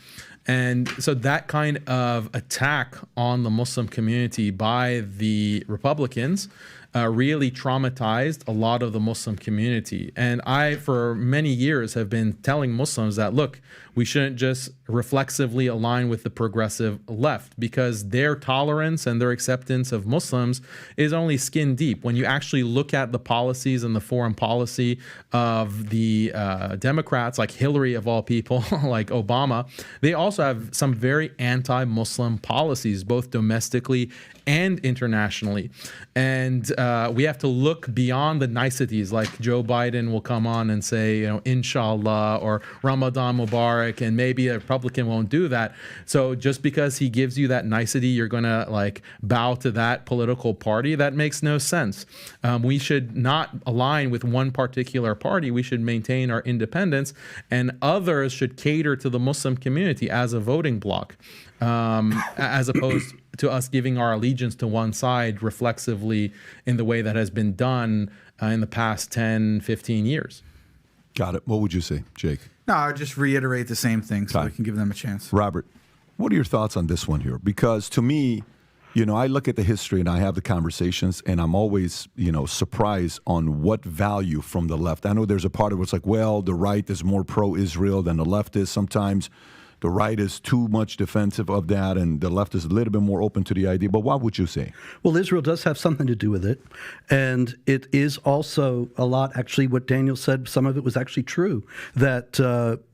And so that kind of attack on the Muslim community by the Republicans really traumatized a lot of the Muslim community. And I, for many years, have been telling Muslims that, look, we shouldn't just reflexively align with the progressive left, because their tolerance and their acceptance of Muslims is only skin deep. When you actually look at the policies and the foreign policy of the Democrats, like Hillary of all people, like Obama, they also have some very anti-Muslim policies, both domestically and internationally. And we have to look beyond the niceties, like Joe Biden will come on and say, Inshallah, or Ramadan Mubarak, and maybe a Republican won't do that. So just because he gives you that nicety, you're going to bow to that political party? That makes no sense. We should not align with one particular party. We should maintain our independence, and others should cater to the Muslim community as a voting bloc, as opposed to us giving our allegiance to one side reflexively in the way that has been done in the past 10, 15 years. Got it. What would you say, Jake? No, I'll just reiterate the same thing so we can give them a chance. Robert, what are your thoughts on this one here? Because to me, I look at the history and I have the conversations, and I'm always, surprised on what value from the left. I know there's a part of it's like, well, the right is more pro-Israel than the left is. Sometimes, the right is too much defensive of that, and the left is a little bit more open to the idea. But what would you say? Well, Israel does have something to do with it. And it is also a lot, actually, what Daniel said, some of it was actually true, that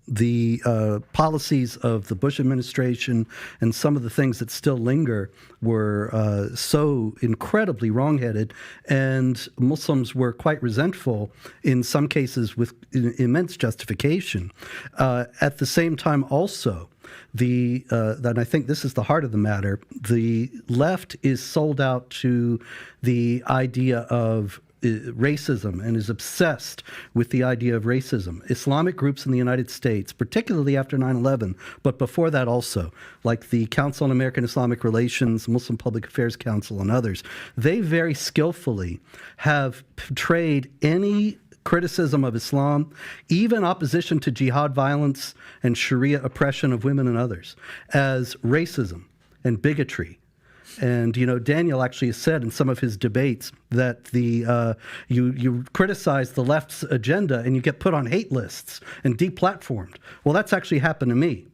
the policies of the Bush administration and some of the things that still linger were so incredibly wrongheaded, and Muslims were quite resentful, in some cases with immense justification. At the same time also, and I think this is the heart of the matter, the left is sold out to the idea of racism and is obsessed with the idea of racism. Islamic groups in the United States, particularly after 9/11, but before that also, like the Council on American Islamic Relations, Muslim Public Affairs Council, and others, they very skillfully have portrayed any criticism of Islam, even opposition to jihad violence and Sharia oppression of women and others, as racism and bigotry. And, you know, Daniel actually has said in some of his debates that you criticize the left's agenda and you get put on hate lists and deplatformed. Well, that's actually happened to me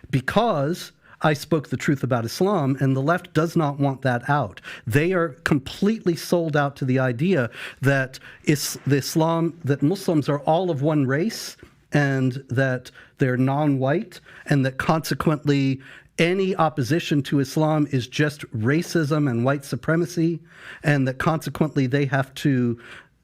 because I spoke the truth about Islam, and the left does not want that out. They are completely sold out to the idea that that Muslims are all of one race, and that they're non-white, and that consequently any opposition to Islam is just racism and white supremacy, and that consequently they have to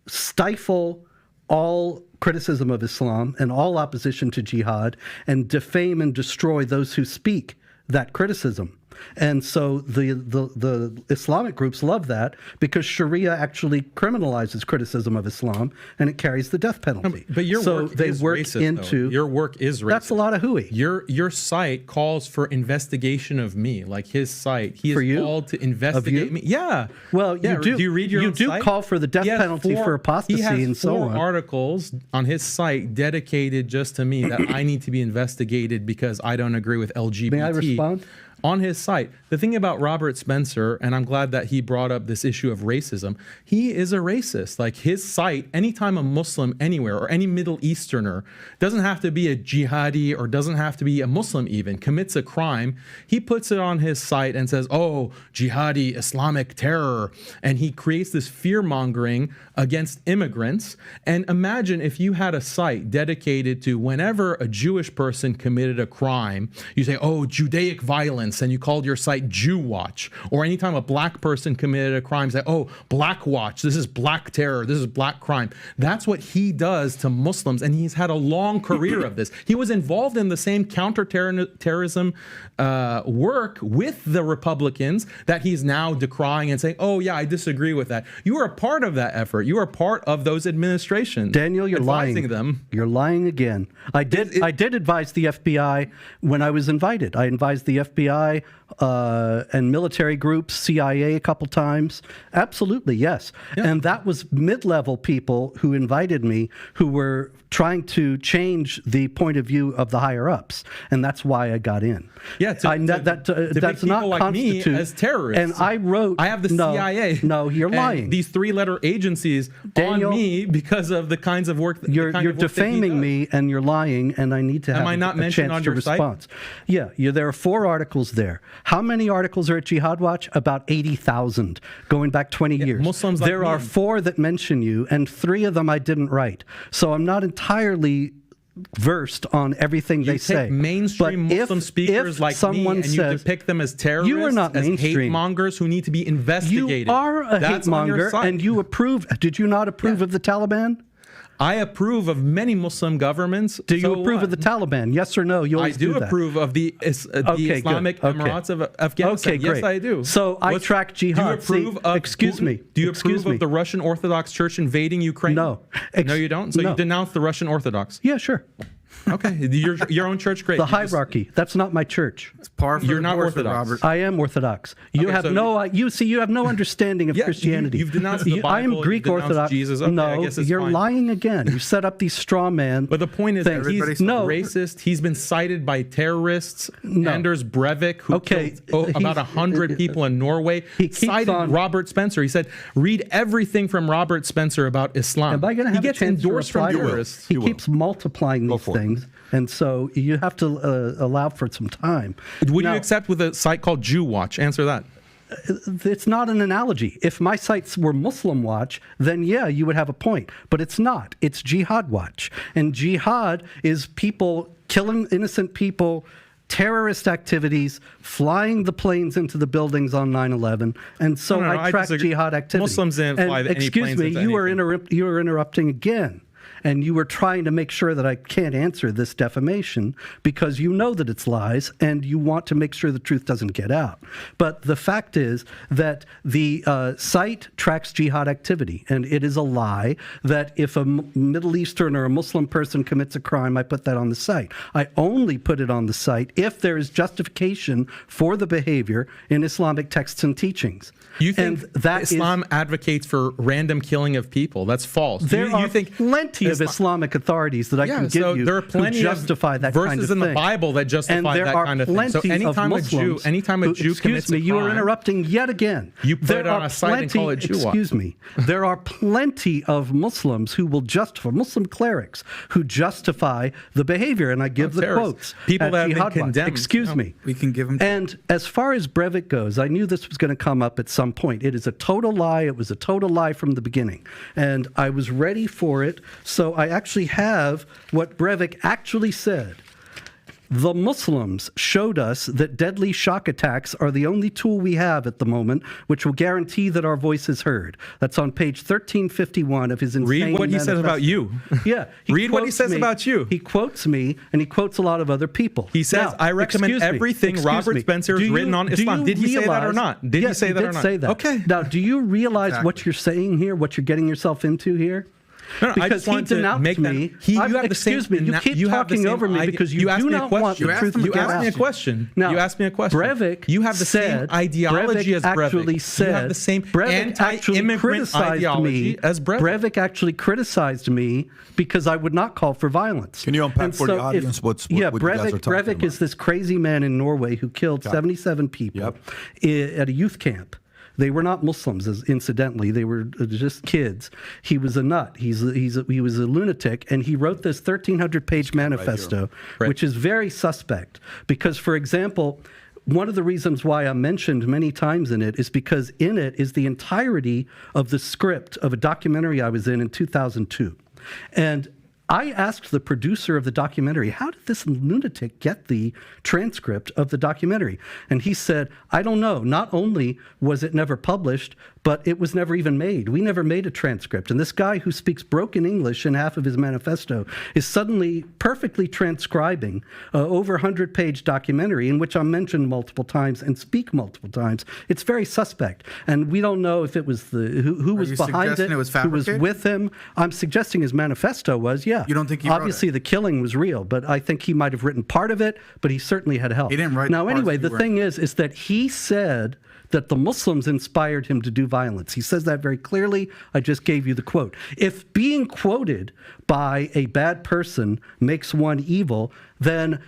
stifle all criticism of Islam and all opposition to jihad and defame and destroy those who speak that criticism. And so the Islamic groups love that because Sharia actually criminalizes criticism of Islam and it carries the death penalty. But your so work they is work racist, into though. Your work is racist. That's a lot of hooey. Your site calls for investigation of me. Like his site, he is called to investigate me. Yeah. Well, yeah. you do. Do you read your own do site? call for the death penalty for apostasy and so on. He has 4 articles on his site dedicated just to me that I need to be investigated because I don't agree with LGBT. May I respond? On his site. The thing about Robert Spencer, and I'm glad that he brought up this issue of racism, he is a racist. Like his site, anytime a Muslim anywhere or any Middle Easterner, doesn't have to be a jihadi or doesn't have to be a Muslim even, commits a crime, he puts it on his site and says, oh, jihadi, Islamic terror. And he creates this fear-mongering against immigrants. And imagine if you had a site dedicated to whenever a Jewish person committed a crime, you say, oh, Judaic violence, and you called your site Jew Watch. Or anytime a black person committed a crime, say, oh, Black Watch, this is black terror, this is black crime. That's what he does to Muslims, and he's had a long career of this. He was involved in the same counterterrorism work with the Republicans that he's now decrying and saying, oh, yeah, I disagree with that. You were a part of that effort. You were a part of those administrations. Daniel, you're lying. Them. You're lying again. I did advise the FBI when I was invited. I advised the FBI and military groups, CIA a couple times. Absolutely, yes. Yeah. And that was mid-level people who invited me who were trying to change the point of view of the higher-ups. And that's why I got in. Yeah, that's not like constitute me as terrorists. And I wrote... I have the CIA. No, you're lying. These 3-letter agencies Daniel, on me because of the kinds of work... You're defaming me and you're lying, and I need to have Am I not a mentioned chance on to your respond. site? Yeah, there are 4 articles there. How many articles are at Jihad Watch? About 80,000, going back 20 years. Muslims like there are 4 that mention you, and 3 of them I didn't write. So I'm not entirely versed on everything they say. Mainstream Muslim speakers like me, and you depict them as terrorists, you are not as mainstream. hate mongers who need to be investigated. You are a hate monger, and you approve. Did you not approve of the Taliban? I approve of many Muslim governments. Do you approve of the Taliban? Yes or no? You always do approve of the Islamic Emirates of Afghanistan. Okay, great. Yes, I do. So I track jihad. Do you approve of excuse me. Do you approve of the Russian Orthodox Church invading Ukraine? No. No, you don't? So you denounce the Russian Orthodox? Yeah, sure. Okay, your own church, great. The hierarchy. That's not my church. It's par for You're not Orthodox. Robert. I am Orthodox. You have you have no understanding of Christianity. You've denounced the Bible. I am Greek Orthodox. Jesus. Okay, no, I guess it's you're fine. lying again. You set up these straw man. But the point is that he's racist. He's been cited by terrorists. Anders Breivik, who killed about 100 people in Norway, cited Robert Spencer. He said, read everything from Robert Spencer about Islam. Am I going to have he gets a chance endorsed to reply from terrorists. He keeps multiplying these things. things, and so you have to allow for some time. Would you accept with a site called Jew Watch? Answer that. It's not an analogy. If my sites were Muslim Watch, then yeah, you would have a point. But it's not. It's Jihad Watch. And jihad is people killing innocent people, terrorist activities, flying the planes into the buildings on 9/11, and so I track jihad activity. Muslims didn't fly any planes into anything. Excuse me, you are interrupting again. And you were trying to make sure that I can't answer this defamation because you know that it's lies and you want to make sure the truth doesn't get out. But the fact is that the site tracks jihad activity, and it is a lie that if a Middle Eastern or a Muslim person commits a crime, I put that on the site. I only put it on the site if there is justification for the behavior in Islamic texts and teachings. You think that Islam advocates for random killing of people? That's false. There are plenty of Islamic authorities that I can give you there are plenty who justify that kind of thing. Verses in the Bible that justify that kind of thing. So anytime a Jew commits a crime, you are interrupting yet again. You put it on a site and call it Jew Watch. Excuse me. There are plenty of Muslims who will justify, Muslim clerics who justify the behavior, and I give the quotes. People that have been condemned. Excuse me. We can give them. And as far as Breivik goes, I knew this was going to come up at some point. It is a total lie. It was a total lie from the beginning. And I was ready for it. So I actually have what Breivik actually said. The Muslims showed us that deadly shock attacks are the only tool we have at the moment, which will guarantee that our voice is heard. That's on page 1351 of his insane Read what he says about you. Yeah. Read what he says about you. He quotes me, and he quotes a lot of other people. He says, I recommend everything Robert Spencer has written on Islam. Did he say that or not? Did he say that or not? Yes, he did say that. Okay. Now, do you realize what you're saying here, what you're getting yourself into here? No, because I just want to make me. You have the same. Excuse me. You keep talking over me because you do not want the truth to get out. You asked me a question. Now, you asked me a question. Breivik you have the same ideology as Breivik. Actually said, you have the same anti-immigrant ideology as Breivik. Breivik actually criticized me because I would not call for violence. Can you unpack for the audience what you guys are talking about? Breivik is this crazy man in Norway who killed 77 people at a youth camp. They were not Muslims, incidentally. They were just kids. He was a nut. He was a lunatic, and he wrote this 1,300-page manifesto, which is very suspect. Because, for example, one of the reasons why I'm mentioned many times in it is because in it is the entirety of the script of a documentary I was in 2002. And I asked the producer of the documentary, how did this lunatic get the transcript of the documentary? And he said, I don't know. Not only was it never published, but it was never even made. We never made a transcript. And this guy who speaks broken English in half of his manifesto is suddenly perfectly transcribing over 100-page documentary in which I'm mentioned multiple times and speak multiple times. It's very suspect. And we don't know if it was who was behind it, who was with him. I'm suggesting his manifesto was, yeah. You don't think he Obviously, the killing was real, but I think he might have written part of it, but he certainly had help. He didn't write Now, anyway, the thing is that he said that the Muslims inspired him to do violence. He says that very clearly. I just gave you the quote. If being quoted by a bad person makes one evil, then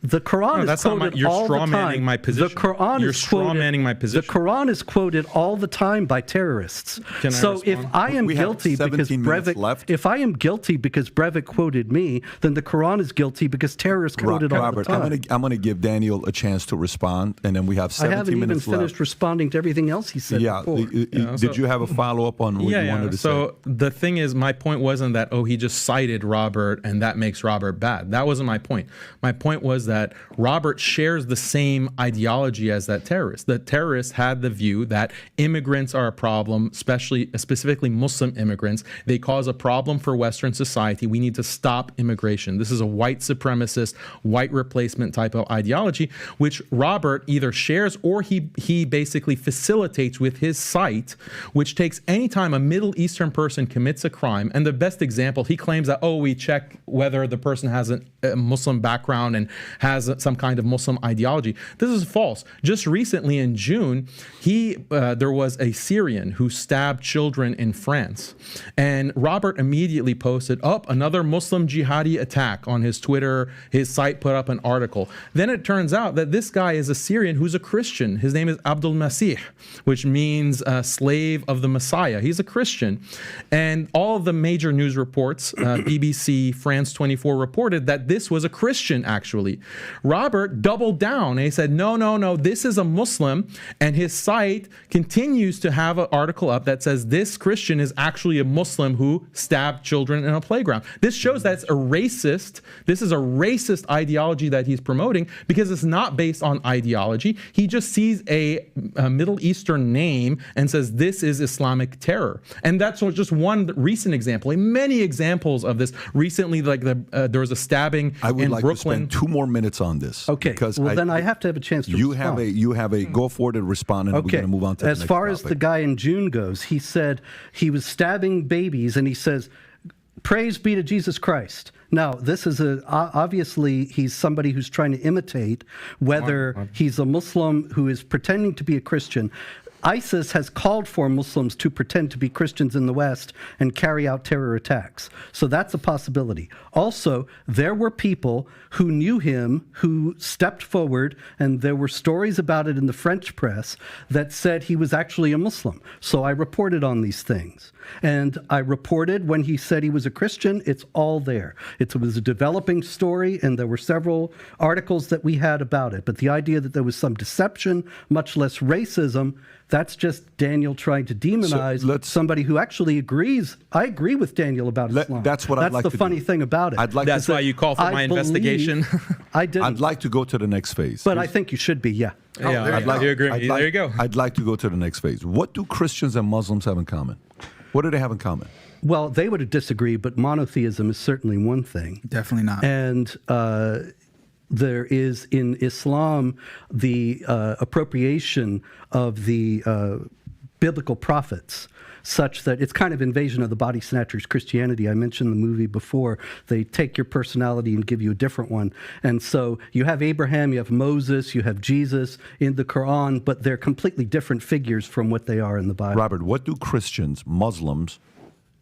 the Quran is quoted all the time. My position. The Quran You're is quoted. strawmanning my position. The Quran is quoted all the time by terrorists. So if I am guilty because Breivik, if I am guilty because Breivik quoted me, then the Quran is guilty because terrorists quoted all the time. I'm going to give Daniel a chance to respond, and then we have 17 minutes left. I haven't even finished responding to everything else he said before. Did you have a follow-up on what you wanted to say? So the thing is, my point wasn't that, he just cited Robert and that makes Robert bad. That wasn't my point. My point was that Robert shares the same ideology as that terrorist. The terrorist had the view that immigrants are a problem, specifically Muslim immigrants. They cause a problem for Western society. We need to stop immigration. This is a white supremacist, white replacement type of ideology, which Robert either shares or he basically facilitates with his site, which takes any time a Middle Eastern person commits a crime. And the best example, he claims that, we check whether the person has a Muslim background and has some kind of Muslim ideology. This is false. Just recently in June, there was a Syrian who stabbed children in France. And Robert immediately posted up another Muslim jihadi attack on his Twitter. His site put up an article. Then it turns out that this guy is a Syrian who's a Christian. His name is Abdul Masih, which means slave of the Messiah. He's a Christian. And all of the major news reports, BBC, France 24, reported that this was a Christian, actually. Robert doubled down and he said, no, this is a Muslim. And his site continues to have an article up that says this Christian is actually a Muslim who stabbed children in a playground. This shows that it's a racist. This is a racist ideology that he's promoting because it's not based on ideology. He just sees a Middle Eastern name and says this is Islamic terror. And that's just one recent example. Many examples of this. Recently, like there was a stabbing I would in like Brooklyn. to spend 2 more minutes on this. Okay. Because then I have to have a chance to respond. You have a go forward and respond, and we're going to move on to the next As far as topic. the guy in June goes, he said he was stabbing babies, and he says, "Praise be to Jesus Christ." Now, this is obviously he's somebody who's trying to imitate whether he's a Muslim who is pretending to be a Christian. ISIS has called for Muslims to pretend to be Christians in the West and carry out terror attacks. So that's a possibility. Also, there were people who knew him who stepped forward, and there were stories about it in the French press that said he was actually a Muslim. So I reported on these things. And I reported when he said he was a Christian, it's all there. It was a developing story, and there were several articles that we had about it. But the idea that there was some deception, much less racism, that's just Daniel trying to demonize somebody who actually agrees. I agree with Daniel about Islam. That's what I'd like to do. That's the funny thing about it. That's why you call for my investigation. I didn't. I'd like to go to the next phase. But I think you should be, yeah. You agree. There you go. I'd like to go to the next phase. What do Christians and Muslims have in common? What do they have in common? Well, they would disagree, but monotheism is certainly one thing. Definitely not. And there is in Islam the appropriation of the biblical prophets, such that it's kind of invasion of the body snatchers Christianity. I mentioned the movie before. They take your personality and give you a different one. And so you have Abraham, you have Moses, you have Jesus in the Quran, but they're completely different figures from what they are in the Bible. Robert, what do Christians, Muslims,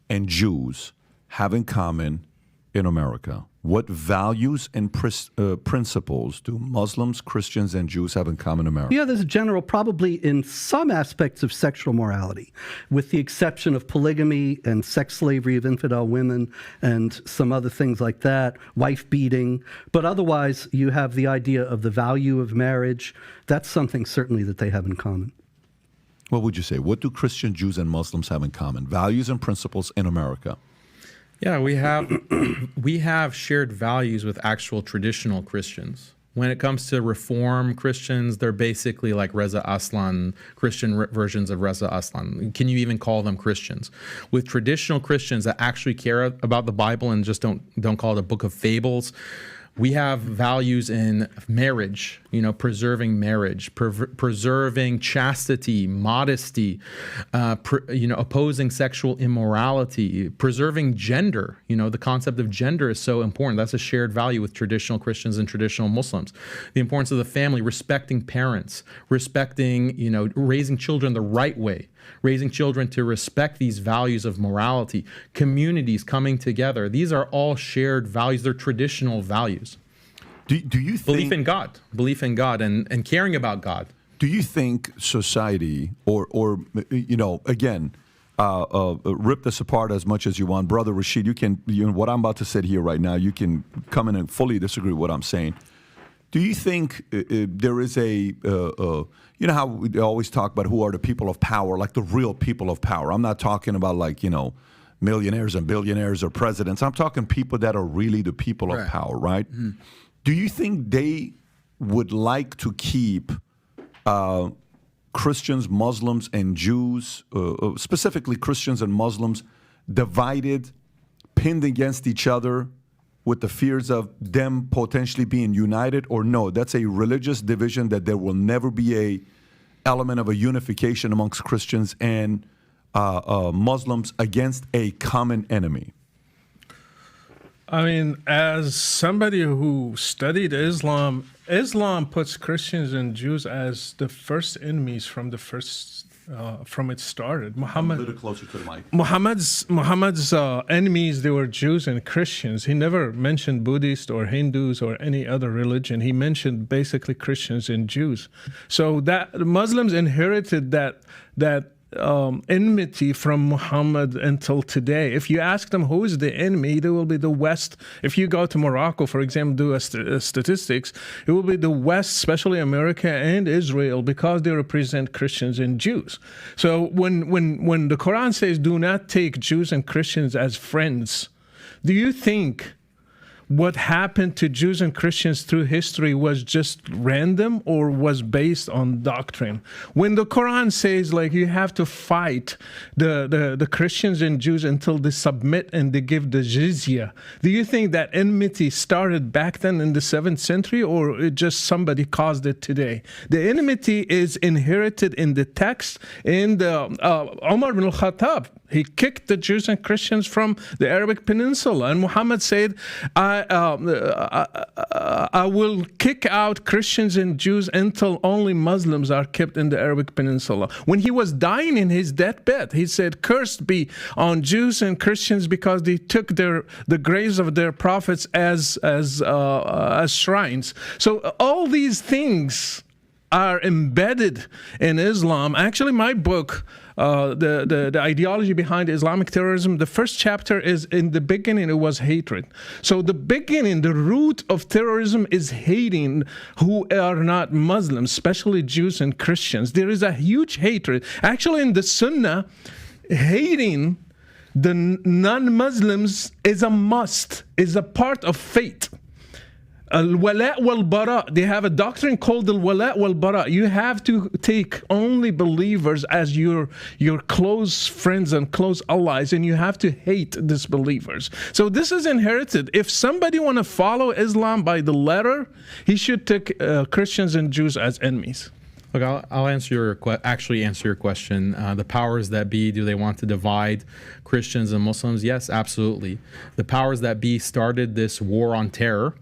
and Jews have in common in America? What values and principles do Muslims, Christians, and Jews have in common in America? Yeah, there's a general, probably in some aspects of sexual morality, with the exception of polygamy and sex slavery of infidel women and some other things like that, wife beating. But otherwise, you have the idea of the value of marriage. That's something certainly that they have in common. What would you say? What do Christian, Jews, and Muslims have in common? Values and principles in America. Yeah, we have shared values with actual traditional Christians. When it comes to Reform Christians, they're basically like Reza Aslan, Christian versions of Reza Aslan. Can you even call them Christians? With traditional Christians that actually care about the Bible and just don't call it a book of fables, we have values in marriage, preserving marriage, preserving chastity, modesty, opposing sexual immorality, preserving gender. The concept of gender is so important. That's a shared value with traditional Christians and traditional Muslims. The importance of the family, respecting parents, respecting, raising children the right way, raising children to respect these values of morality, communities coming together. These are all shared values. They're traditional values. Do you think... Belief in God and caring about God. Do you think society or again, rip this apart as much as you want. Brother Rashid, what I'm about to say here right now, you can come in and fully disagree with what I'm saying. Do you think there is how we always talk about who are the people of power, like the real people of power? I'm not talking about millionaires and billionaires or presidents. I'm talking people that are really the people of power, right? Mm-hmm. Do you think they would like to keep Christians, Muslims, and Jews, specifically Christians and Muslims, divided, pinned against each other, with the fears of them potentially being united? Or no, that's a religious division, that there will never be a element of a unification amongst Christians and Muslims against a common enemy? I mean, as somebody who studied Islam, Islam puts Christians and Jews as the first enemies from it started. A little closer to the mic. Muhammad's enemies, they were Jews and Christians. He never mentioned Buddhists or Hindus or any other religion. He mentioned basically Christians and Jews. So that Muslims inherited that enmity from Muhammad until today. If you ask them who is the enemy, they will be the West. If you go to Morocco, for example, do statistics, it will be the West, especially America and Israel, because they represent Christians and Jews. So when the Quran says, do not take Jews and Christians as friends, do you think what happened to Jews and Christians through history was just random or was based on doctrine? When the Quran says, like, you have to fight the Christians and Jews until they submit and they give the jizya, do you think that enmity started back then in the 7th century, or it just somebody caused it today? The enmity is inherited in the text. In the Umar ibn al-Khattab, he kicked the Jews and Christians from the Arabic Peninsula, and Muhammad said, I will kick out Christians and Jews until only Muslims are kept in the Arabic Peninsula. When he was dying in his deathbed, he said, cursed be on Jews and Christians because they took the graves of their prophets as shrines. So all these things are embedded in Islam. Actually, my book, the ideology behind Islamic terrorism, the first chapter is, in the beginning, it was hatred. So the beginning, the root of terrorism is hating who are not Muslims, especially Jews and Christians. There is a huge hatred. Actually, in the Sunnah, hating the non-Muslims is a must, is a part of faith. Al-wala' wal-bara, they have a doctrine called al-wala' wal-bara. You have to take only believers as your close friends and close allies, and you have to hate disbelievers. So this is inherited. If somebody want to follow Islam by the letter, he should take Christians and Jews as enemies. Look, I'll answer your question. The powers that be, do they want to divide Christians and Muslims? Yes, absolutely. The powers that be started this war on terror,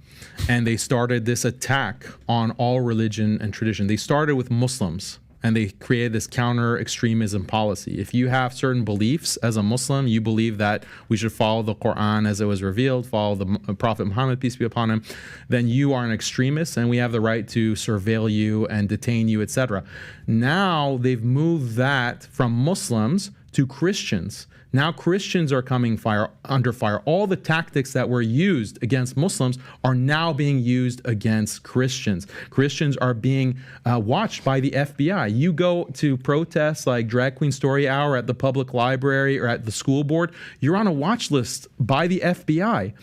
and they started this attack on all religion and tradition. They started with Muslims, and they created this counter-extremism policy. If you have certain beliefs as a Muslim, you believe that we should follow the Quran as it was revealed, follow the Prophet Muhammad, peace be upon him, then you are an extremist, and we have the right to surveil you and detain you, etc. Now they've moved that from Muslims to Christians. Now Christians are coming under fire. All the tactics that were used against Muslims are now being used against Christians. Christians are being watched by the FBI. You go to protests like Drag Queen Story Hour at the public library or at the school board, you're on a watch list by the FBI.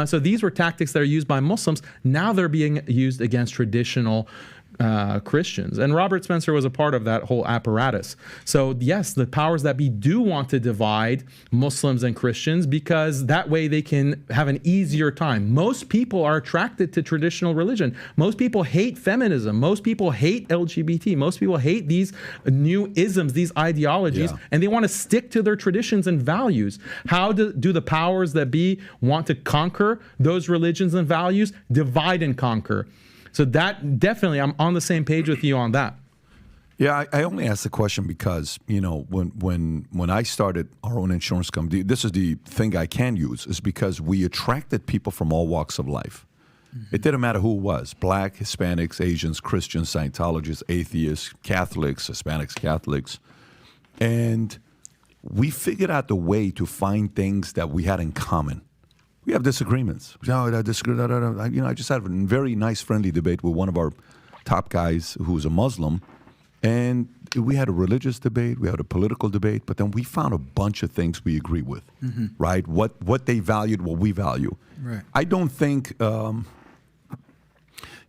So these were tactics that are used by Muslims. Now they're being used against traditional Christians. And Robert Spencer was a part of that whole apparatus. So yes, the powers that be do want to divide Muslims and Christians because that way they can have an easier time. Most people are attracted to traditional religion. Most people hate feminism. Most people hate LGBT. Most people hate these new isms, these ideologies, and they want to stick to their traditions and values. How do the powers that be want to conquer those religions and values? Divide and conquer. So that definitely, I'm on the same page with you on that. Yeah, I only asked the question because, you know, when I started our own insurance company, this is the thing I can use, is because we attracted people from all walks of life. Mm-hmm. It didn't matter who it was, Black, Hispanics, Asians, Christians, Scientologists, atheists, Catholics, Hispanics, Catholics. And we figured out the way to find things that we had in common. We have disagreements. I disagree. You know, I just had a very nice, friendly debate with one of our top guys who's a Muslim, and we had a religious debate, we had a political debate, but then we found a bunch of things we agree with, right? What they valued, what we value. Right. I don't think, you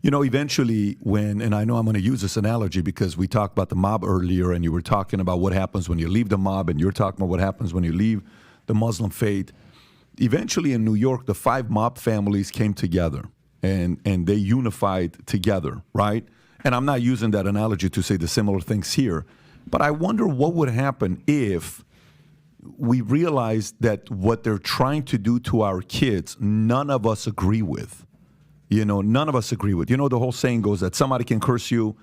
know, eventually and I know I'm going to use this analogy because we talked about the mob earlier, and you were talking about what happens when you leave the mob, and you're talking about what happens when you leave the Muslim faith. Eventually in New York, the 5 mob families came together and they unified together, right? And I'm not using that analogy to say the similar things here, but I wonder what would happen if we realize that what they're trying to do to our kids, none of us agree with. None of us agree with. The whole saying goes that somebody can curse you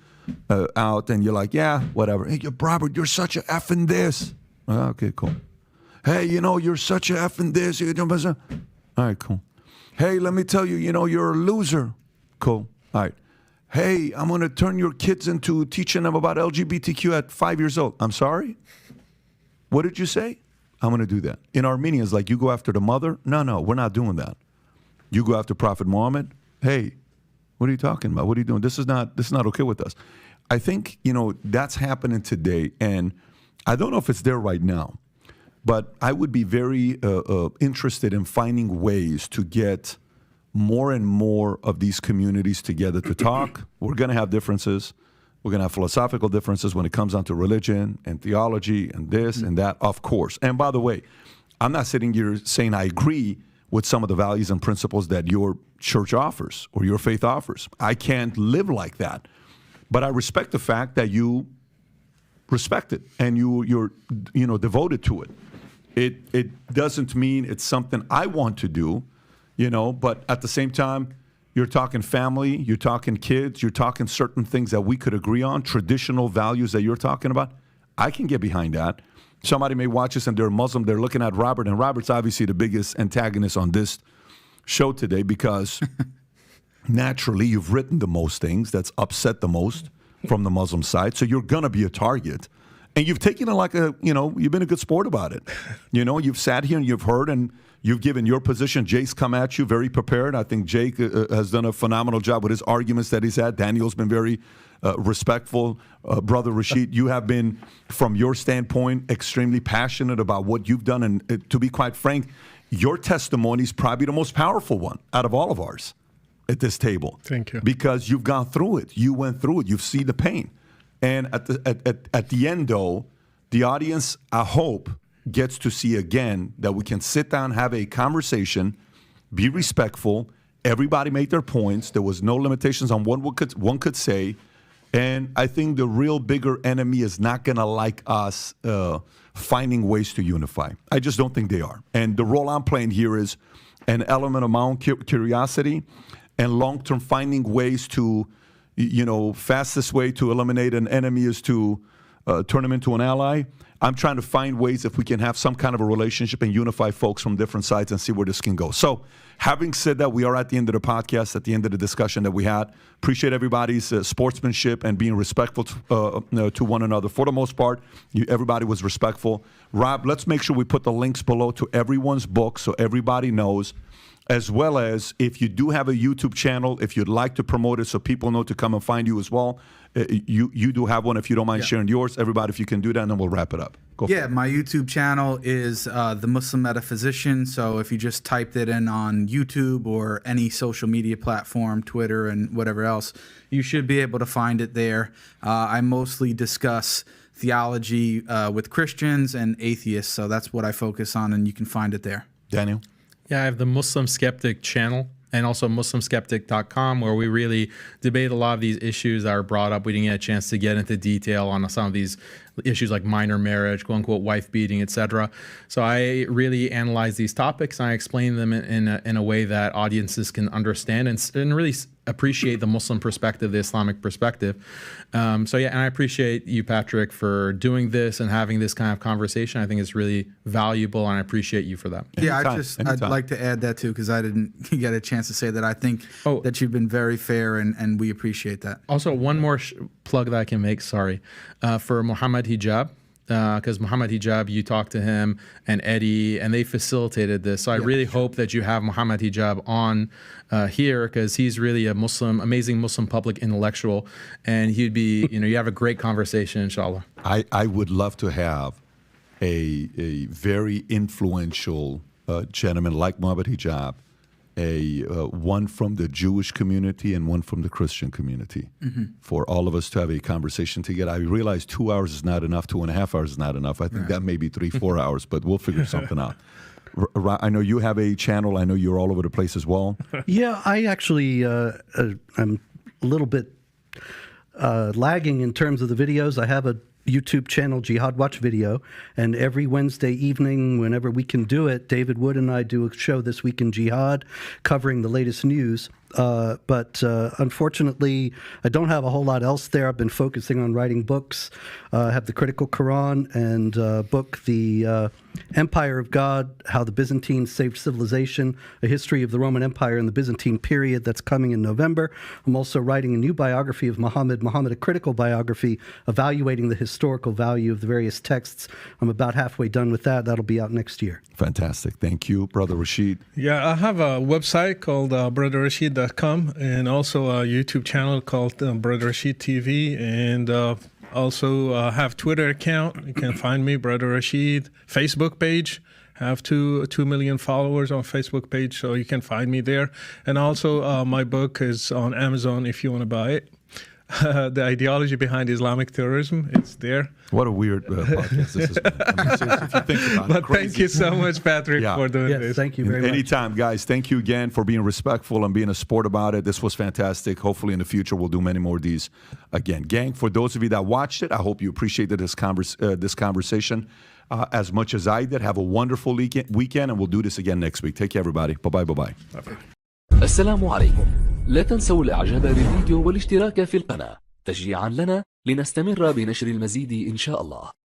out, and you're like, yeah, whatever. Hey, Robert, you're such a F in this. Okay, cool. Hey, you're such a F in this. All right, cool. Hey, let me tell you, you're a loser. Cool. All right. Hey, I'm going to turn your kids into teaching them about LGBTQ at 5 years old. I'm sorry? What did you say? I'm going to do that. In Armenians, like, you go after the mother? No, we're not doing that. You go after Prophet Muhammad? Hey, what are you talking about? What are you doing? This is not okay with us. I think, that's happening today, and I don't know if it's there right now, but I would be very interested in finding ways to get more and more of these communities together to talk. We're going to have differences. We're going to have philosophical differences when it comes down to religion and theology and this and that, of course. And by the way, I'm not sitting here saying I agree with some of the values and principles that your church offers or your faith offers. I can't live like that. But I respect the fact that you respect it and you're devoted to it. It doesn't mean it's something I want to do, but at the same time, you're talking family, you're talking kids, you're talking certain things that we could agree on, traditional values that you're talking about. I can get behind that. Somebody may watch us and they're Muslim, they're looking at Robert, and Robert's obviously the biggest antagonist on this show today because naturally you've written the most things that's upset the most from the Muslim side, so you're going to be a target. And you've taken it like you've been a good sport about it. You've sat here and you've heard and you've given your position. Jake's come at you very prepared. I think Jake has done a phenomenal job with his arguments that he's had. Daniel's been very respectful. Brother Rashid, you have been, from your standpoint, extremely passionate about what you've done. And to be quite frank, your testimony is probably the most powerful one out of all of ours at this table. Thank you. Because you've gone through it. You went through it. You've seen the pain. And at the end, though, the audience, I hope, gets to see again that we can sit down, have a conversation, be respectful. Everybody made their points. There was no limitations on what one could say. And I think the real bigger enemy is not going to like us finding ways to unify. I just don't think they are. And the role I'm playing here is an element of my own curiosity and long-term finding ways to, fastest way to eliminate an enemy is to turn him into an ally. I'm trying to find ways if we can have some kind of a relationship and unify folks from different sides and see where this can go. So having said that, we are at the end of the podcast, at the end of the discussion that we had. Appreciate everybody's sportsmanship and being respectful to one another. For the most part, everybody was respectful. Rob, let's make sure we put the links below to everyone's book so everybody knows, as well as if you do have a YouTube channel, if you'd like to promote it so people know to come and find you as well. You do have one. If you don't mind sharing yours, everybody, if you can do that, and then we'll wrap it up. Go for it. My YouTube channel is The Muslim Metaphysician. So if you just typed it in on YouTube or any social media platform, Twitter and whatever else, you should be able to find it there. I mostly discuss theology with Christians and atheists. So that's what I focus on, and you can find it there. Daniel? Yeah, I have the Muslim Skeptic channel and also MuslimSkeptic.com, where we really debate a lot of these issues that are brought up. We didn't get a chance to get into detail on some of these issues like minor marriage, quote unquote, wife beating, etc. So I really analyze these topics and I explain them in a way that audiences can understand and really appreciate the Muslim perspective, the Islamic perspective. And I appreciate you, Patrick, for doing this and having this kind of conversation. I think it's really valuable, and I appreciate you for that. I'd like to add that too, because I didn't get a chance to say that. I think that you've been very fair, and we appreciate that. Also, one more plug that I can make, for Muhammad Hijab. Because Muhammad Hijab, you talked to him and Eddie, and they facilitated this. So I really hope that you have Muhammad Hijab on here, because he's really a amazing Muslim public intellectual, and he'd be, you have a great conversation, inshallah. I would love to have a very influential gentleman like Muhammad Hijab, one from the Jewish community and one from the Christian community, for all of us to have a conversation together. I realize 2 hours is not enough, 2.5 hours is not enough. I think that may be 3-4 hours, but we'll figure something out. I know you have a channel. I know you're all over the place as well. Yeah, I actually, I'm a little bit lagging in terms of the videos. I have a YouTube channel, Jihad Watch Video, and every Wednesday evening, whenever we can do it, David Wood and I do a show, This Week in Jihad, covering the latest news. But unfortunately, I don't have a whole lot else there. I've been focusing on writing books. I have the Critical Quran and book, The Empire of God, How the Byzantines Saved Civilization, A History of the Roman Empire in the Byzantine Period, that's coming in November. I'm also writing a new biography of Muhammad, a critical biography, evaluating the historical value of the various texts. I'm about halfway done with that. That'll be out next year. Fantastic. Thank you, Brother Rashid. Yeah, I have a website called brotherrashid.com and also a YouTube channel called Brother Rashid TV, and also have Twitter account. You can find me, Brother Rashid. Facebook page. Have 2 million followers on Facebook page, so you can find me there. And also my book is on Amazon if you want to buy it. The ideology behind Islamic terrorism, it's there. What a weird podcast this is. I mean, seriously, if you think about it, But crazy. thank you so much, Patrick, for doing Yes, this. thank you very much. Anytime, guys. Thank you again for being respectful and being a sport about it. This was fantastic. Hopefully in the future we'll do many more of these again. Gang, for those of you that watched it, I hope you appreciated this conversation as much as I did. Have a wonderful weekend, and we'll do this again next week. Take care, everybody. Bye-bye, bye-bye. السلام عليكم. لا تنسوا الإعجاب بالفيديو والاشتراك في القناة تشجيعا لنا لنستمر بنشر المزيد إن شاء الله.